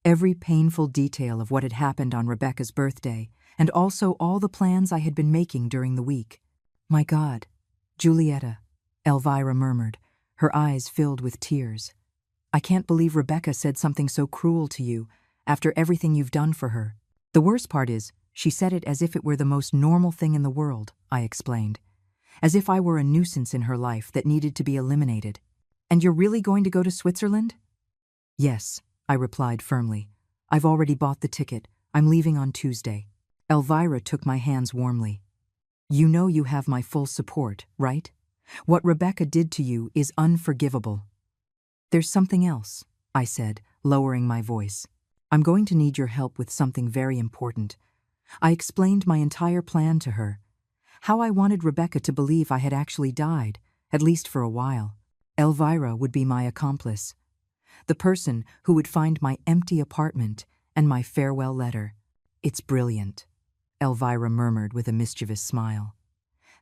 Every painful detail of what had happened on Rebecca's birthday, and also all the plans I had been making during the week. My God, Julieta, Elvira murmured, her eyes filled with tears. I can't believe Rebecca said something so cruel to you after everything you've done for her. The worst part is, she said it as if it were the most normal thing in the world, I explained. As if I were a nuisance in her life that needed to be eliminated. And you're really going to go to Switzerland? Yes, I replied firmly. I've already bought the ticket. I'm leaving on Tuesday. Elvira took my hands warmly. You know you have my full support, right? What Rebecca did to you is unforgivable. There's something else, I said, lowering my voice. I'm going to need your help with something very important. I explained my entire plan to her. How I wanted Rebecca to believe I had actually died, at least for a while. Elvira would be my accomplice. The person who would find my empty apartment and my farewell letter. It's brilliant, Elvira murmured with a mischievous smile.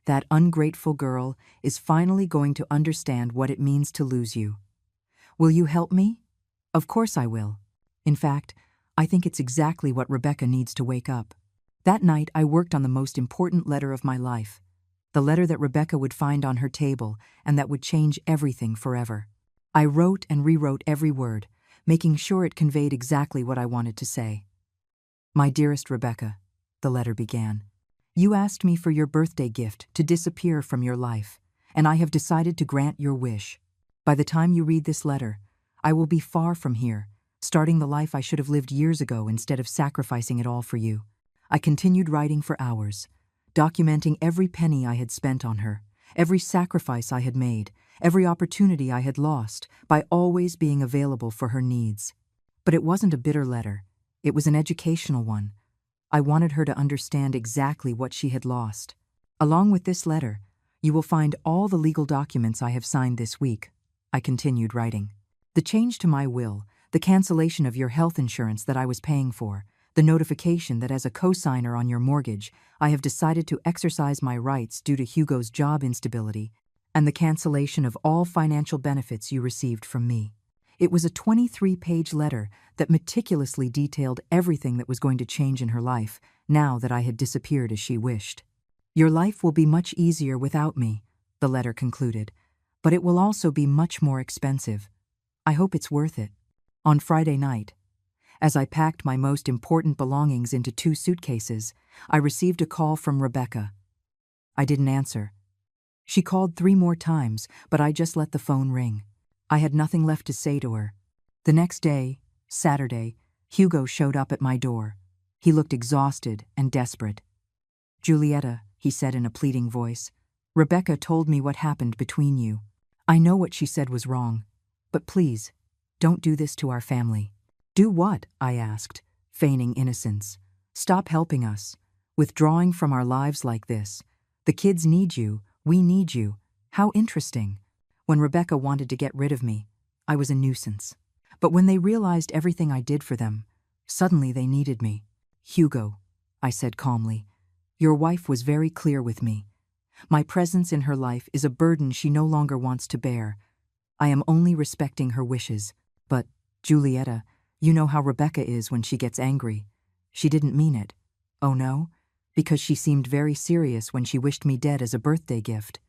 That ungrateful girl is finally going to understand what it means to lose you. Will you help me? Of course I will. In fact, I think it's exactly what Rebecca needs to wake up. That night I worked on the most important letter of my life. The letter that Rebecca would find on her table and that would change everything forever. I wrote and rewrote every word, making sure it conveyed exactly what I wanted to say. My dearest Rebecca, the letter began. You asked me for your birthday gift to disappear from your life, and I have decided to grant your wish. By the time you read this letter, I will be far from here, starting the life I should have lived years ago instead of sacrificing it all for you. I continued writing for hours, documenting every penny I had spent on her, every sacrifice I had made, every opportunity I had lost, by always being available for her needs. But it wasn't a bitter letter. It was an educational one. I wanted her to understand exactly what she had lost. Along with this letter, you will find all the legal documents I have signed this week. I continued writing. The change to my will, the cancellation of your health insurance that I was paying for, the notification that as a co-signer on your mortgage, I have decided to exercise my rights due to Hugo's job instability, and the cancellation of all financial benefits you received from me. It was a 23-page letter that meticulously detailed everything that was going to change in her life now that I had disappeared as she wished. Your life will be much easier without me, the letter concluded, but it will also be much more expensive. I hope it's worth it. On Friday night, as I packed my most important belongings into 2 suitcases, I received a call from Rebecca. I didn't answer. She called 3 more times, but I just let the phone ring. I had nothing left to say to her. The next day, Saturday, Hugo showed up at my door. He looked exhausted and desperate. "Julieta," he said in a pleading voice, "Rebecca told me what happened between you. I know what she said was wrong, but please, don't do this to our family." "Do what?" I asked, feigning innocence. "Stop helping us. Withdrawing from our lives like this. The kids need you, we need you. How interesting. When Rebecca wanted to get rid of me, I was a nuisance. But when they realized everything I did for them, suddenly they needed me." "Hugo," I said calmly, "your wife was very clear with me. My presence in her life is a burden she no longer wants to bear. I am only respecting her wishes. But, Julieta, you know how Rebecca is when she gets angry. She didn't mean it." "Oh no?" "Because she seemed very serious when she wished me dead as a birthday gift."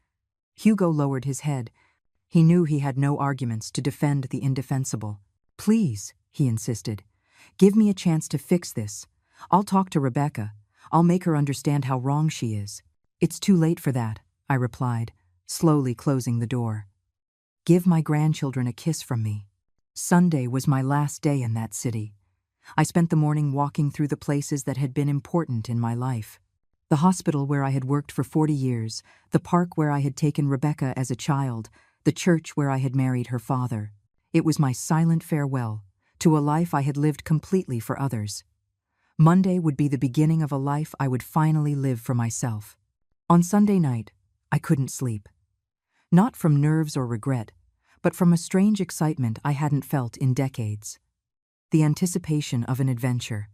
Hugo lowered his head. He knew he had no arguments to defend the indefensible. "Please," he insisted, "give me a chance to fix this. I'll talk to Rebecca. I'll make her understand how wrong she is." "It's too late for that," I replied, slowly closing the door. "Give my grandchildren a kiss from me." Sunday was my last day in that city. I spent the morning walking through the places that had been important in my life. The hospital where I had worked for 40 years, the park where I had taken Rebecca as a child, the church where I had married her father. It was my silent farewell to a life I had lived completely for others. Monday would be the beginning of a life I would finally live for myself. On Sunday night, I couldn't sleep. Not from nerves or regret, but from a strange excitement I hadn't felt in decades. The anticipation of an adventure.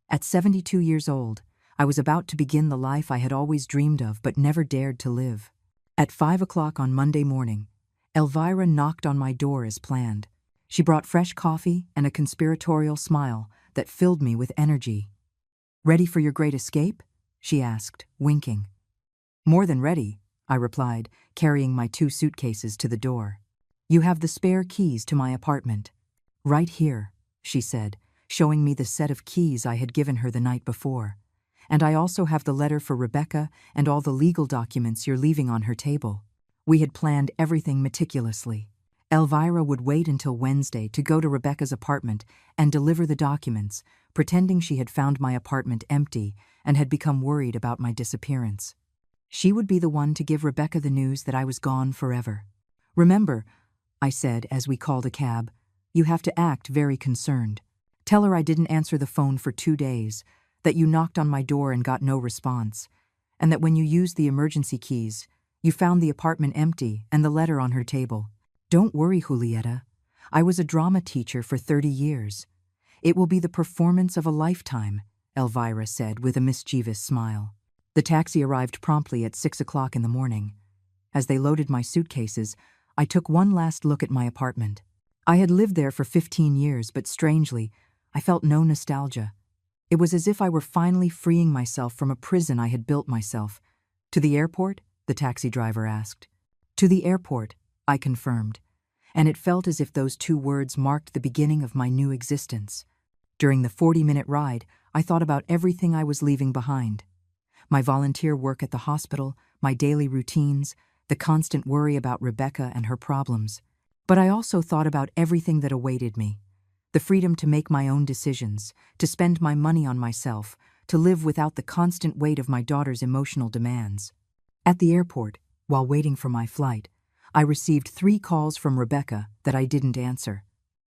At 72 years old, I was about to begin the life I had always dreamed of but never dared to live. At 5 o'clock on Monday morning, Elvira knocked on my door as planned. She brought fresh coffee and a conspiratorial smile that filled me with energy. "Ready for your great escape?" she asked, winking. "More than ready," I replied, carrying my 2 suitcases to the door. "You have the spare keys to my apartment." "Right here," she said, showing me the set of keys I had given her the night before. "And I also have the letter for Rebecca and all the legal documents you're leaving on her table." We had planned everything meticulously. Elvira would wait until Wednesday to go to Rebecca's apartment and deliver the documents, pretending she had found my apartment empty and had become worried about my disappearance. She would be the one to give Rebecca the news that I was gone forever. "Remember," I said as we called a cab, "you have to act very concerned. Tell her I didn't answer the phone for 2 days, that you knocked on my door and got no response, and that when you used the emergency keys, you found the apartment empty and the letter on her table. Don't worry, Julieta. I was a drama teacher for 30 years. It will be the performance of a lifetime," Elvira said with a mischievous smile. The taxi arrived promptly at 6 o'clock in the morning. As they loaded my suitcases, I took one last look at my apartment. I had lived there for 15 years, but strangely, I felt no nostalgia. It was as if I were finally freeing myself from a prison I had built myself. "To the airport?" the taxi driver asked. "To the airport," I confirmed, and it felt as if those 2 words marked the beginning of my new existence. During the 40-minute ride, I thought about everything I was leaving behind. My volunteer work at the hospital, my daily routines, the constant worry about Rebecca and her problems. But I also thought about everything that awaited me. The freedom to make my own decisions, to spend my money on myself, to live without the constant weight of my daughter's emotional demands. At the airport, while waiting for my flight, I received 3 calls from Rebecca that I didn't answer.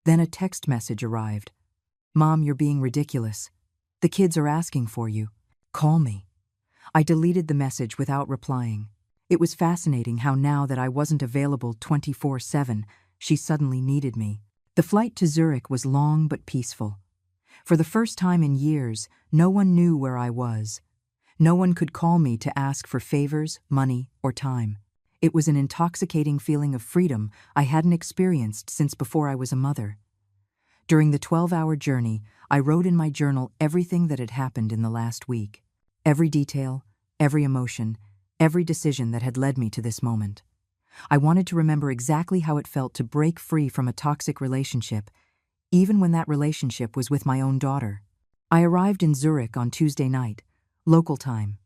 Then a text message arrived. "Mom, you're being ridiculous. The kids are asking for you. Call me." I deleted the message without replying. It was fascinating how now that I wasn't available 24/7, she suddenly needed me. The flight to Zurich was long but peaceful. For the first time in years, no one knew where I was. No one could call me to ask for favors, money, or time. It was an intoxicating feeling of freedom I hadn't experienced since before I was a mother. During the 12-hour journey, I wrote in my journal everything that had happened in the last week. Every detail, every emotion, every decision that had led me to this moment. I wanted to remember exactly how it felt to break free from a toxic relationship, even when that relationship was with my own daughter. I arrived in Zurich on Tuesday night, local time.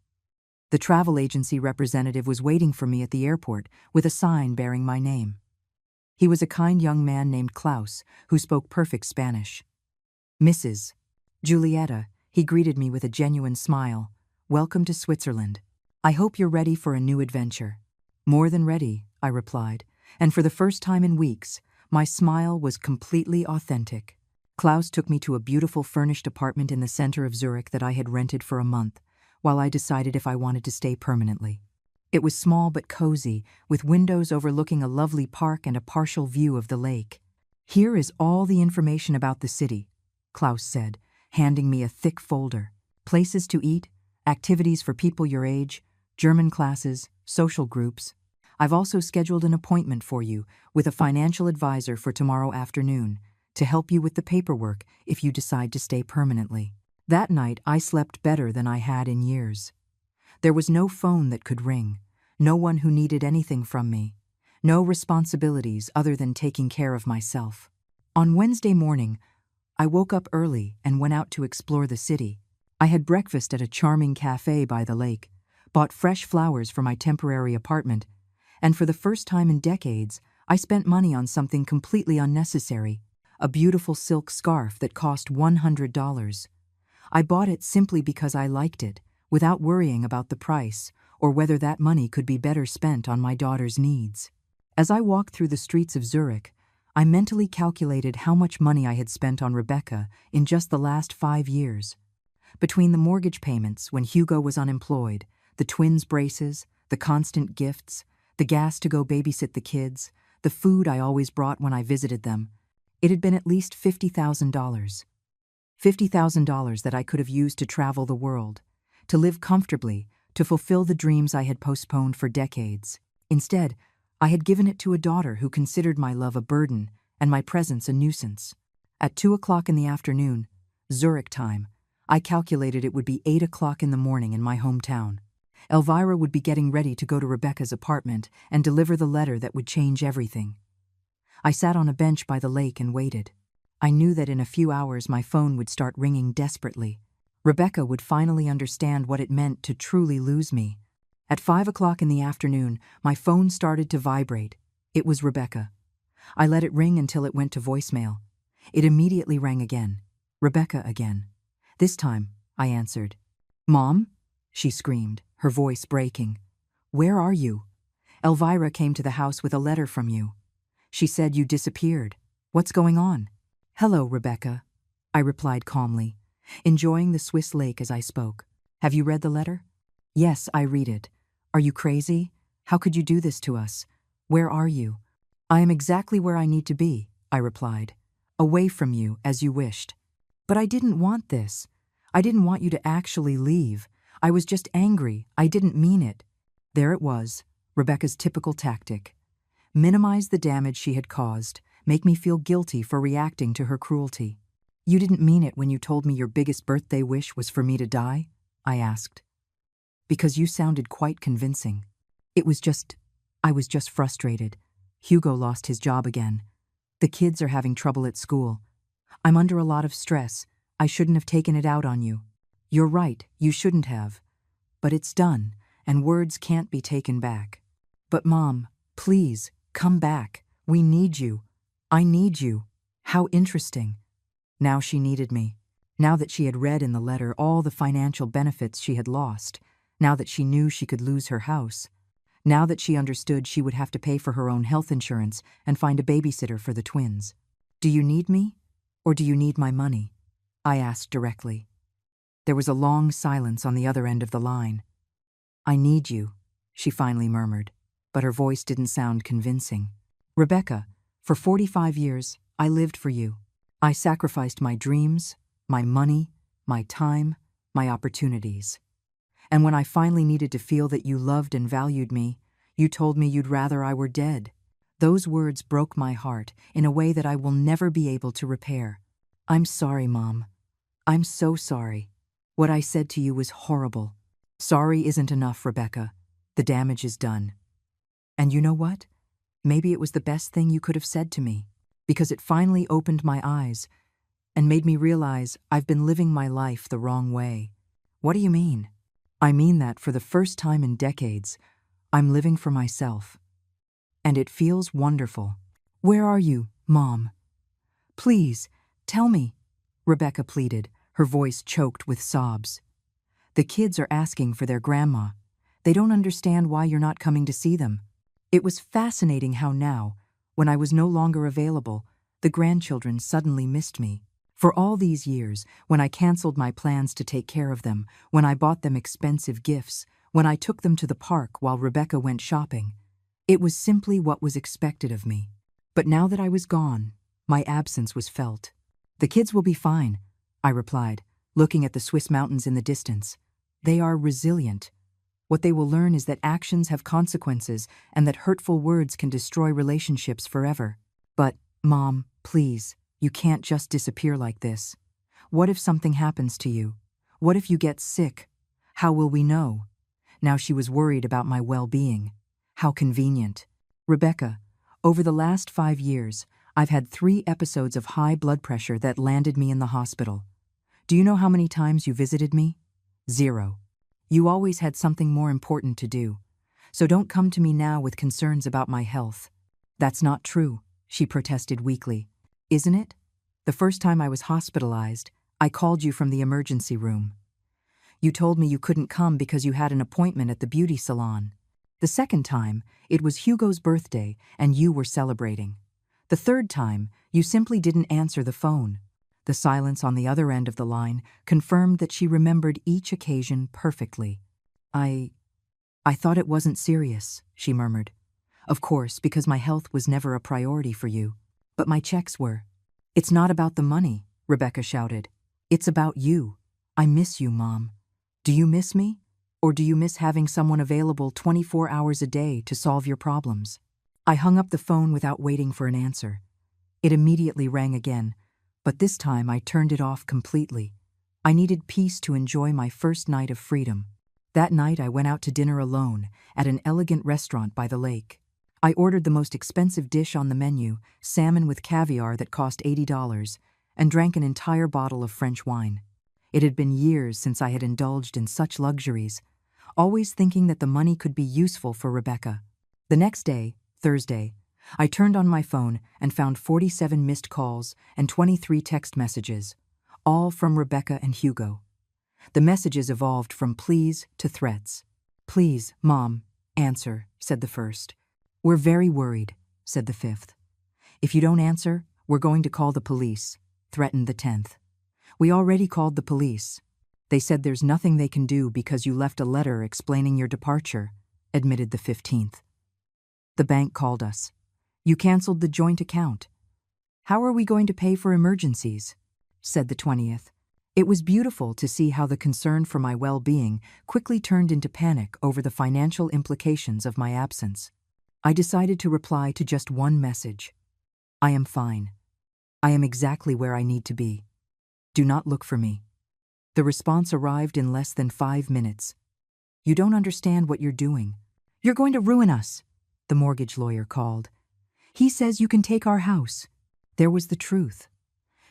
The travel agency representative was waiting for me at the airport with a sign bearing my name. He was a kind young man named Klaus, who spoke perfect Spanish. "Mrs." Giulietta, he greeted me with a genuine smile. Welcome to Switzerland. I hope you're ready for a new adventure. More than ready, I replied, and for the first time in weeks, my smile was completely authentic. Klaus took me to a beautiful furnished apartment in the center of Zurich that I had rented for a month, while I decided if I wanted to stay permanently. It was small but cozy, with windows overlooking a lovely park and a partial view of the lake. Here is all the information about the city, Klaus said, handing me a thick folder. Places to eat, activities for people your age, German classes, social groups. I've also scheduled an appointment for you with a financial advisor for tomorrow afternoon to help you with the paperwork if you decide to stay permanently. That night, I slept better than I had in years. There was no phone that could ring, no one who needed anything from me, no responsibilities other than taking care of myself. On Wednesday morning, I woke up early and went out to explore the city. I had breakfast at a charming cafe by the lake, bought fresh flowers for my temporary apartment, and for the first time in decades, I spent money on something completely unnecessary, a beautiful silk scarf that cost $100. I bought it simply because I liked it, without worrying about the price or whether that money could be better spent on my daughter's needs. As I walked through the streets of Zurich, I mentally calculated how much money I had spent on Rebecca in just the last 5 years. Between the mortgage payments when Hugo was unemployed, the twins' braces, the constant gifts, the gas to go babysit the kids, the food I always brought when I visited them, it had been at least $50,000. $50,000 that I could have used to travel the world, to live comfortably, to fulfill the dreams I had postponed for decades. Instead, I had given it to a daughter who considered my love a burden and my presence a nuisance. At 2 o'clock in the afternoon, Zurich time, I calculated it would be 8 o'clock in the morning in my hometown. Elvira would be getting ready to go to Rebecca's apartment and deliver the letter that would change everything. I sat on a bench by the lake and waited. I knew that in a few hours my phone would start ringing desperately. Rebecca would finally understand what it meant to truly lose me. At 5 o'clock in the afternoon, my phone started to vibrate. It was Rebecca. I let it ring until it went to voicemail. It immediately rang again. Rebecca again. This time, I answered. "Mom?" she screamed, her voice breaking. "Where are you? Elvira came to the house with a letter from you. She said you disappeared. What's going on?" "Hello, Rebecca," I replied calmly, enjoying the Swiss lake as I spoke. "Have you read the letter?" "Yes, I read it. Are you crazy? How could you do this to us? Where are you?" "I am exactly where I need to be," I replied. "Away from you, as you wished. But I didn't want this. I didn't want you to actually leave. I was just angry. I didn't mean it." There it was, Rebecca's typical tactic. Minimize the damage she had caused, make me feel guilty for reacting to her cruelty. "You didn't mean it when you told me your biggest birthday wish was for me to die?" I asked. "Because you sounded quite convincing. I was just frustrated. Hugo lost his job again. The kids are having trouble at school. I'm under a lot of stress. I shouldn't have taken it out on you." "You're right, you shouldn't have. But it's done, and words can't be taken back." "But Mom, please, come back. We need you. I need you." How interesting. Now she needed me. Now that she had read in the letter all the financial benefits she had lost. Now that she knew she could lose her house. Now that she understood she would have to pay for her own health insurance and find a babysitter for the twins. "Do you need me? Or do you need my money?" I asked directly. There was a long silence on the other end of the line. "I need you," she finally murmured, but her voice didn't sound convincing. "Rebecca, for 45 years, I lived for you. I sacrificed my dreams, my money, my time, my opportunities. And when I finally needed to feel that you loved and valued me, you told me you'd rather I were dead." Those words broke my heart in a way that I will never be able to repair. "I'm sorry, Mom. I'm so sorry. What I said to you was horrible. Sorry isn't enough, Rebecca. The damage is done. And you know what? Maybe it was the best thing you could have said to me, because it finally opened my eyes and made me realize I've been living my life the wrong way." "What do you mean?" "I mean that for the first time in decades, I'm living for myself. And it feels wonderful." "Where are you, Mom? Please, tell me," Rebecca pleaded, her voice choked with sobs. "The kids are asking for their grandma. They don't understand why you're not coming to see them." It was fascinating how now, when I was no longer available, the grandchildren suddenly missed me. For all these years, when I canceled my plans to take care of them, when I bought them expensive gifts, when I took them to the park while Rebecca went shopping, it was simply what was expected of me. But now that I was gone, my absence was felt. "The kids will be fine," I replied, looking at the Swiss mountains in the distance. "They are resilient. What they will learn is that actions have consequences and that hurtful words can destroy relationships forever." "But, Mom, please, you can't just disappear like this. What if something happens to you? What if you get sick? How will we know?" Now she was worried about my well-being. How convenient. "Rebecca, over the last 5 years, I've had 3 episodes of high blood pressure that landed me in the hospital. Do you know how many times you visited me? 0. You always had something more important to do. So don't come to me now with concerns about my health." "That's not true," she protested weakly. "Isn't it? The first time I was hospitalized, I called you from the emergency room. You told me you couldn't come because you had an appointment at the beauty salon. The second time, it was Hugo's birthday and you were celebrating. The third time, you simply didn't answer the phone." The silence on the other end of the line confirmed that she remembered each occasion perfectly. I thought it wasn't serious," she murmured. "Of course, because my health was never a priority for you. But my checks were." "It's not about the money," Rebecca shouted. "It's about you. I miss you, Mom. Do you miss me? Or do you miss having someone available 24 hours a day to solve your problems?" I hung up the phone without waiting for an answer. It immediately rang again, but this time I turned it off completely. I needed peace to enjoy my first night of freedom. That night I went out to dinner alone at an elegant restaurant by the lake. I ordered the most expensive dish on the menu, salmon with caviar that cost $80, and drank an entire bottle of French wine. It had been years since I had indulged in such luxuries, always thinking that the money could be useful for Rebecca. The next day, Thursday, I turned on my phone and found 47 missed calls and 23 text messages, all from Rebecca and Hugo. The messages evolved from pleas to threats. "Please, Mom, answer," said the first. "We're very worried," said the 5th. "If you don't answer, we're going to call the police," threatened the 10th. "We already called the police. They said there's nothing they can do because you left a letter explaining your departure," admitted the 15th. "The bank called us. You canceled the joint account. How are we going to pay for emergencies?" said the 20th. It was beautiful to see how the concern for my well-being quickly turned into panic over the financial implications of my absence. I decided to reply to just one message. "I am fine. I am exactly where I need to be. Do not look for me." The response arrived in less than 5 minutes. "You don't understand what you're doing. You're going to ruin us," the mortgage lawyer called. "He says you can take our house." There was the truth.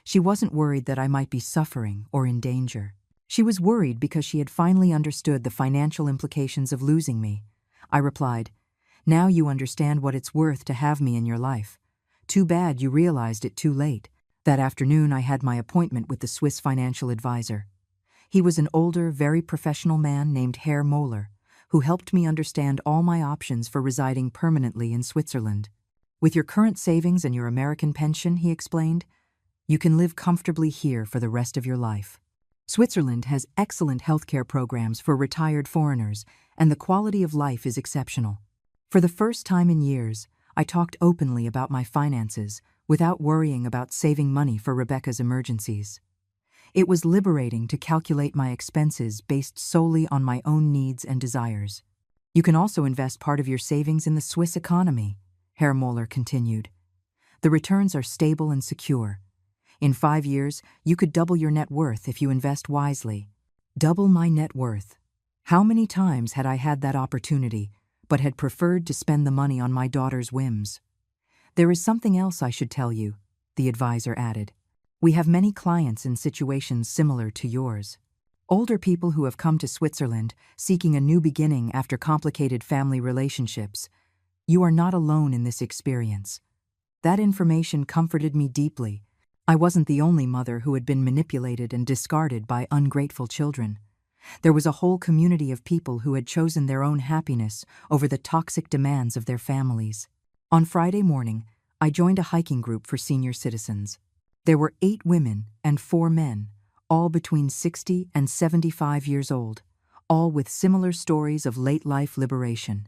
She wasn't worried that I might be suffering or in danger. She was worried because she had finally understood the financial implications of losing me. I replied, "Now you understand what it's worth to have me in your life. Too bad you realized it too late." That afternoon I had my appointment with the Swiss financial advisor. He was an older, very professional man named Herr Moeller, who helped me understand all my options for residing permanently in Switzerland. "With your current savings and your American pension," he explained, "you can live comfortably here for the rest of your life. Switzerland has excellent healthcare programs for retired foreigners, and the quality of life is exceptional." For the first time in years, I talked openly about my finances without worrying about saving money for Rebecca's emergencies. It was liberating to calculate my expenses based solely on my own needs and desires. "You can also invest part of your savings in the Swiss economy," Herr Moeller continued. "The returns are stable and secure. In 5 years, you could double your net worth if you invest wisely." Double my net worth. How many times had I had that opportunity, but had preferred to spend the money on my daughter's whims? "There is something else I should tell you," the advisor added. "We have many clients in situations similar to yours. Older people who have come to Switzerland seeking a new beginning after complicated family relationships. You are not alone in this experience." That information comforted me deeply, I wasn't the only mother who had been manipulated and discarded by ungrateful children. There was a whole community of people who had chosen their own happiness over the toxic demands of their families. On Friday morning, I joined a hiking group for senior citizens. There were 8 women and 4 men, all between 60 and 75 years old, all with similar stories of late-life liberation.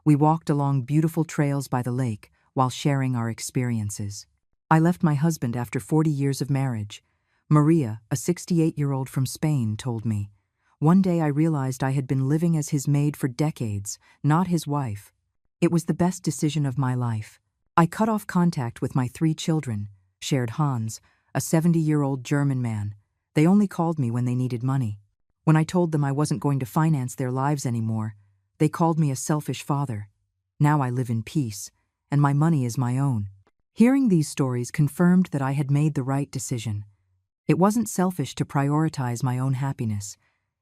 We walked along beautiful trails by the lake while sharing our experiences. I left my husband after 40 years of marriage. Maria, a 68-year-old from Spain, told me. One day I realized I had been living as his maid for decades, not his wife. It was the best decision of my life. I cut off contact with my 3 children, shared Hans, a 70-year-old German man. They only called me when they needed money. When I told them I wasn't going to finance their lives anymore, they called me a selfish father. Now I live in peace, and my money is my own. Hearing these stories confirmed that I had made the right decision. It wasn't selfish to prioritize my own happiness.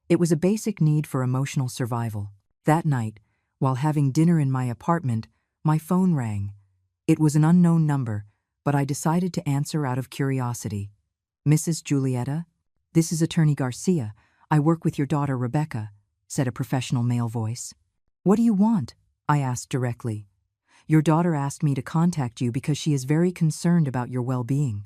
It was a basic need for emotional survival. That night, while having dinner in my apartment, my phone rang. It was an unknown number, but I decided to answer out of curiosity. "Mrs. Julieta? This is Attorney Garcia. I work with your daughter Rebecca," said a professional male voice. "What do you want?" I asked directly. "Your daughter asked me to contact you because she is very concerned about your well-being.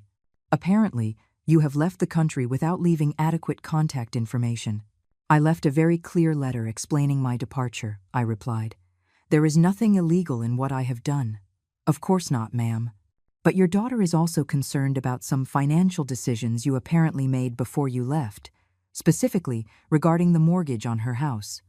Apparently, you have left the country without leaving adequate contact information." "I left a very clear letter explaining my departure," I replied. "There is nothing illegal in what I have done." "Of course not, ma'am. But your daughter is also concerned about some financial decisions you apparently made before you left, specifically regarding the mortgage on her house."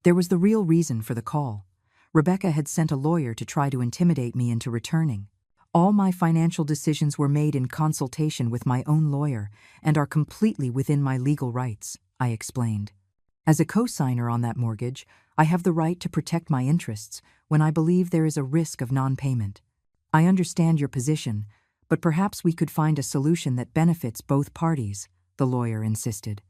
There was the real reason for the call. Rebecca had sent a lawyer to try to intimidate me into returning. "All my financial decisions were made in consultation with my own lawyer and are completely within my legal rights," I explained. "As a co-signer on that mortgage, I have the right to protect my interests when I believe there is a risk of non-payment. I understand your position, but perhaps we could find a solution that benefits both parties," the lawyer insisted.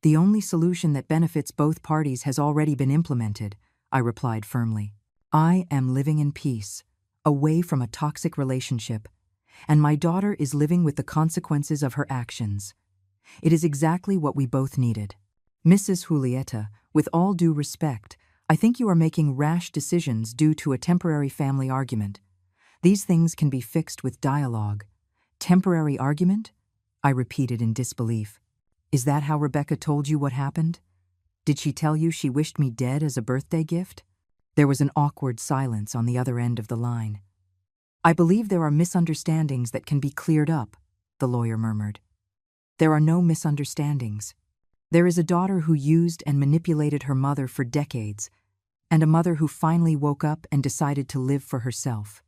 "The only solution that benefits both parties has already been implemented," I replied firmly. "I am living in peace, away from a toxic relationship, and my daughter is living with the consequences of her actions. It is exactly what we both needed. Mrs. Julieta, with all due respect, I think you are making rash decisions due to a temporary family argument. These things can be fixed with dialogue." "Temporary argument?" I repeated in disbelief. "Is that how Rebecca told you what happened? Did she tell you she wished me dead as a birthday gift?" There was an awkward silence on the other end of the line. "I believe there are misunderstandings that can be cleared up," the lawyer murmured. "There are no misunderstandings. There is a daughter who used and manipulated her mother for decades, and a mother who finally woke up and decided to live for herself.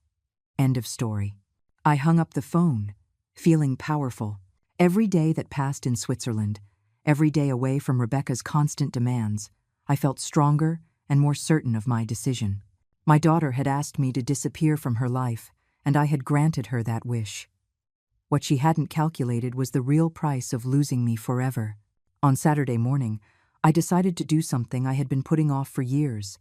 End of story." I hung up the phone, feeling powerful. Every day that passed in Switzerland, every day away from Rebecca's constant demands, I felt stronger and more certain of my decision. My daughter had asked me to disappear from her life, and I had granted her that wish. What she hadn't calculated was the real price of losing me forever. On Saturday morning, I decided to do something I had been putting off for years.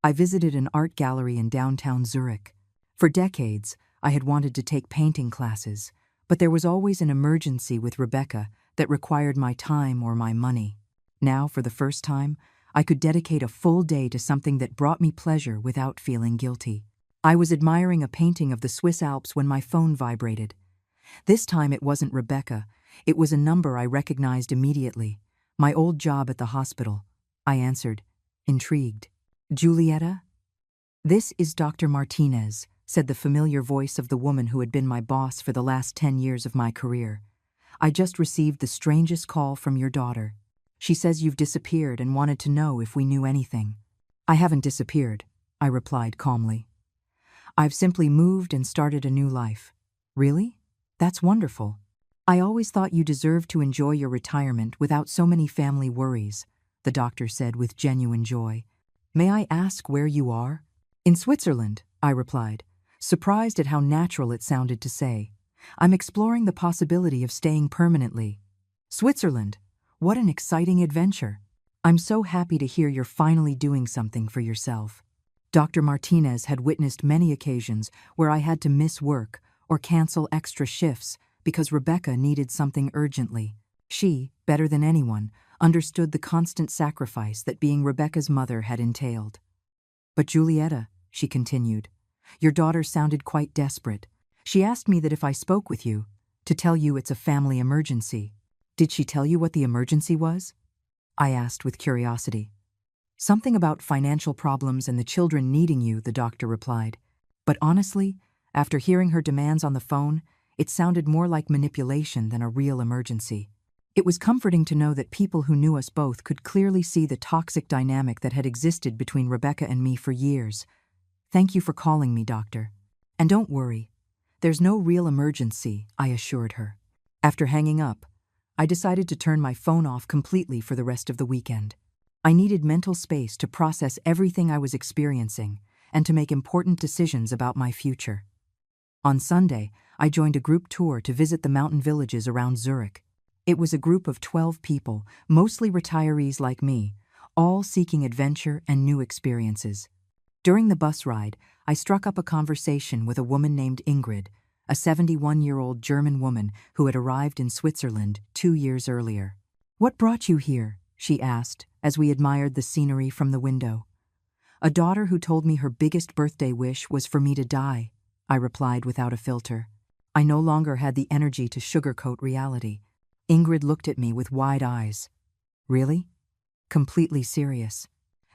I visited an art gallery in downtown Zurich. For decades, I had wanted to take painting classes, but there was always an emergency with Rebecca that required my time or my money. Now, for the first time, I could dedicate a full day to something that brought me pleasure without feeling guilty. I was admiring a painting of the Swiss Alps when my phone vibrated. This time it wasn't Rebecca. It was a number I recognized immediately. My old job at the hospital. I answered, intrigued. "Julieta?" "This is Dr. Martinez," said the familiar voice of the woman who had been my boss for the last 10 years of my career. "I just received the strangest call from your daughter. She says you've disappeared and wanted to know if we knew anything." "I haven't disappeared," I replied calmly. "I've simply moved and started a new life." "Really? That's wonderful. I always thought you deserved to enjoy your retirement without so many family worries," the doctor said with genuine joy. "May I ask where you are?" "In Switzerland," I replied, surprised at how natural it sounded to say. "I'm exploring the possibility of staying permanently." "Switzerland? What an exciting adventure. I'm so happy to hear you're finally doing something for yourself." Dr. Martinez had witnessed many occasions where I had to miss work or cancel extra shifts because Rebecca needed something urgently. She, better than anyone, understood the constant sacrifice that being Rebecca's mother had entailed. "But Julietta," she continued, "your daughter sounded quite desperate. She asked me that if I spoke with you, to tell you it's a family emergency." "Did she tell you what the emergency was?" I asked with curiosity. "Something about financial problems and the children needing you," the doctor replied. But honestly, after hearing her demands on the phone, it sounded more like manipulation than a real emergency. It was comforting to know that people who knew us both could clearly see the toxic dynamic that had existed between Rebecca and me for years. "Thank you for calling me, doctor. And don't worry, there's no real emergency," I assured her. After hanging up, I decided to turn my phone off completely for the rest of the weekend. I needed mental space to process everything I was experiencing and to make important decisions about my future. On Sunday, I joined a group tour to visit the mountain villages around Zurich. It was a group of 12 people, mostly retirees like me, all seeking adventure and new experiences. During the bus ride, I struck up a conversation with a woman named Ingrid, a 71-year-old German woman who had arrived in Switzerland 2 years earlier. "What brought you here?" she asked as we admired the scenery from the window. "A daughter who told me her biggest birthday wish was for me to die," I replied without a filter. I no longer had the energy to sugarcoat reality. Ingrid looked at me with wide eyes. "Really?" Completely serious.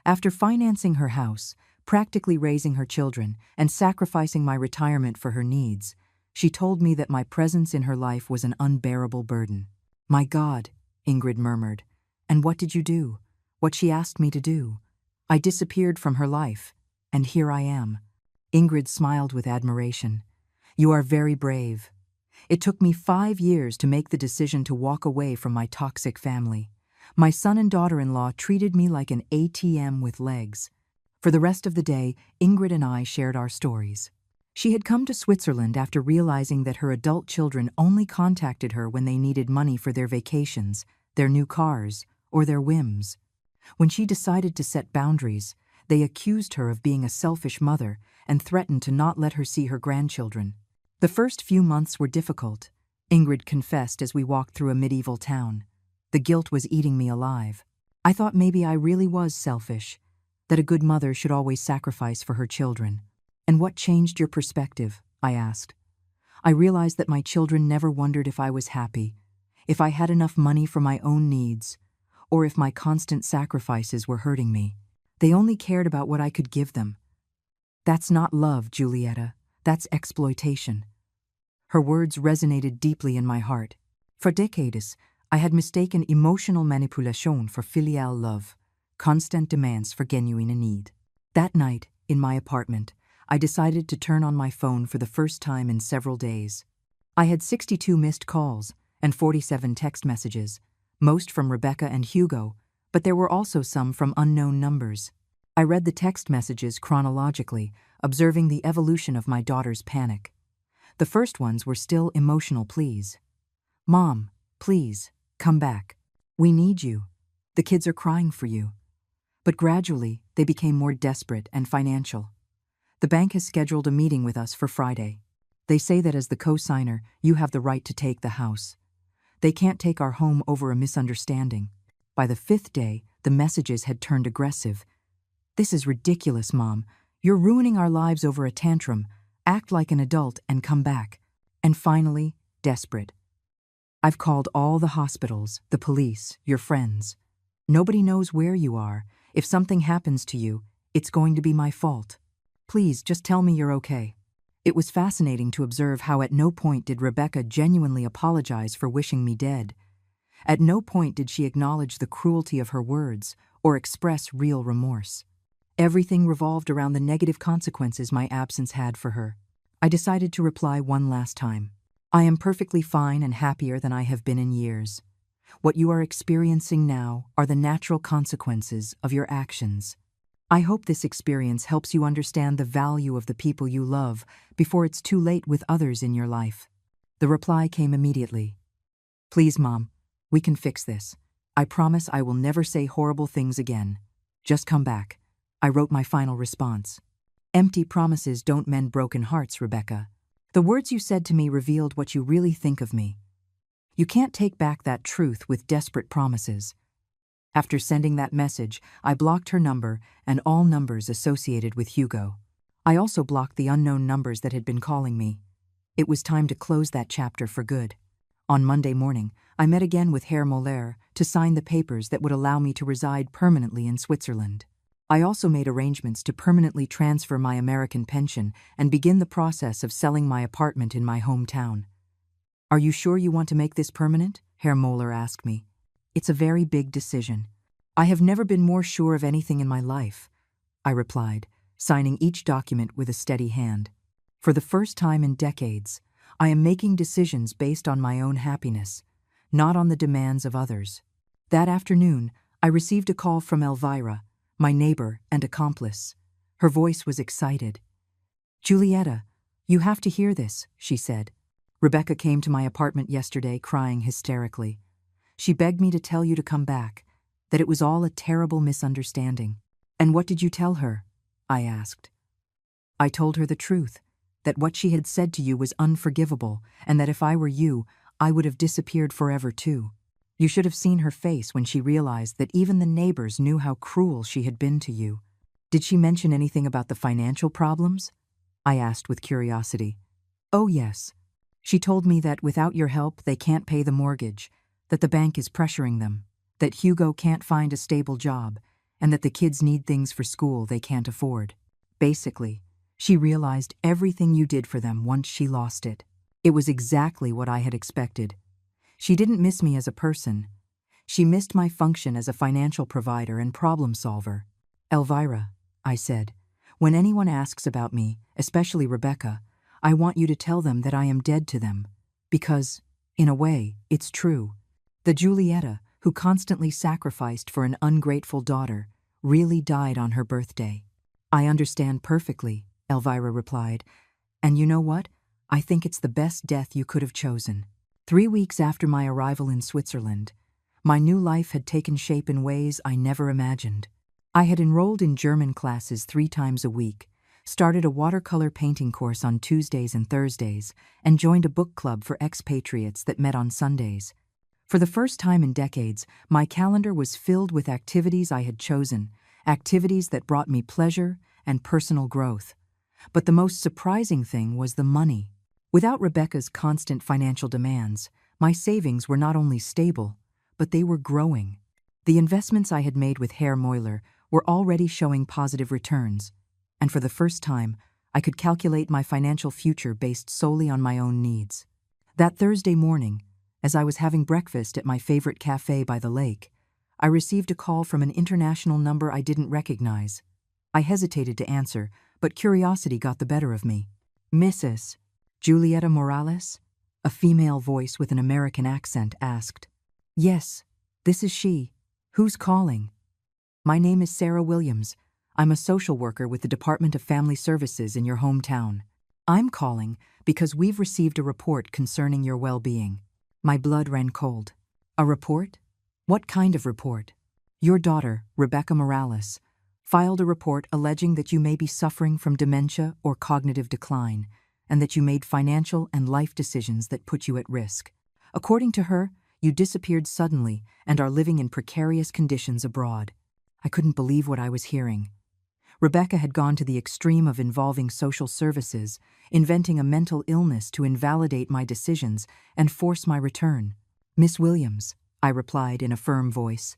After financing her house, practically raising her children, and sacrificing my retirement for her needs, she told me that my presence in her life was an unbearable burden. "My God," Ingrid murmured. "And what did you do?" "What she asked me to do. I disappeared from her life, and here I am." Ingrid smiled with admiration. "You are very brave. It took me 5 years to make the decision to walk away from my toxic family. My son and daughter-in-law treated me like an ATM with legs." For the rest of the day, Ingrid and I shared our stories. She had come to Switzerland after realizing that her adult children only contacted her when they needed money for their vacations, their new cars, or their whims. When she decided to set boundaries, they accused her of being a selfish mother and threatened to not let her see her grandchildren. "The first few months were difficult," Ingrid confessed as we walked through a medieval town. "The guilt was eating me alive. I thought maybe I really was selfish, that a good mother should always sacrifice for her children." "And what changed your perspective?" I asked. "I realized that my children never wondered if I was happy, if I had enough money for my own needs, or if my constant sacrifices were hurting me. They only cared about what I could give them. That's not love, Julietta. That's exploitation." Her words resonated deeply in my heart. For decades, I had mistaken emotional manipulation for filial love, constant demands for genuine need. That night, in my apartment, I decided to turn on my phone for the first time in several days. I had 62 missed calls and 47 text messages, most from Rebecca and Hugo, but there were also some from unknown numbers. I read the text messages chronologically, observing the evolution of my daughter's panic. The first ones were still emotional pleas. "Mom, please, come back. We need you. The kids are crying for you." But gradually, they became more desperate and financial. "The bank has scheduled a meeting with us for Friday. They say that as the co-signer, you have the right to take the house. They can't take our home over a misunderstanding." By the 5th day, the messages had turned aggressive. "This is ridiculous, Mom. You're ruining our lives over a tantrum. Act like an adult and come back." And finally, desperate. "I've called all the hospitals, the police, your friends. Nobody knows where you are. If something happens to you, it's going to be my fault. Please, just tell me you're okay." It was fascinating to observe how at no point did Rebecca genuinely apologize for wishing me dead. At no point did she acknowledge the cruelty of her words or express real remorse. Everything revolved around the negative consequences my absence had for her. I decided to reply one last time. "I am perfectly fine and happier than I have been in years. What you are experiencing now are the natural consequences of your actions. I hope this experience helps you understand the value of the people you love before it's too late with others in your life." The reply came immediately. "Please, Mom, we can fix this. I promise I will never say horrible things again. Just come back." I wrote my final response. "Empty promises don't mend broken hearts, Rebecca. The words you said to me revealed what you really think of me. You can't take back that truth with desperate promises. After sending that message, I blocked her number and all numbers associated with Hugo. I also blocked the unknown numbers that had been calling me. It was time to close that chapter for good. On Monday morning, I met again with Herr Moller to sign the papers that would allow me to reside permanently in Switzerland. I also made arrangements to permanently transfer my American pension and begin the process of selling my apartment in my hometown. Are you sure you want to make this permanent? Herr Moller asked me. It's a very big decision. I have never been more sure of anything in my life, I replied, signing each document with a steady hand. For the first time in decades, I am making decisions based on my own happiness, not on the demands of others. That afternoon, I received a call from Elvira, my neighbor and accomplice. Her voice was excited. Julieta, you have to hear this, she said. Rebecca came to my apartment yesterday crying hysterically. She begged me to tell you to come back, that it was all a terrible misunderstanding. And what did you tell her? I asked. I told her the truth, that what she had said to you was unforgivable, and that if I were you, I would have disappeared forever too. You should have seen her face when she realized that even the neighbors knew how cruel she had been to you. Did she mention anything about the financial problems? I asked with curiosity. Oh yes. She told me that without your help they can't pay the mortgage, that the bank is pressuring them, that Hugo can't find a stable job, and that the kids need things for school they can't afford. Basically, she realized everything you did for them once she lost it. It was exactly what I had expected. She didn't miss me as a person. She missed my function as a financial provider and problem solver. Elvira, I said, when anyone asks about me, especially Rebecca, I want you to tell them that I am dead to them. Because, in a way, it's true. The Julieta, who constantly sacrificed for an ungrateful daughter, really died on her birthday. I understand perfectly, Elvira replied. And you know what? I think it's the best death you could have chosen. 3 weeks after my arrival in Switzerland, my new life had taken shape in ways I never imagined. I had enrolled in German classes 3 times a week, started a watercolor painting course on Tuesdays and Thursdays, and joined a book club for expatriates that met on Sundays. For the first time in decades, my calendar was filled with activities I had chosen, activities that brought me pleasure and personal growth. But the most surprising thing was the money. Without Rebecca's constant financial demands, my savings were not only stable, but they were growing. The investments I had made with Herr Moller were already showing positive returns, and for the first time, I could calculate my financial future based solely on my own needs. That Thursday morning, as I was having breakfast at my favorite cafe by the lake, I received a call from an international number I didn't recognize. I hesitated to answer, but curiosity got the better of me. Mrs. Julieta Morales? A female voice with an American accent asked. Yes, this is she. Who's calling? My name is Sarah Williams. I'm a social worker with the Department of Family Services in your hometown. I'm calling because we've received a report concerning your well-being. My blood ran cold. A report? What kind of report? Your daughter, Rebecca Morales, filed a report alleging that you may be suffering from dementia or cognitive decline, and that you made financial and life decisions that put you at risk. According to her, you disappeared suddenly and are living in precarious conditions abroad. I couldn't believe what I was hearing. Rebecca had gone to the extreme of involving social services, inventing a mental illness to invalidate my decisions and force my return. Miss Williams, I replied in a firm voice,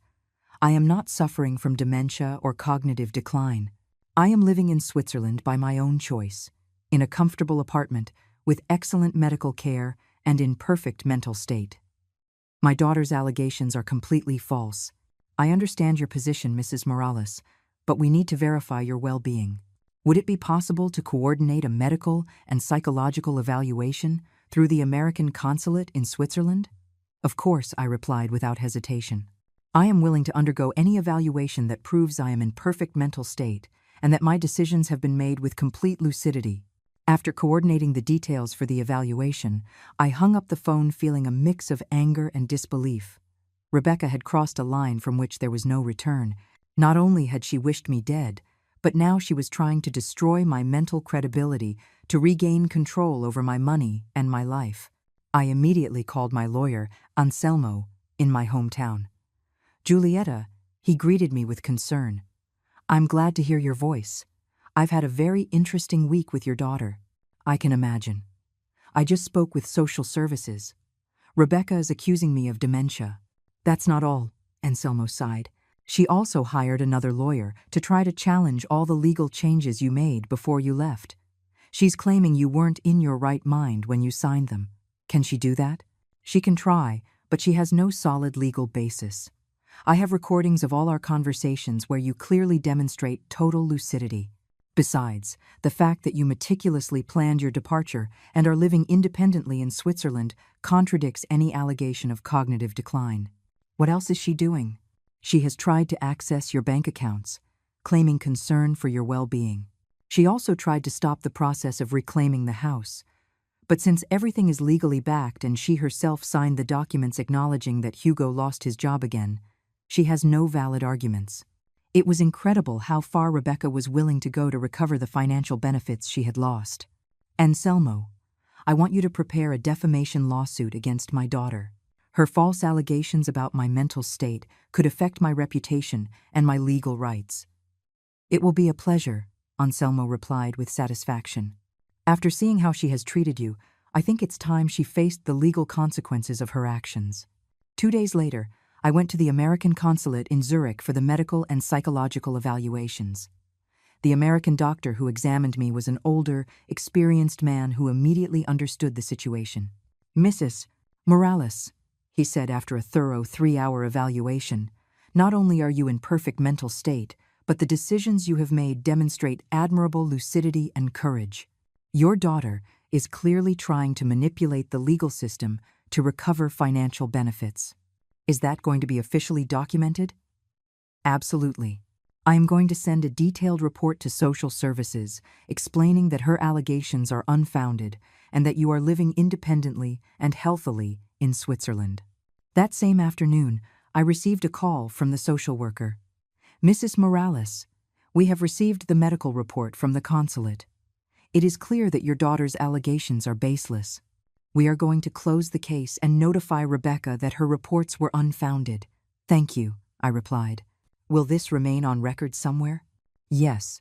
I am not suffering from dementia or cognitive decline. I am living in Switzerland by my own choice, in a comfortable apartment with excellent medical care and in perfect mental state. My daughter's allegations are completely false. I understand your position, Mrs. Morales, but we need to verify your well-being. Would it be possible to coordinate a medical and psychological evaluation through the American consulate in Switzerland? Of course, I replied without hesitation. I am willing to undergo any evaluation that proves I am in perfect mental state and that my decisions have been made with complete lucidity. After coordinating the details for the evaluation, I hung up the phone feeling a mix of anger and disbelief. Rebecca had crossed a line from which there was no return. Not only had she wished me dead, But now she was trying to destroy my mental credibility to regain control over my money and my life. I immediately called my lawyer, Anselmo, in my hometown. "Giulietta," he greeted me with concern. "I'm glad to hear your voice. I've had a very interesting week with your daughter." "I can imagine. I just spoke with social services. Rebecca is accusing me of dementia." "That's not all," Anselmo sighed. "She also hired another lawyer to try to challenge all the legal changes you made before you left. She's claiming you weren't in your right mind when you signed them." "Can she do that?" "She can try, but she has no solid legal basis. I have recordings of all our conversations where you clearly demonstrate total lucidity. Besides, the fact that you meticulously planned your departure and are living independently in Switzerland contradicts any allegation of cognitive decline." "What else is she doing?" "She has tried to access your bank accounts, claiming concern for your well-being. She also tried to stop the process of reclaiming the house. But since everything is legally backed and she herself signed the documents acknowledging that Hugo lost his job again, she has no valid arguments." It was incredible how far Rebecca was willing to go to recover the financial benefits she had lost. "Anselmo, I want you to prepare a defamation lawsuit against my daughter. Her false allegations about my mental state could affect my reputation and my legal rights." "It will be a pleasure," Anselmo replied with satisfaction. "After seeing how she has treated you, I think it's time she faced the legal consequences of her actions." 2 days later, I went to the American consulate in Zurich for the medical and psychological evaluations. The American doctor who examined me was an older, experienced man who immediately understood the situation. "Mrs. Morales," he said after a thorough 3-hour evaluation, "not only are you in perfect mental state, but the decisions you have made demonstrate admirable lucidity and courage. Your daughter is clearly trying to manipulate the legal system to recover financial benefits. Is that going to be officially documented?" "Absolutely. I am going to send a detailed report to social services explaining that her allegations are unfounded and that you are living independently and healthily in Switzerland." That same afternoon, I received a call from the social worker. "Mrs. Morales, we have received the medical report from the consulate. It is clear that your daughter's allegations are baseless. We are going to close the case and notify Rebecca that her reports were unfounded." "Thank you," I replied. "Will this remain on record somewhere?" "Yes.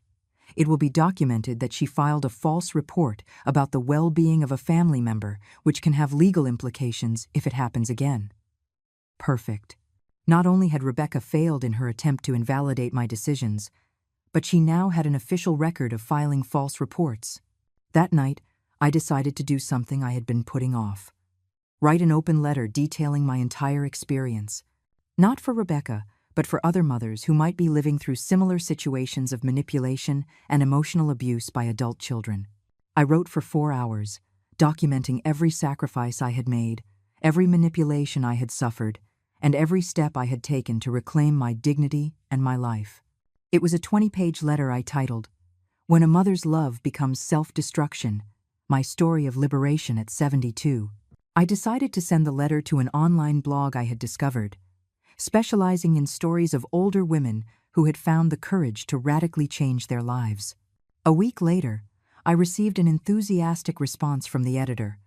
It will be documented that she filed a false report about the well-being of a family member, which can have legal implications if it happens again." Perfect. Not only had Rebecca failed in her attempt to invalidate my decisions, but she now had an official record of filing false reports. That night, I decided to do something I had been putting off. Write an open letter detailing my entire experience. Not for Rebecca, but for other mothers who might be living through similar situations of manipulation and emotional abuse by adult children. I wrote for 4 hours, documenting every sacrifice I had made, every manipulation I had suffered, and every step I had taken to reclaim my dignity and my life. It was a 20-page letter I titled, "When a Mother's Love Becomes Self-Destruction, My Story of Liberation at 72. I decided to send the letter to an online blog I had discovered, specializing in stories of older women who had found the courage to radically change their lives. A week later, I received an enthusiastic response from the editor.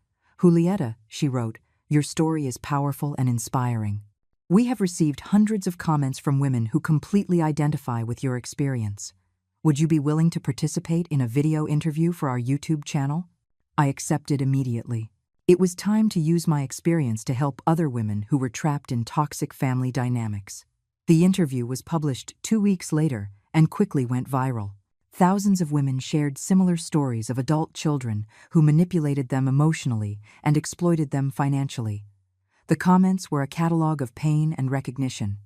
"Giulietta," she wrote, "your story is powerful and inspiring. We have received hundreds of comments from women who completely identify with your experience. Would you be willing to participate in a video interview for our YouTube channel?" I accepted immediately. It was time to use my experience to help other women who were trapped in toxic family dynamics. The interview was published 2 weeks later and quickly went viral. Thousands of women shared similar stories of adult children who manipulated them emotionally and exploited them financially. The comments were a catalog of pain and recognition.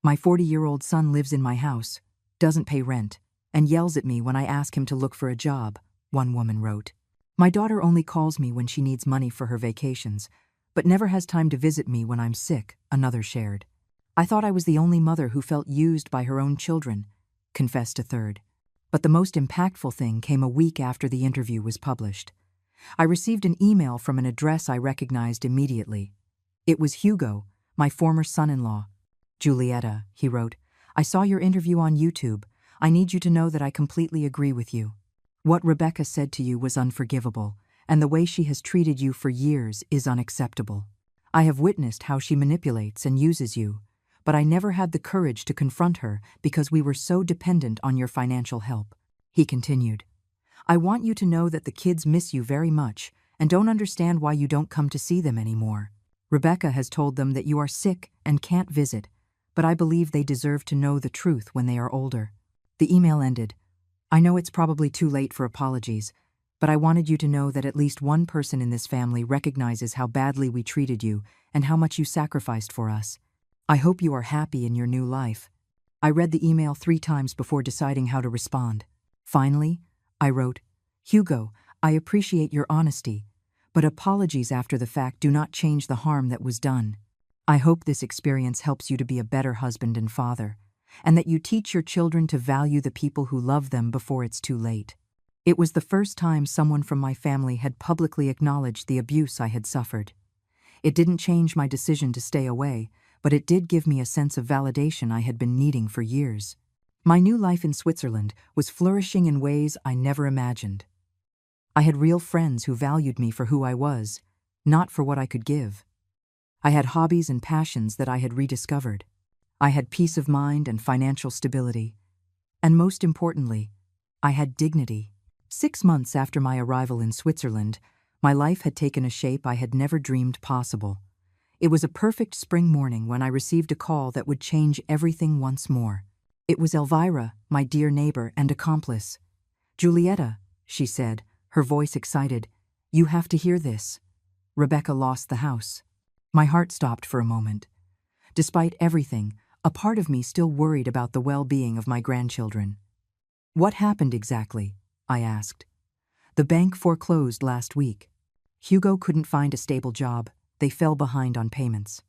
"My 40-year-old son lives in my house, doesn't pay rent, and yells at me when I ask him to look for a job," one woman wrote. "My daughter only calls me when she needs money for her vacations, but never has time to visit me when I'm sick," another shared. "I thought I was the only mother who felt used by her own children," confessed a third. But the most impactful thing came a week after the interview was published. I received an email from an address I recognized immediately. It was Hugo, my former son-in-law. "Giulietta," he wrote, "I saw your interview on YouTube. I need you to know that I completely agree with you. What Rebecca said to you was unforgivable, and the way she has treated you for years is unacceptable. I have witnessed how she manipulates and uses you, but I never had the courage to confront her because we were so dependent on your financial help. He continued, I want you to know that the kids miss you very much and don't understand why you don't come to see them anymore. Rebecca has told them that you are sick and can't visit, but I believe they deserve to know the truth when they are older. The email ended. I know it's probably too late for apologies, but I wanted you to know that at least one person in this family recognizes how badly we treated you and how much you sacrificed for us. I hope you are happy in your new life. I read the email 3 times before deciding how to respond. Finally, I wrote, Hugo, I appreciate your honesty, but apologies after the fact do not change the harm that was done. I hope this experience helps you to be a better husband and father, and that you teach your children to value the people who love them before it's too late. It was the first time someone from my family had publicly acknowledged the abuse I had suffered. It didn't change my decision to stay away, but it did give me a sense of validation I had been needing for years. My new life in Switzerland was flourishing in ways I never imagined. I had real friends who valued me for who I was, not for what I could give. I had hobbies and passions that I had rediscovered. I had peace of mind and financial stability. And most importantly, I had dignity. 6 months after my arrival in Switzerland, my life had taken a shape I had never dreamed possible. It was a perfect spring morning when I received a call that would change everything once more. It was Elvira, my dear neighbor and accomplice. Julieta, she said, her voice excited, you have to hear this. Rebecca lost the house. My heart stopped for a moment. Despite everything, a part of me still worried about the well-being of my grandchildren. What happened exactly? I asked. The bank foreclosed last week. Hugo couldn't find a stable job. They fell behind on payments.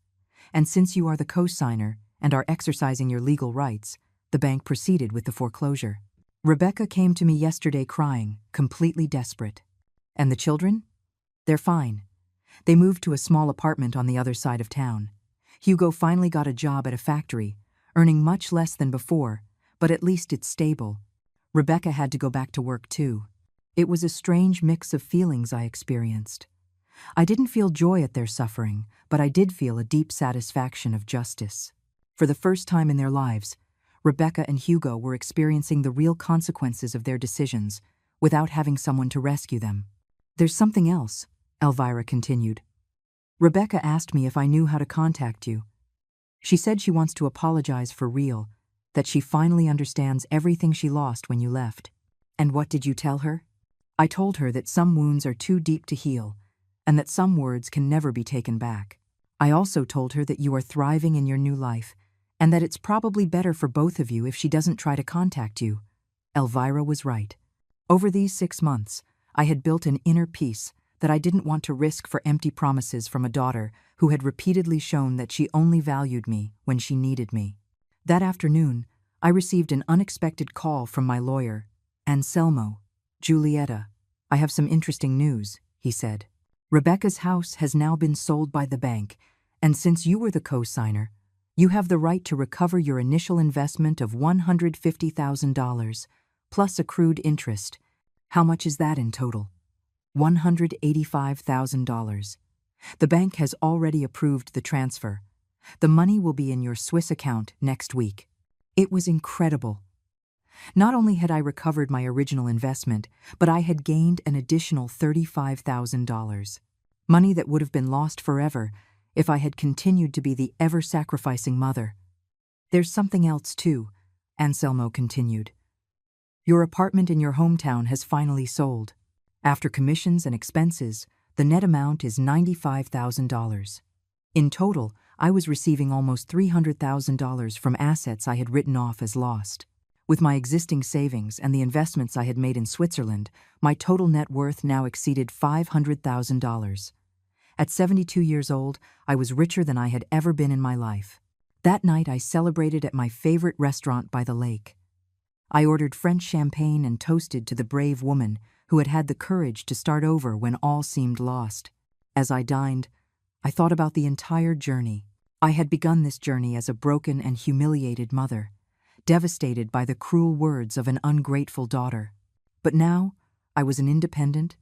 And since you are the co-signer and are exercising your legal rights, the bank proceeded with the foreclosure. Rebecca came to me yesterday crying, completely desperate. And the children? They're fine. They moved to a small apartment on the other side of town. Hugo finally got a job at a factory, earning much less than before, but at least it's stable. Rebecca had to go back to work too. It was a strange mix of feelings I experienced. I didn't feel joy at their suffering, but I did feel a deep satisfaction of justice. For the first time in their lives, Rebecca and Hugo were experiencing the real consequences of their decisions without having someone to rescue them. There's something else, Elvira continued. Rebecca asked me if I knew how to contact you. She said she wants to apologize for real, that she finally understands everything she lost when you left. And what did you tell her? I told her that some wounds are too deep to heal, and that some words can never be taken back. I also told her that you are thriving in your new life, and that it's probably better for both of you if she doesn't try to contact you. Elvira was right. Over these 6 months, I had built an inner peace that I didn't want to risk for empty promises from a daughter who had repeatedly shown that she only valued me when she needed me. That afternoon, I received an unexpected call from my lawyer. Anselmo, Julieta, I have some interesting news, he said. Rebecca's house has now been sold by the bank, and since you were the co-signer, you have the right to recover your initial investment of $150,000, plus accrued interest. How much is that in total? $185,000. The bank has already approved the transfer. The money will be in your Swiss account next week. It was incredible. Not only had I recovered my original investment, but I had gained an additional $35,000. Money that would have been lost forever if I had continued to be the ever-sacrificing mother. There's something else too, Anselmo continued. Your apartment in your hometown has finally sold. After commissions and expenses, the net amount is $95,000. In total, I was receiving almost $300,000 from assets I had written off as lost. With my existing savings and the investments I had made in Switzerland, my total net worth now exceeded $500,000. At 72 years old, I was richer than I had ever been in my life. That night I celebrated at my favorite restaurant by the lake. I ordered French champagne and toasted to the brave woman who had had the courage to start over when all seemed lost. As I dined, I thought about the entire journey. I had begun this journey as a broken and humiliated mother. devastated by the cruel words of an ungrateful daughter. But now, I was an independent,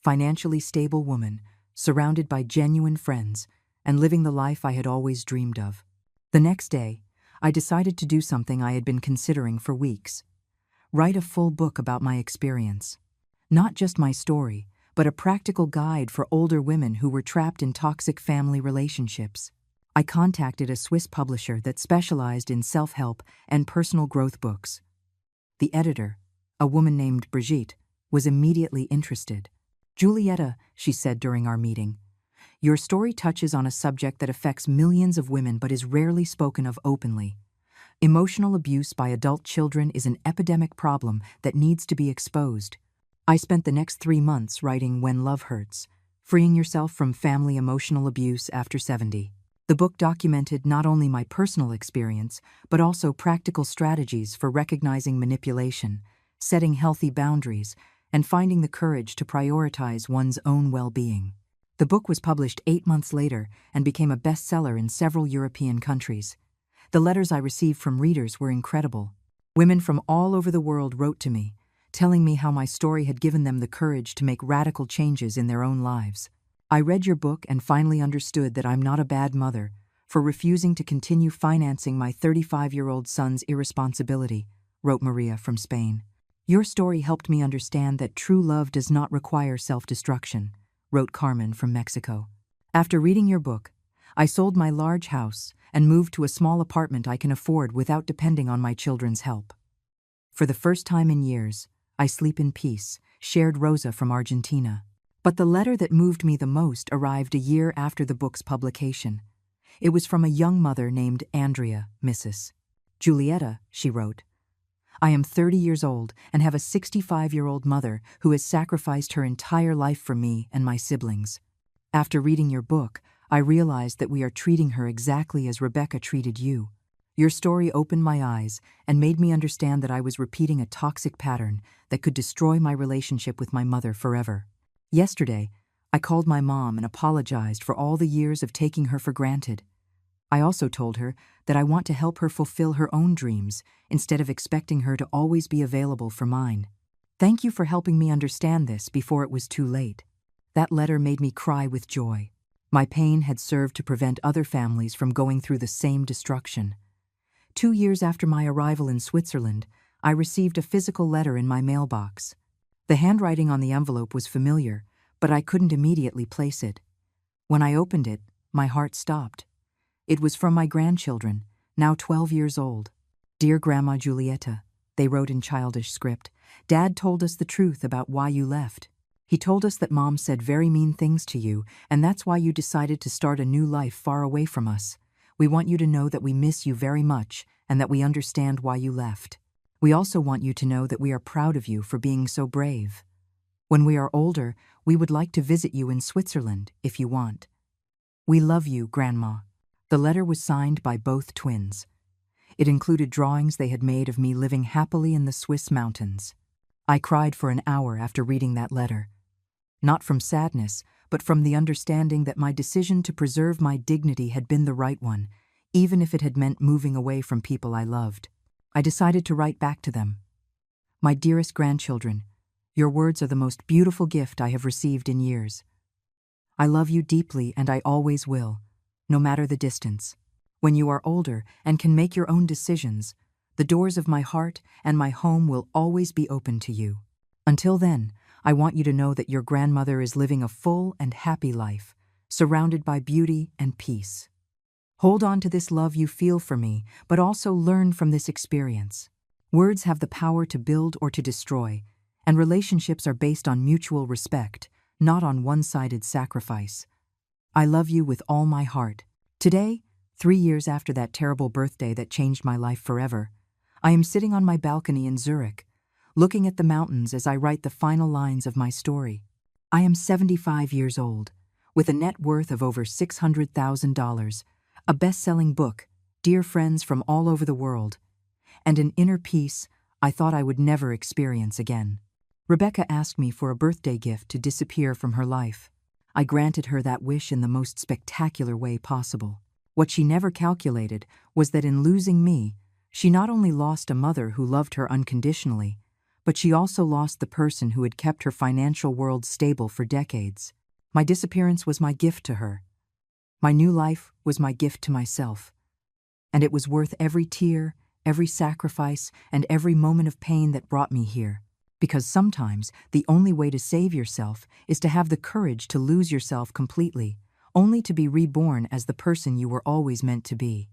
financially stable woman, surrounded by genuine friends, and living the life I had always dreamed of. The next day, I decided to do something I had been considering for weeks. Write a full book about my experience. Not just my story, but a practical guide for older women who were trapped in toxic family relationships. I contacted a Swiss publisher that specialized in self-help and personal growth books. The editor, a woman named Brigitte, was immediately interested. "Julieta," she said during our meeting, "your story touches on a subject that affects millions of women but is rarely spoken of openly. Emotional abuse by adult children is an epidemic problem that needs to be exposed." I spent the next 3 months writing When Love Hurts, Freeing Yourself from Family Emotional Abuse After 70. The book documented not only my personal experience, but also practical strategies for recognizing manipulation, setting healthy boundaries, and finding the courage to prioritize one's own well-being. The book was published 8 months later and became a bestseller in several European countries. The letters I received from readers were incredible. Women from all over the world wrote to me, telling me how my story had given them the courage to make radical changes in their own lives. "I read your book and finally understood that I'm not a bad mother for refusing to continue financing my 35-year-old son's irresponsibility," wrote Maria from Spain. "Your story helped me understand that true love does not require self-destruction," wrote Carmen from Mexico. "After reading your book, I sold my large house and moved to a small apartment I can afford without depending on my children's help. For the first time in years, I sleep in peace," shared Rosa from Argentina. But the letter that moved me the most arrived a year after the book's publication. It was from a young mother named Andrea, Mrs. "Julieta," she wrote, "I am 30 years old and have a 65-year-old mother who has sacrificed her entire life for me and my siblings. After reading your book, I realized that we are treating her exactly as Rebecca treated you. Your story opened my eyes and made me understand that I was repeating a toxic pattern that could destroy my relationship with my mother forever. Yesterday, I called my mom and apologized for all the years of taking her for granted. I also told her that I want to help her fulfill her own dreams instead of expecting her to always be available for mine. Thank you for helping me understand this before it was too late." That letter made me cry with joy. My pain had served to prevent other families from going through the same destruction. 2 years after my arrival in Switzerland, I received a physical letter in my mailbox. The handwriting on the envelope was familiar, but I couldn't immediately place it. When I opened it, my heart stopped. It was from my grandchildren, now 12 years old. "Dear Grandma Julieta," they wrote in childish script, "Dad told us the truth about why you left. He told us that Mom said very mean things to you, and that's why you decided to start a new life far away from us. We want you to know that we miss you very much and that we understand why you left. We also want you to know that we are proud of you for being so brave. When we are older, we would like to visit you in Switzerland if you want. We love you, Grandma." The letter was signed by both twins. It included drawings they had made of me living happily in the Swiss mountains. I cried for an hour after reading that letter. Not from sadness, but from the understanding that my decision to preserve my dignity had been the right one, even if it had meant moving away from people I loved. I decided to write back to them. "My dearest grandchildren, your words are the most beautiful gift I have received in years. I love you deeply and I always will, no matter the distance. When you are older and can make your own decisions, the doors of my heart and my home will always be open to you. Until then, I want you to know that your grandmother is living a full and happy life, surrounded by beauty and peace. Hold on to this love you feel for me, but also learn from this experience. Words have the power to build or to destroy, and relationships are based on mutual respect, not on one-sided sacrifice. I love you with all my heart." Today, 3 years after that terrible birthday that changed my life forever, I am sitting on my balcony in Zurich, looking at the mountains as I write the final lines of my story. I am 75 years old, with a net worth of over $600,000, a best-selling book, dear friends from all over the world, and an inner peace I thought I would never experience again. Rebecca asked me for a birthday gift to disappear from her life. I granted her that wish in the most spectacular way possible. What she never calculated was that in losing me, She not only lost a mother who loved her unconditionally, but she also lost the person who had kept her financial world stable for decades. My disappearance was my gift to her. My new life was my gift to myself. And it was worth every tear, every sacrifice, and every moment of pain that brought me here. Because sometimes the only way to save yourself is to have the courage to lose yourself completely, only to be reborn as the person you were always meant to be.